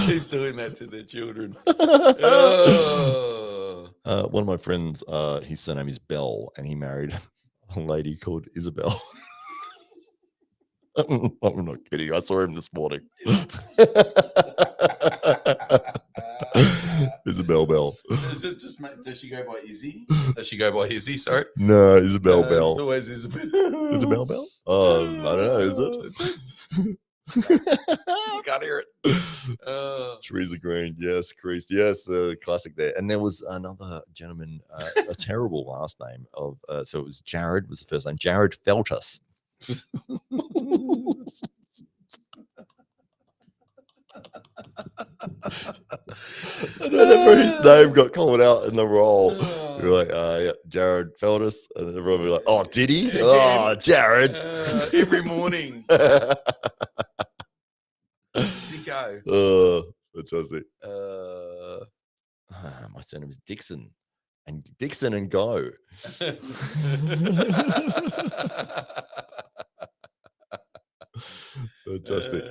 Who's doing that to their children? One of my friends, his surname is Bell, and he married a lady called Isabel. I'm not kidding. I saw him this morning. Isabel Bell. Does she go by Izzy? Does she go by Izzy? Sorry. No, Isabel Bell. It's always Isabel. Isabel Bell? I don't know. Is it? You can't hear it. Teresa Green. Yes, Chris. Yes, the classic there. And there was another gentleman, a terrible last name of. So it was Jared. Was the first name Jared Feltus. Whenever his name got called out in the role, you're like, yeah, Jared Feltus, and everyone would be like, oh, did he? Oh, Jared. Every morning. Sicko. Oh, fantastic. My surname is Dixon. And Dixon and go. Fantastic.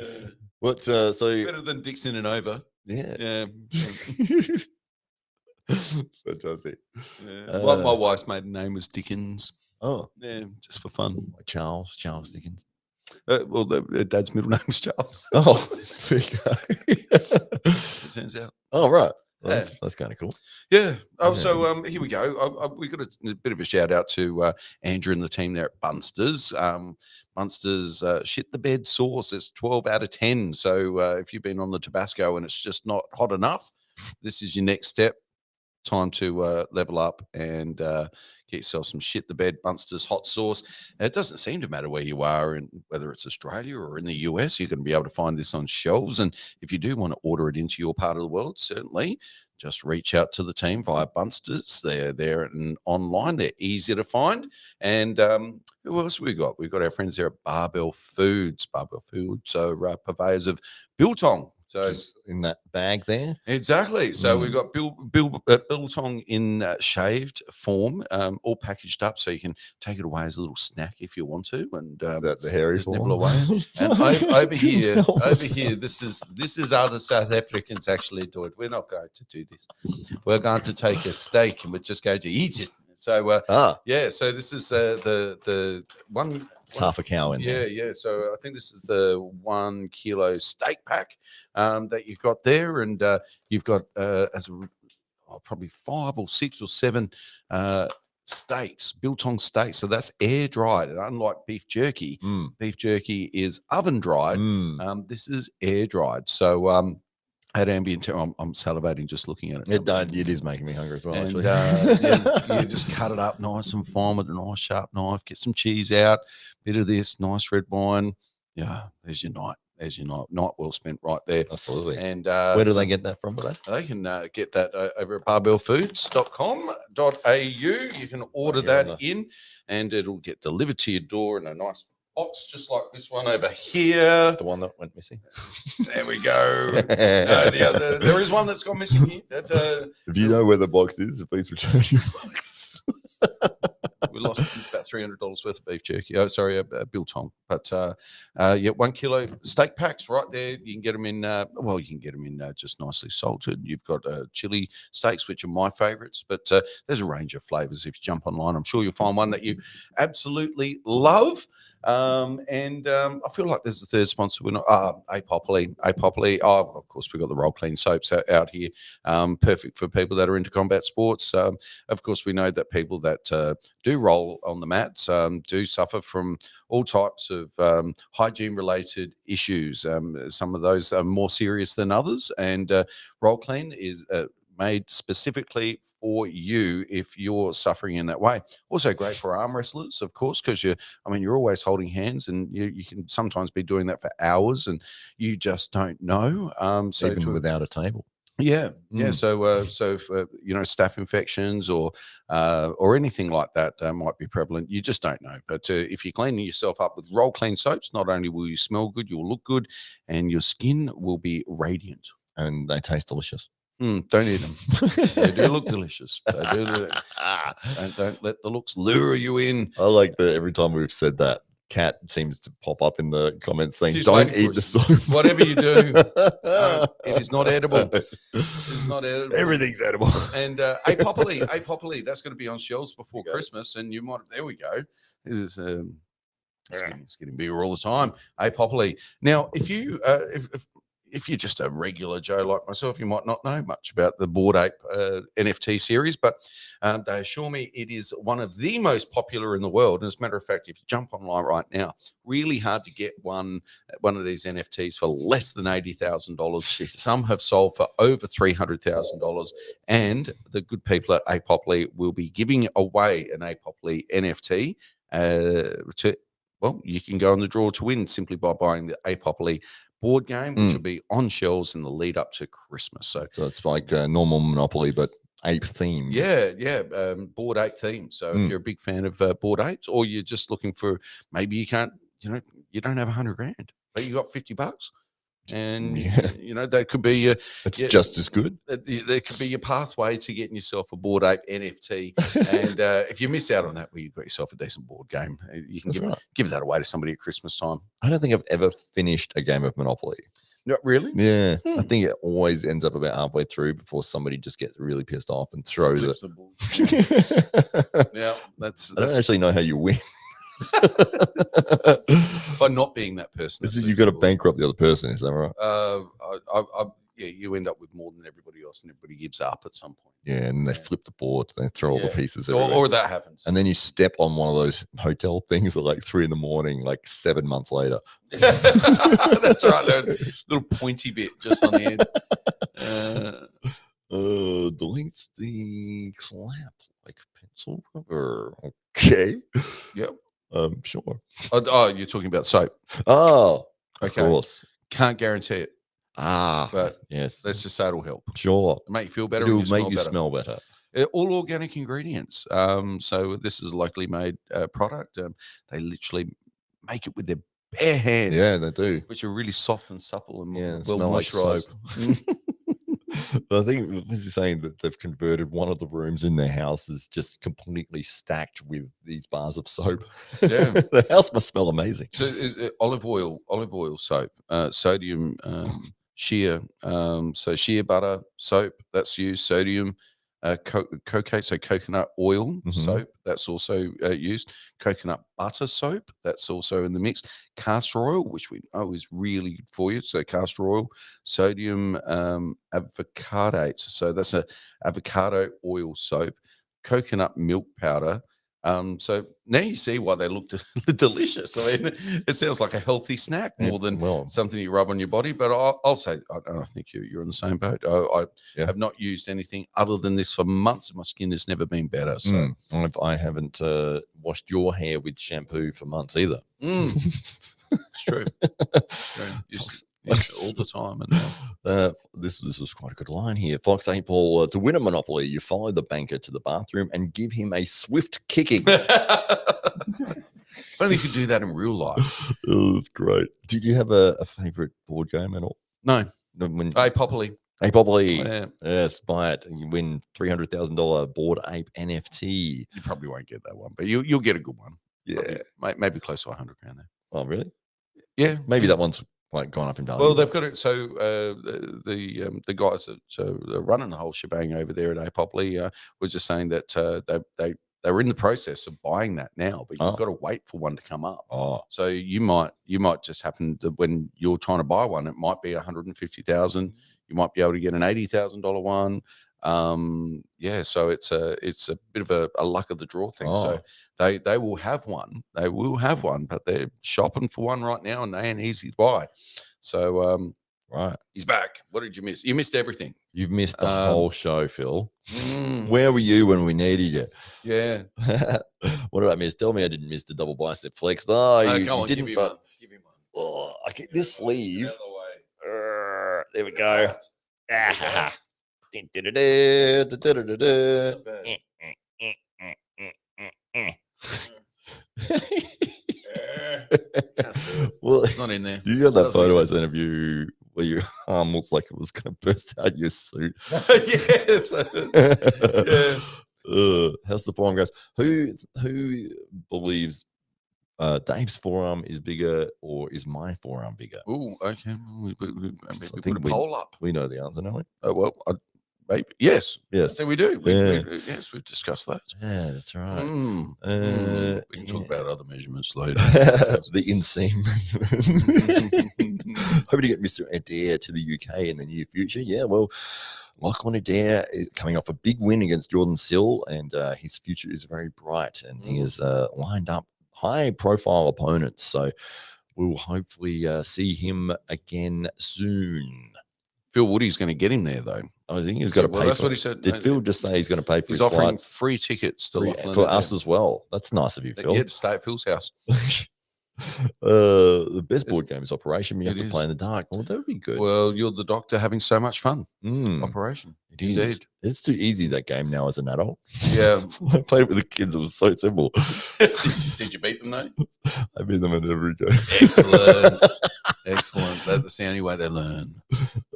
What? So better than Dixon and over. Yeah. Fantastic. Yeah. My wife's maiden name was Dickens. Oh, yeah, just for fun. Charles Dickens. Well, Dad's middle name was Charles. Oh, there you go. As it turns out. Oh, right. Well, that's kind of cool. Yeah. Oh, so here we go. We got a bit of a shout out to Andrew and the team there at Bunsters. Bunsters shit the bed sauce. It's 12 out of 10. So if you've been on the Tabasco and it's just not hot enough, this is your next step. Time to level up and get yourself some shit the bed Bunsters hot sauce. And it doesn't seem to matter where you are, and whether it's Australia or in the US, you're going to be able to find this on shelves. And if you do want to order it into your part of the world, certainly just reach out to the team via Bunsters. They're there and online. They're easy to find. And who else we got? We've got our friends there at Barbell Foods. So purveyors of biltong. So in that bag there, exactly. So we've got biltong in shaved form, all packaged up, so you can take it away as a little snack if you want to, and that the hairy just form? nibble away. And over here, this is other South Africans actually do it. We're not going to do this. We're going to take a steak and we're just going to eat it. So yeah. So this is the one. Half a cow in there. Yeah. So I think this is the 1 kilo steak pack that you've got there, and you've got probably 5 or 6 or 7 steaks, biltong steaks. So that's air dried, and unlike beef jerky is oven dried. This is air dried. So at ambient temperature, I'm salivating just looking at it. It is making me hungry as well. And Actually, you just cut it up nice and fine with a nice sharp knife. Get some cheese out, bit of this nice red wine. Yeah, there's your night. as you know, night well spent right there. Absolutely. And Where do they get that from, Brad? They can get that over at barbellfoods.com.au. You can order that in, and it'll get delivered to your door in a nice box, just like this one over here. The one that went missing. There we go. There is one that's gone missing here. If you know where the box is, please return your box. We lost about $300 worth of beef jerky. Oh, sorry, biltong. But 1 kilo steak packs right there. You can get them in. You can get them in just nicely salted. You've got chili steaks, which are my favourites. But there's a range of flavours. If you jump online, I'm sure you'll find one that you absolutely love. I feel like there's a third sponsor. We're not Apopoly. Oh, of course, we've got the Roll Clean soaps out here. Perfect for people that are into combat sports. Of course, we know that people that do roll on the mats do suffer from all types of hygiene-related issues. Some of those are more serious than others, and Roll Clean is made specifically for you if you're suffering in that way. Also great for arm wrestlers, of course, because you're always holding hands, and you can sometimes be doing that for hours, and you just don't know. So even without a table. Yeah. So if, staph infections or anything like that might be prevalent. You just don't know. But if you're cleaning yourself up with Roll Clean soaps, not only will you smell good, you'll look good, and your skin will be radiant. And they taste delicious. Don't eat them. They do look delicious. They do. And don't let the looks lure you in. I like that every time we've said that, Kat seems to pop up in the comments saying, "Don't eat the soap." Whatever you do, it is not edible. It is not edible. Everything's edible. And Apopoly, that's going to be on shelves before Christmas, and you might. There we go. This is it's getting bigger all the time. Apopoly. Now, if you're just a regular Joe like myself, you might not know much about the Bored Ape NFT series, but they assure me it is one of the most popular in the world. And as a matter of fact, if you jump online right now, really hard to get one of these NFTs for less than $80,000. Some have sold for over $300,000. And the good people at Apopoly will be giving away an Apopoly NFT you can go on the draw to win simply by buying the Apopoly board game, which will be on shelves in the lead up to Christmas. So it's like normal Monopoly, but ape themed. Yeah. Bored Ape themed. So if you're a big fan of Bored Apes, or you're just looking for, maybe you can't, you don't have $100,000, but you got $50. And that could be it's just as good. There could be your pathway to getting yourself a Bored Ape NFT. And if you miss out on that, you've got yourself a decent board game. You can give that away to somebody at Christmas time. I don't think I've ever finished a game of Monopoly. Not really? Yeah. I think it always ends up about halfway through before somebody just gets really pissed off and throws it. Yeah, I don't actually know how you win. By not being that person. You've got to bankrupt the other person, is that right? You end up with more than everybody else, and everybody gives up at some point. Yeah, and they flip the board, they throw all the pieces or that happens. And then you step on one of those hotel things at like 3 a.m, like 7 months later. That's right, that little pointy bit just on the end. Deletes the clap like pencil rubber. Okay. Yep. Sure. Oh, you're talking about soap. Oh, okay. Of course. Can't guarantee it. But yes. Let's just say it'll help. Sure. It'll make you feel better. It'll make you smell better. All organic ingredients. So this is a locally made product. They literally make it with their bare hands. Yeah, they do. Which are really soft and supple and well moisturized. Like I think this is saying that they've converted one of the rooms in their house is just completely stacked with these bars of soap. Yeah, the house must smell amazing. So olive oil soap, sodium shea, so shea butter soap that's used, sodium. Coconut, so coconut oil soap, that's also used. Coconut butter soap, that's also in the mix. Castor oil, which we know is really good for you. So castor oil, sodium avocadate, so that's a avocado oil soap. Coconut milk powder. So now you see why they look delicious. I mean, it sounds like a healthy snack more than something you rub on your body. But I'll say, I think you're in the same boat. I have not used anything other than this for months, and my skin has never been better. So I haven't washed your hair with shampoo for months either. It's true. Used to all the time. And This was quite a good line here. Fox 8 Ball, to win a Monopoly, you follow the banker to the bathroom and give him a swift kicking. If only you could do that in real life. Oh, that's great. Did you have a favorite board game at all? No. When, Hey, Poppily. Hey, Poppily. Yeah. Yes, buy it. And you win $300,000 Board Ape NFT. You probably won't get that one, but you'll get a good one. Yeah. Probably, maybe close to 100 grand there. Oh, really? Yeah. Maybe that one's like gone up in value. Well, they've got it. So the guys that are running the whole shebang over there at Poppily was just saying that they were in the process of buying that now, but you've got to wait for one to come up. Oh, so you might just happen to, when you're trying to buy one, it might be 150,000. You might be able to get an $80,000 one. Yeah, so it's a bit of a luck of the draw thing. Oh. So they will have one. They will have one, but they're shopping for one right now, and they ain't easy to buy. So right. He's back. What did you miss? You missed everything. You've missed the whole show, Phil. Where were you when we needed you? Yeah. What did I miss? Tell me I didn't miss the double bicep flex. No, you come on, didn't. Give me but one. Give me one. Oh, I get this sleeve. Out of the way. There we go. Ah, well, It's not in there. you got that photo I sent of you where your arm looks like it was going to burst out your suit. Yes. Yeah. How's the forearm, guys? Who believes Dave's forearm is bigger, or is my forearm bigger? Oh, okay. We put a we- poll up. We know the answer, don't we? Well, maybe. Yes. Yes. I think we do. Yeah. Yes, we've discussed that. Yeah, that's right. We can talk about other measurements later. The insane. Hoping to get Mr. Adair to the UK in the near future. Yeah, well, Lachlan Adair is coming off a big win against Jordan Sill, and his future is very bright, and he has lined up high-profile opponents. So we'll hopefully see him again soon. Phil Woody's going to get him there, though. I think he's got to pay. That's for what he it. said. Did Phil just say he's going to pay for He's his offering flights? free tickets to Lachlan for Adair. us as well. That's nice of you, Phil. Yeah, to stay at Phil's house. The best board game is Operation. You have to is. play in the dark. Well, that would be good. Well, you're the doctor having so much fun. Mm, Operation. it is. Indeed. It's too easy, that game now as an adult. Yeah. I played it with the kids. It was so simple. Did you beat them, though? I beat them at every game. Excellent. Excellent. That's the only way they learn.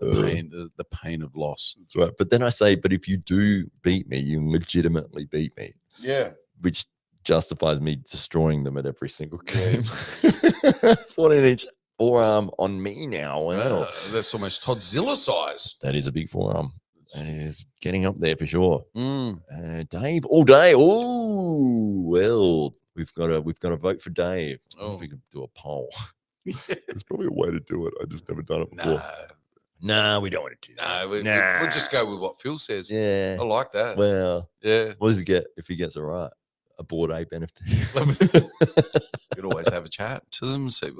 The pain of loss. That's right. But then I say, but if you do beat me, you legitimately beat me. Yeah. Which justifies me destroying them at every single game. 14-inch forearm on me now. Wow. That's almost Toddzilla size. That is a big forearm. That is getting up there for sure. Mm. Dave all day. Oh, well, we've got to vote for Dave. I don't know if we could do a poll. There's probably a way to do it. I just never done it before. No, we don't want to do that. We'll just go with what Phil says. Yeah. I like that. Well, yeah. What does he get if he gets it right? A Bored Ape NFT. You could always have a chat to them and see if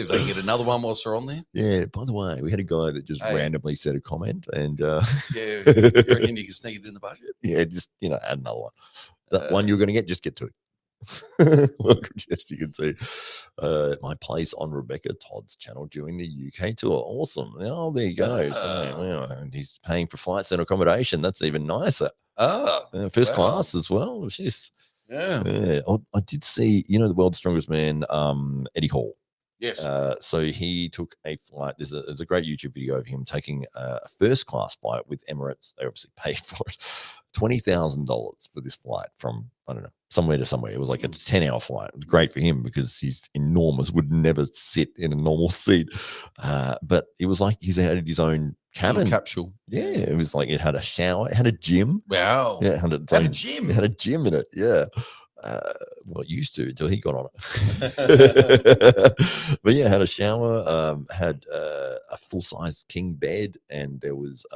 they can get another one whilst they're on there. Yeah. By the way, we had a guy that just randomly said a comment, and yeah, you reckon you can sneak it in the budget? Yeah, just add another one. That one you're going to get, just get to it. Welcome, Jess. You can see my place on Rebecca Todd's channel during the UK tour. Awesome. Oh, there you go. So, and he's paying for flights and accommodation. That's even nicer. First class as well. Jeez. Yeah. I did see, the world's strongest man, Eddie Hall. Yes. So he took a flight. There's a great YouTube video of him taking a first class flight with Emirates. They obviously paid for it. $20,000 for this flight from, I don't know, somewhere to somewhere. It was like a 10-hour flight. It was great for him because he's enormous, would never sit in a normal seat. But it was like he had his own cabin. Capsule. Yeah. It was like it had a shower. It had a gym. Wow. Yeah. It had a gym. It had a gym in it. Yeah. Well, it used to until he got on it. But yeah, had a shower, had a full-size king bed, and there was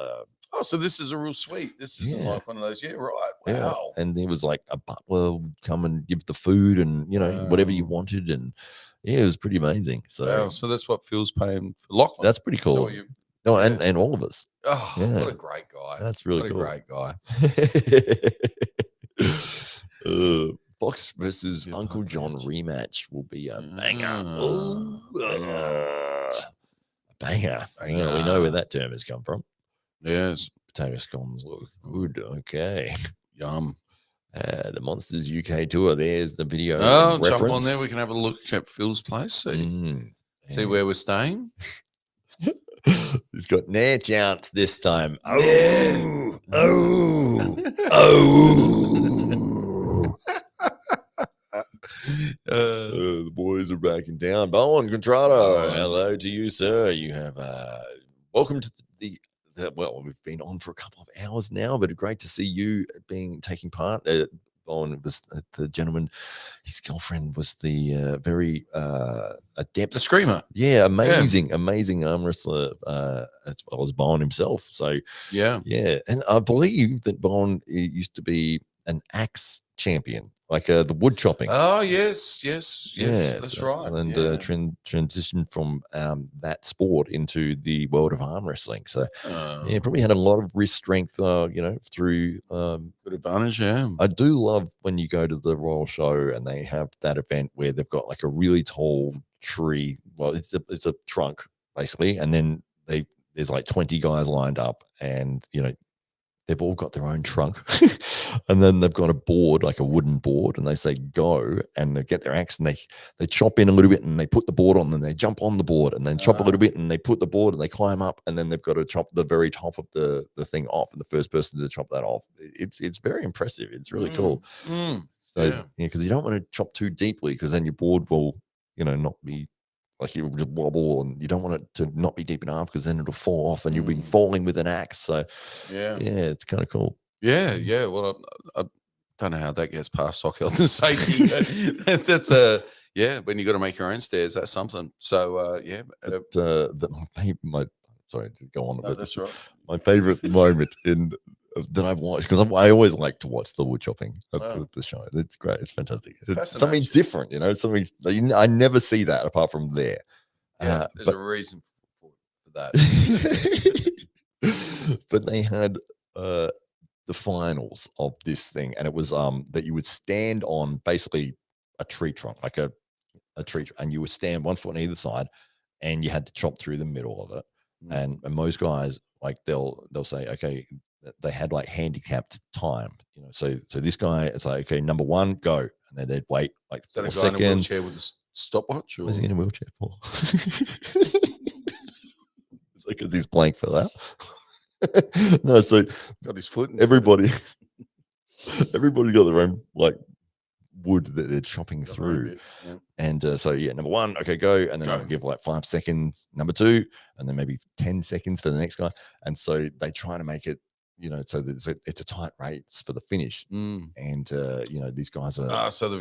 so this is a real suite. This isn't like one of those. Yeah, right. Wow. Yeah. And there was like a butler would come and give the food and whatever you wanted, and yeah, it was pretty amazing. So so that's what Phil's paying for Lachlan. That's pretty cool. And all of us. Oh, yeah. What a great guy. That's really cool. What a great guy. Fox versus Yeah, Uncle Park John match. rematch will be a banger. Banger. Banger. Yeah, we know where that term has come from. Yes. Potato scones look good. Okay. Yum. The Monsters UK tour. There's the video. Oh, reference. jump on there. We can have a look at Phil's place. See where we're staying. He's got no chance this time. No. The boys are back in town. Bowen Contrado, hello to you, sir. You have welcome to well, we've been on for a couple of hours now, but great to see you taking part. Bowen was the gentleman. His girlfriend was the very adept, the screamer. Yeah, amazing arm wrestler, as well as Bowen himself. So yeah, and I believe that Bowen used to be an axe champion, like the wood chopping. Oh yes, that's right. And transitioned from that sport into the world of arm wrestling. So probably had a lot of wrist strength, through good advantage. Yeah, I do love when you go to the Royal Show and they have that event where they've got like a really tall tree. Well, it's a trunk basically, and then there's like 20 guys lined up, and they've all got their own trunk. And then they've got a board, like a wooden board, and they say go, and they get their axe and they chop in a little bit, and they put the board on, and they jump on the board, and then chop a little bit, and they put the board, and they climb up, and then they've got to chop the very top of the thing off, and the first person to chop that off. It's very impressive. It's really cool. So because you don't want to chop too deeply, because then your board will not be like, you'll just wobble, and you don't want it to not be deep enough, because then it'll fall off and you'll be falling with an axe. So it's kind of cool. Yeah. Well, I don't know how that gets past Stock Health and Safety. That's when you got to make your own stairs, that's something. So my sorry to go on. No, that's right. My favorite moment that I've watched, because I always like to watch the wood chopping at the show. It's great. It's fantastic. It's something different, something I never see that apart from there. Yeah, there's a reason for that. But they had the finals of this thing, and it was that you would stand on basically a tree trunk, like a tree, and you would stand 1 foot on either side, and you had to chop through the middle of it. And most guys, like they'll say, okay, they had like handicapped time, so this guy, it's like, okay, number one, go, and then they'd wait like 4 seconds. In a wheelchair with a stopwatch? What's he in a wheelchair for? It's like, because he's blank for that. No, so got his foot. Everybody got their own like wood that they're chopping through. And number one, okay, go, and then I'll give like 5 seconds. Number two, and then maybe 10 seconds for the next guy. And so they try to make it, so that it's a tight race for the finish. And these guys are so so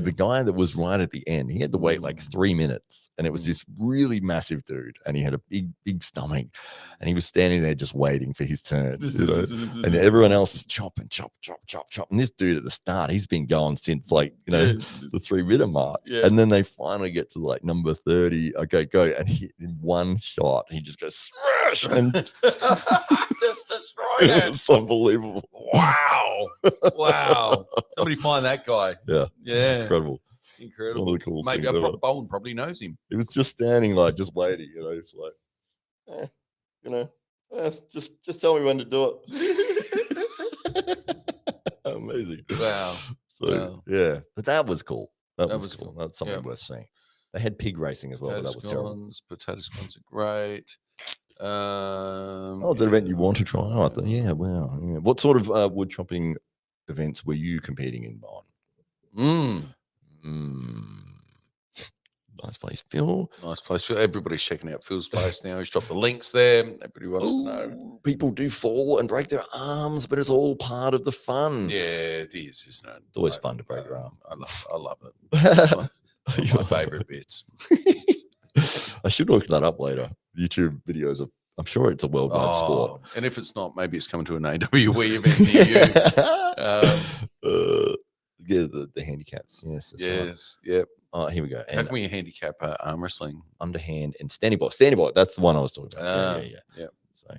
the guy that was right at the end, he had to wait like 3 minutes, and it was this really massive dude, and he had a big stomach, and he was standing there just waiting for his turn, and everyone else is chop, and this dude at the start, he's been going since like the 3-minute mark, and then they finally get to like number 30, okay, go, and in one shot he just goes smash, and just destroyed it. It's unbelievable. Wow. Somebody find that guy. Yeah. Incredible. One of the coolest Maybe things Bowen probably knows him. He was just standing like, just waiting, it's like, just tell me when to do it. Amazing. Wow. So but that was cool. That was cool. That's something worth seeing. They had pig racing as well, but that was terrible. Potato scones are great. It's an event you want to try out. Wow. Yeah. What sort of wood chopping events were you competing in, Bon? Nice place, Phil. Nice place, Phil. Everybody's checking out Phil's place now. He's dropped the links there. Everybody wants to know. People do fall and break their arms, but it's all part of the fun. Yeah, it is, isn't it? It's always fun to break your arm. I love it. It's one of my favorite bits. I should look that up later. YouTube videos of, I'm sure it's a worldwide sport. And if it's not, maybe it's coming to an AWE event near you. The handicaps. Yes. Yes. Yep. Oh, here we go. How can we handicap arm wrestling? Underhand and standing by. Standing by. That's the one I was talking about. Yeah. Yeah. So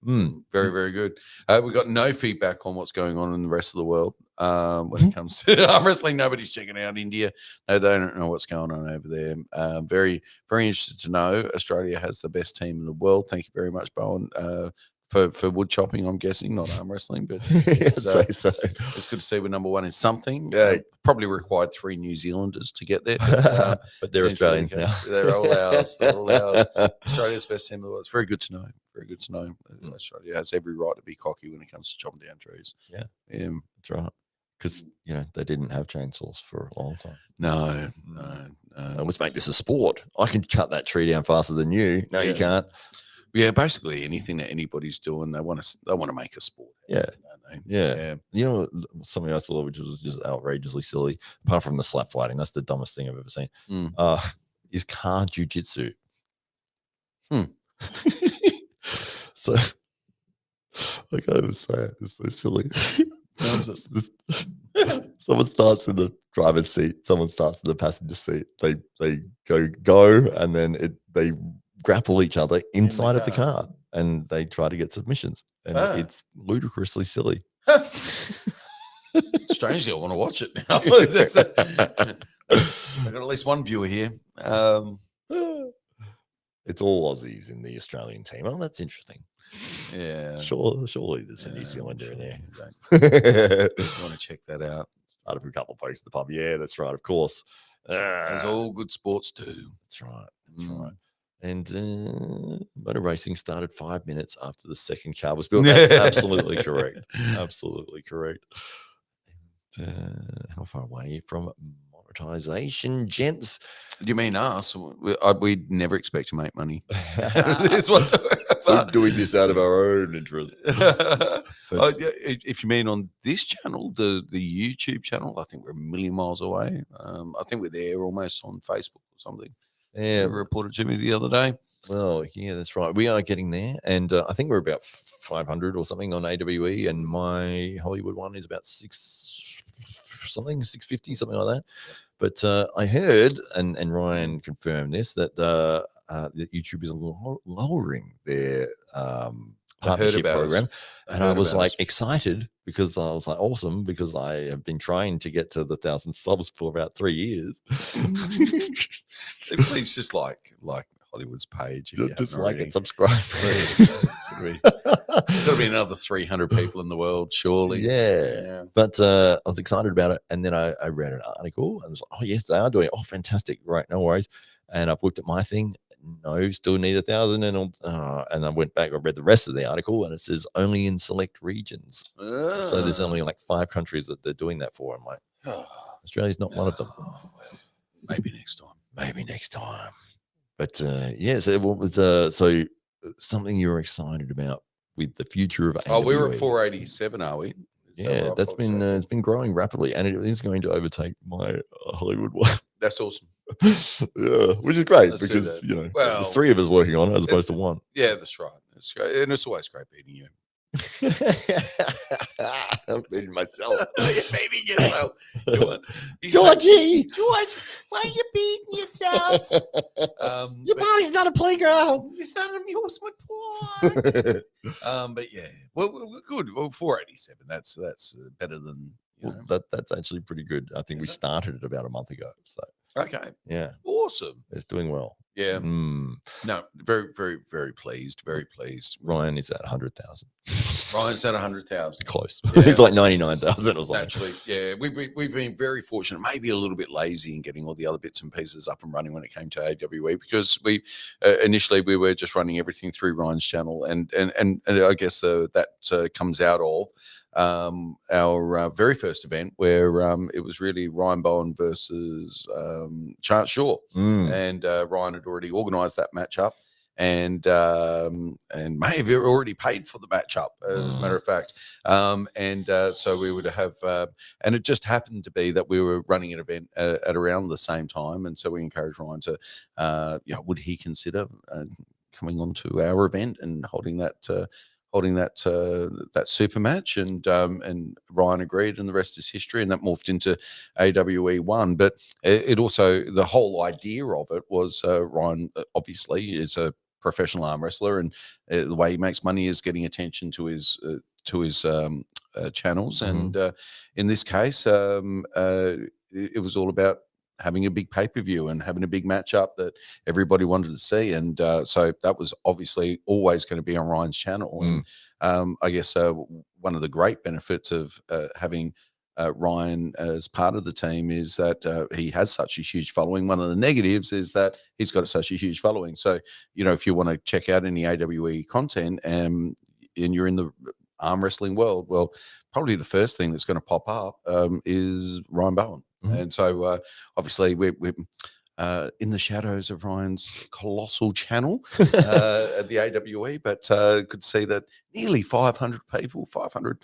Very, very good. We got no feedback on what's going on in the rest of the world when it comes to arm wrestling. Nobody's checking out India. No, they don't know what's going on over there. Very, very interested to know. Australia has the best team in the world. Thank you very much, Bowen. For wood chopping, I'm guessing, not arm wrestling, but it's, I'd say so. it's good to see we're number one in something. Yeah. Probably required 3 New Zealanders to get there, but they're seems to be the Australians case. now. They're all ours. They're all ours. Australia's best team in the world. It's very good to know. Very good to know. Australia has every right to be cocky when it comes to chopping down trees. Yeah, that's right. Because they didn't have chainsaws for a long time. No. Let's make this a sport. I can cut that tree down faster than you. No, you can't. Yeah, basically anything that anybody's doing, they want to make a sport. Yeah. Yeah. Something else which was just outrageously silly, apart from the slap fighting, that's the dumbest thing I've ever seen. Is car jiu-jitsu. So I can't even say it. It's so silly. Someone starts in the driver's seat, someone starts in the passenger seat. They go and then they grapple each other inside of the car and they try to get submissions. And it's ludicrously silly. Strangely, I want to watch it now. I've got at least one viewer here. It's all Aussies in the Australian team. Oh, that's interesting. Yeah. Surely there's a New Zealander in there. You want to check that out. Started a couple of posts in the pub. Yeah, that's right. Of course. As all good sports do. That's right. That's right. And motor racing started 5 minutes after the second car was built. That's absolutely correct. Absolutely correct. And, how far away from monetization, gents? Do you mean us? We'd never expect to make money. This whatsoever. We're doing this out of our own interest. If you mean on this channel, the YouTube channel, I think we're a million miles away. I think we're there almost on Facebook or something. Yeah, reported to me the other day. Well, yeah, that's right. We are getting there, and I think we're about 500 or something on AWE, and my Hollywood one is about 650, something like that. But I heard, and Ryan confirmed this, that YouTube is lowering their partnership program. And I was like excited because I was like, awesome, because I have been trying to get to the 1,000 subs for about 3 years. Please just like Hollywood's page. Just like and subscribe. There's got to be another 300 people in the world, surely. Yeah. But I was excited about it. And then I read an article and I was like, oh, yes, they are doing it. Oh, fantastic. Right. No worries. And I've looked at my thing. No, still need 1,000. And I went back, I read the rest of the article and it says only in select regions. So there's only like 5 countries that they're doing that for. I'm like, Australia's not one of them. Well, maybe next time. But so what was so something you're excited about with the future of AWE? We were at 487, are we? That's been it's been growing rapidly, and it is going to overtake my Hollywood one. That's awesome. Yeah, which is great because there's 3 of us working on it as opposed to 1. Yeah, that's right. It's great, and it's always great beating you. I'm beating myself. You're beating yourself. Georgie, George, why are you beating yourself? Your body's not a playground. It's not an amusement park. But yeah, well, good. Well, 487. That's better than. That's actually pretty good. I think we started it about a month ago. So okay, yeah, awesome. It's doing well. Yeah. No, very, very, very pleased. Very pleased. Ryan is at 100,000. Ryan's at 100,000. Close. Yeah. He's like 99,000 or something. Actually, yeah. We've been very fortunate, maybe a little bit lazy in getting all the other bits and pieces up and running when it came to AWE, because we initially we were just running everything through Ryan's channel, and I guess that comes out of our very first event where it was really Ryan Bowen versus Chance Shaw, and Ryan had already organised that matchup and may have already paid for the matchup, as a matter of fact. So we would have, and it just happened to be that we were running an event at around the same time, and so we encouraged Ryan to, would he consider coming onto our event and holding that super match, and Ryan agreed, and the rest is history, and that morphed into AWE 1. But it also, the whole idea of it was Ryan obviously is a professional arm wrestler, and the way he makes money is getting attention to his channels. And in this case, it was all about having a big pay-per-view and having a big matchup that everybody wanted to see. And so that was obviously always going to be on Ryan's channel. And I guess one of the great benefits of having Ryan as part of the team is that he has such a huge following. One of the negatives is that he's got such a huge following. So, if you want to check out any AWE content and you're in the arm wrestling world, well, probably the first thing that's going to pop up is Ryan Bowen. And so obviously we're in the shadows of Ryan's colossal channel at the AWE, but could see that nearly 500 people, 500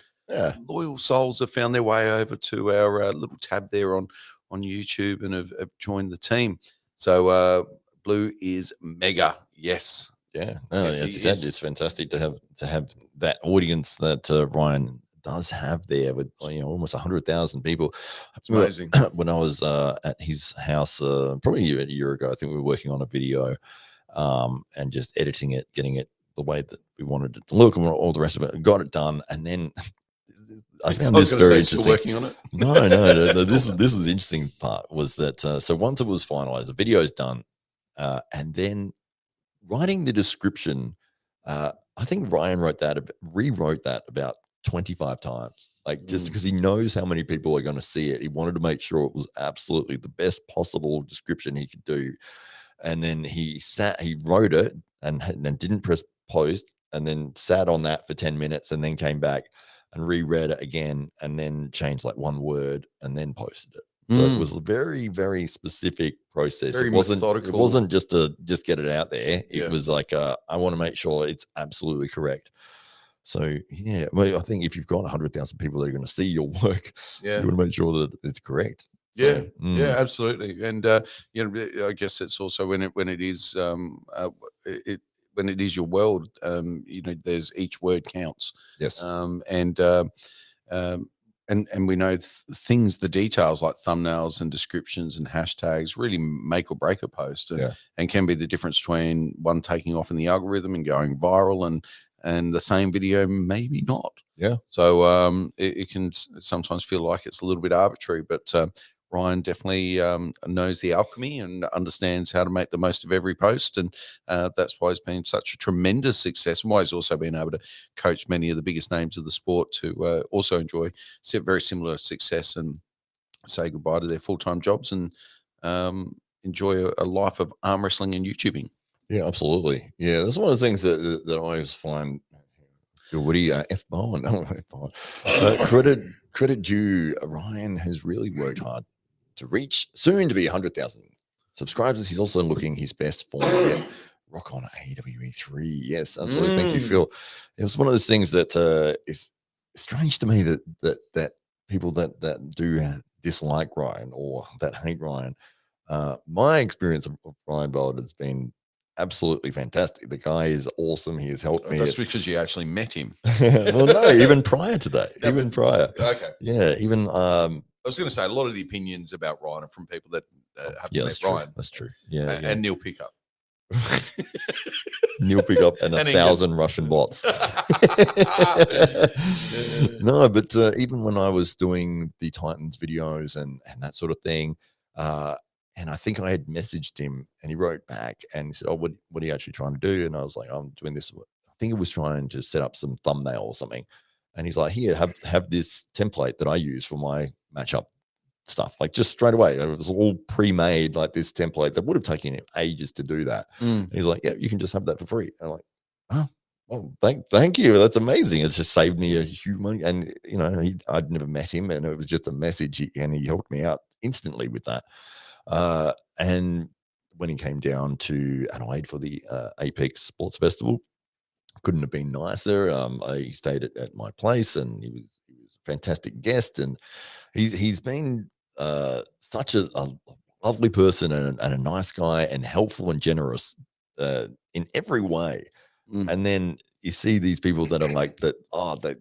loyal souls have found their way over to our little tab there on YouTube and have joined the team. So Blue is mega. Yes. Yeah. No, Yes, it's fantastic to have that audience that Ryan does have there with almost 100,000 people. It's amazing. When I was at his house probably a year ago, I think we were working on a video and just editing it, getting it the way that we wanted it to look and all the rest of it. Got it done, and then I found this very interesting. Still working on it? No. This was the interesting part was that so once it was finalized, the video's done, and then writing the description. I think Ryan rewrote that about 25 times, like just because he knows how many people are going to see it. He wanted to make sure it was absolutely the best possible description he could do. And then he wrote it and didn't press post, and then sat on that for 10 minutes and then came back and reread it again and then changed like one word and then posted it. So it was a very, very specific process. Very it wasn't methodical. It wasn't just to get it out there. It was like I want to make sure it's absolutely correct. So yeah, well, I think if you've got 100,000 people that are going to see your work, you want to make sure that it's correct. So, yeah, absolutely. And I guess it's also when it is when it is your world, there's each word counts. Yes. And we know things, the details like thumbnails and descriptions and hashtags really make or break a post, and can be the difference between one taking off in the algorithm and going viral and the same video maybe not. Yeah. So it can sometimes feel like it's a little bit arbitrary, but Ryan definitely knows the alchemy and understands how to make the most of every post. And that's why he's been such a tremendous success, and why he's also been able to coach many of the biggest names of the sport to also enjoy very similar success and say goodbye to their full-time jobs and enjoy a life of arm wrestling and YouTubing. Yeah, absolutely. Yeah, that's one of the things that I always find. Woody F. Bowen. Credit due. Ryan has really worked hard to reach soon to be 100,000 subscribers. He's also looking his best for rock on AWE3. Yes, absolutely. Thank you, Phil. It was one of those things that is strange to me that people that do dislike Ryan or that hate Ryan. My experience of Ryan Bowen has been absolutely fantastic. The guy is awesome. He has helped me. That's because you actually met him. Well, no, even prior to that. Even prior. Okay. Yeah, even I was going to say a lot of the opinions about Ryan are from people that have met Ryan. That's true. Yeah, and Neil Pickup. Neil Pickup and 1,000 Russian bots. No, but even when I was doing the Titans videos and that sort of thing, and I think I had messaged him and he wrote back and he said, "Oh, what are you actually trying to do?" And I was like, "I'm doing this." I think it was trying to set up some thumbnail or something. And he's like, "Here, have this template that I use for my matchup stuff." Like just straight away. It was all pre-made, like this template that would have taken him ages to do that. And he's like, "Yeah, you can just have that for free." And I'm like, "Oh, well, thank you. That's amazing." It's just saved me a huge money. And I'd never met him, and it was just a message, and he helped me out instantly with that. And when he came down to Adelaide for the Apex Sports Festival, couldn't have been nicer. I stayed at my place, and he was a fantastic guest, and he's been such a lovely person and a nice guy and helpful and generous in every way. And then you see these people that are like that,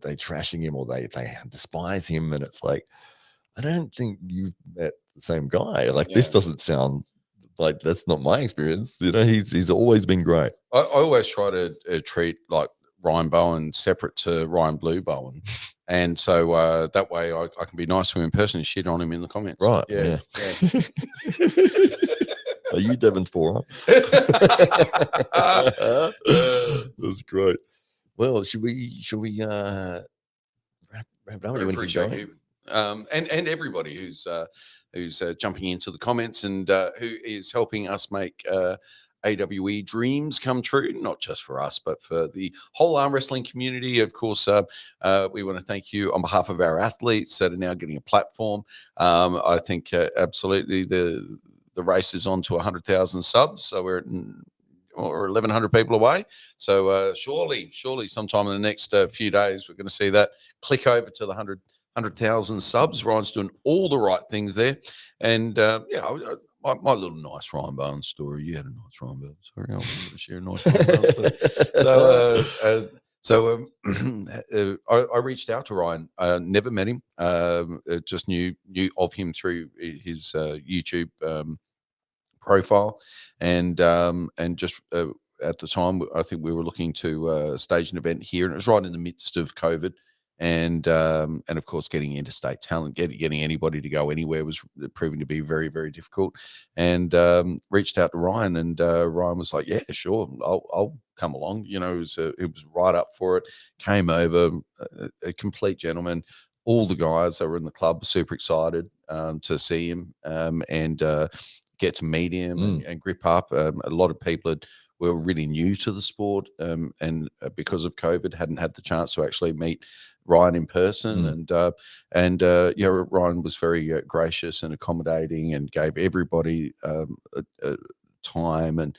they trashing him or they despise him, and it's like, I don't think you've met the same guy. Like this doesn't sound Like, that's not my experience. You know, he's always been great. I always try to treat like Ryan Bowen separate to Ryan Blue Bowen. And so that way I can be nice to him in person and shit on him in the comments. Right. Yeah. Are you Devon's forearm? That's great. Well, should we wrap it up? I appreciate you. And everybody who's jumping into the comments and who is helping us make AWE dreams come true, not just for us, but for the whole arm wrestling community. Of course, we want to thank you on behalf of our athletes that are now getting a platform. I think absolutely the race is on to 100,000 subs, so we're at or 1,100 people away. So surely sometime in the next few days, we're going to see that click over to the 100,000 subs. Ryan's doing all the right things there. And my little nice Ryan Bowen story. You had a nice Ryan Bowen story. I wanted to share a nice Ryan Bowen story. I reached out to Ryan. Never met him. Just knew of him through his YouTube profile, and just at the time, I think we were looking to stage an event here, and it was right in the midst of COVID. And of course, getting interstate talent, getting anybody to go anywhere was proving to be very, very difficult. And reached out to Ryan, and Ryan was like, "Yeah, sure, I'll come along." You know, it was right up for it. Came over, a complete gentleman. All the guys that were in the club were super excited to see him and get to meet him and grip up. A lot of people were really new to the sport, and because of COVID, hadn't had the chance to actually meet Ryan in person. Ryan was very gracious and accommodating, and gave everybody time, and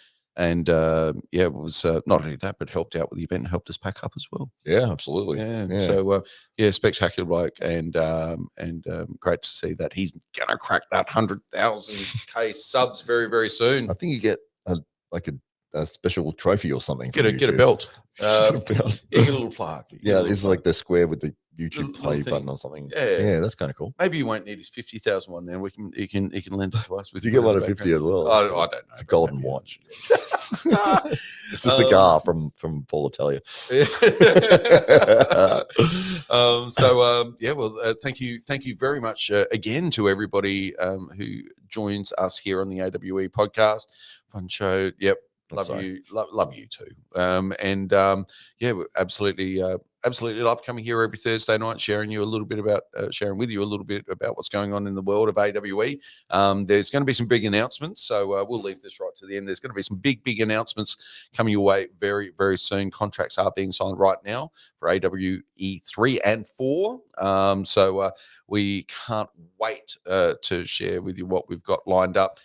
it was not only that, but helped out with the event and helped us pack up as well. Yeah, absolutely. Yeah. So spectacular bloke, and great to see that he's gonna crack that 100,000 subs very, very soon. I think you get a special trophy or something. Get a belt. Get a little plaque. Yeah, it's like the square with the YouTube play button or something. Yeah, that's kind of cool. Maybe you won't need his 50,000 one. Then he can lend it to us. Did you get one at 50 as well? I don't know. It's a golden watch. It's a cigar from Paul Italia. Thank you very much again to everybody who joins us here on the AWE podcast. Fun show. Yep. Love you too. Absolutely love coming here every Thursday night, sharing with you a little bit about what's going on in the world of AWE. There's going to be some big announcements, so we'll leave this right to the end. There's going to be some big announcements coming your way very, very soon. Contracts are being signed right now for AWE 3 and 4. So we can't wait to share with you what we've got lined up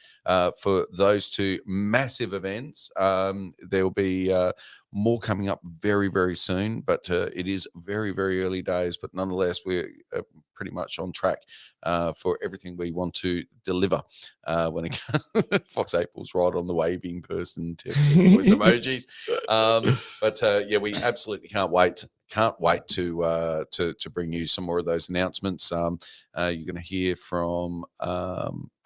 for those two massive events. There will be more coming up very, very soon, but it is very, very early days. But nonetheless, we're pretty much on track for everything we want to deliver. When it Fox April's right on the waving person voice emojis. We absolutely can't wait. Can't wait to bring you some more of those announcements. You're going to hear from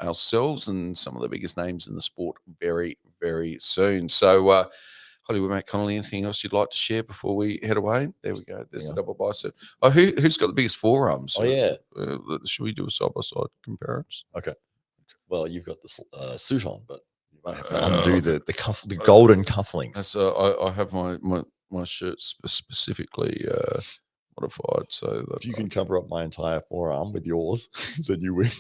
ourselves and some of the biggest names in the sport very, very soon. So, Hollywood Matt Connelly, anything else you'd like to share before we head away? There we go. There's the double bicep. Oh, who's got the biggest forearms? Oh, yeah. Should we do a side-by-side comparison? Okay. Well, you've got the suit on, but you might have to undo the golden cufflinks. I have my shirt specifically modified, so that if you can cover up my entire forearm with yours, then you win.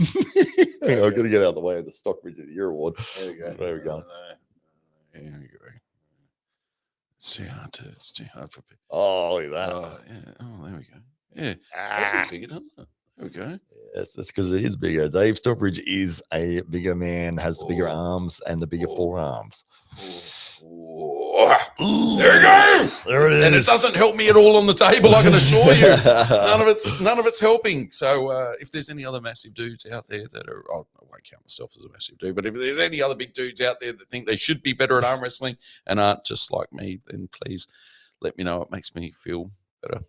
I'm going to get out of the way of the Stockbridge of the Year award. There we go. There we go. There we go. It's too hard for people. Oh, look at that. There we go. Yeah. That's bigger, doesn't it? There we go. Yes, that's because it is bigger. Dave Stockbridge is a bigger man, has the bigger arms and the bigger forearms. There we go. There it is. And it doesn't help me at all on the table, I can assure you. None of it's helping. So if there's any other massive dudes out there that are, I won't count myself as a massive dude, but if there's any other big dudes out there that think they should be better at arm wrestling and aren't just like me, then please let me know. It makes me feel better.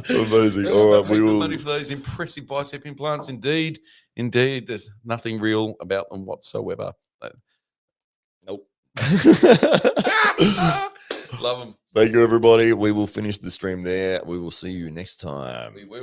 Amazing. All right, we will money for those impressive bicep implants. Indeed, Indeed, there's nothing real about them whatsoever. Nope. Love them. Thank you, everybody. We will finish the stream there. We will see you next time. We will.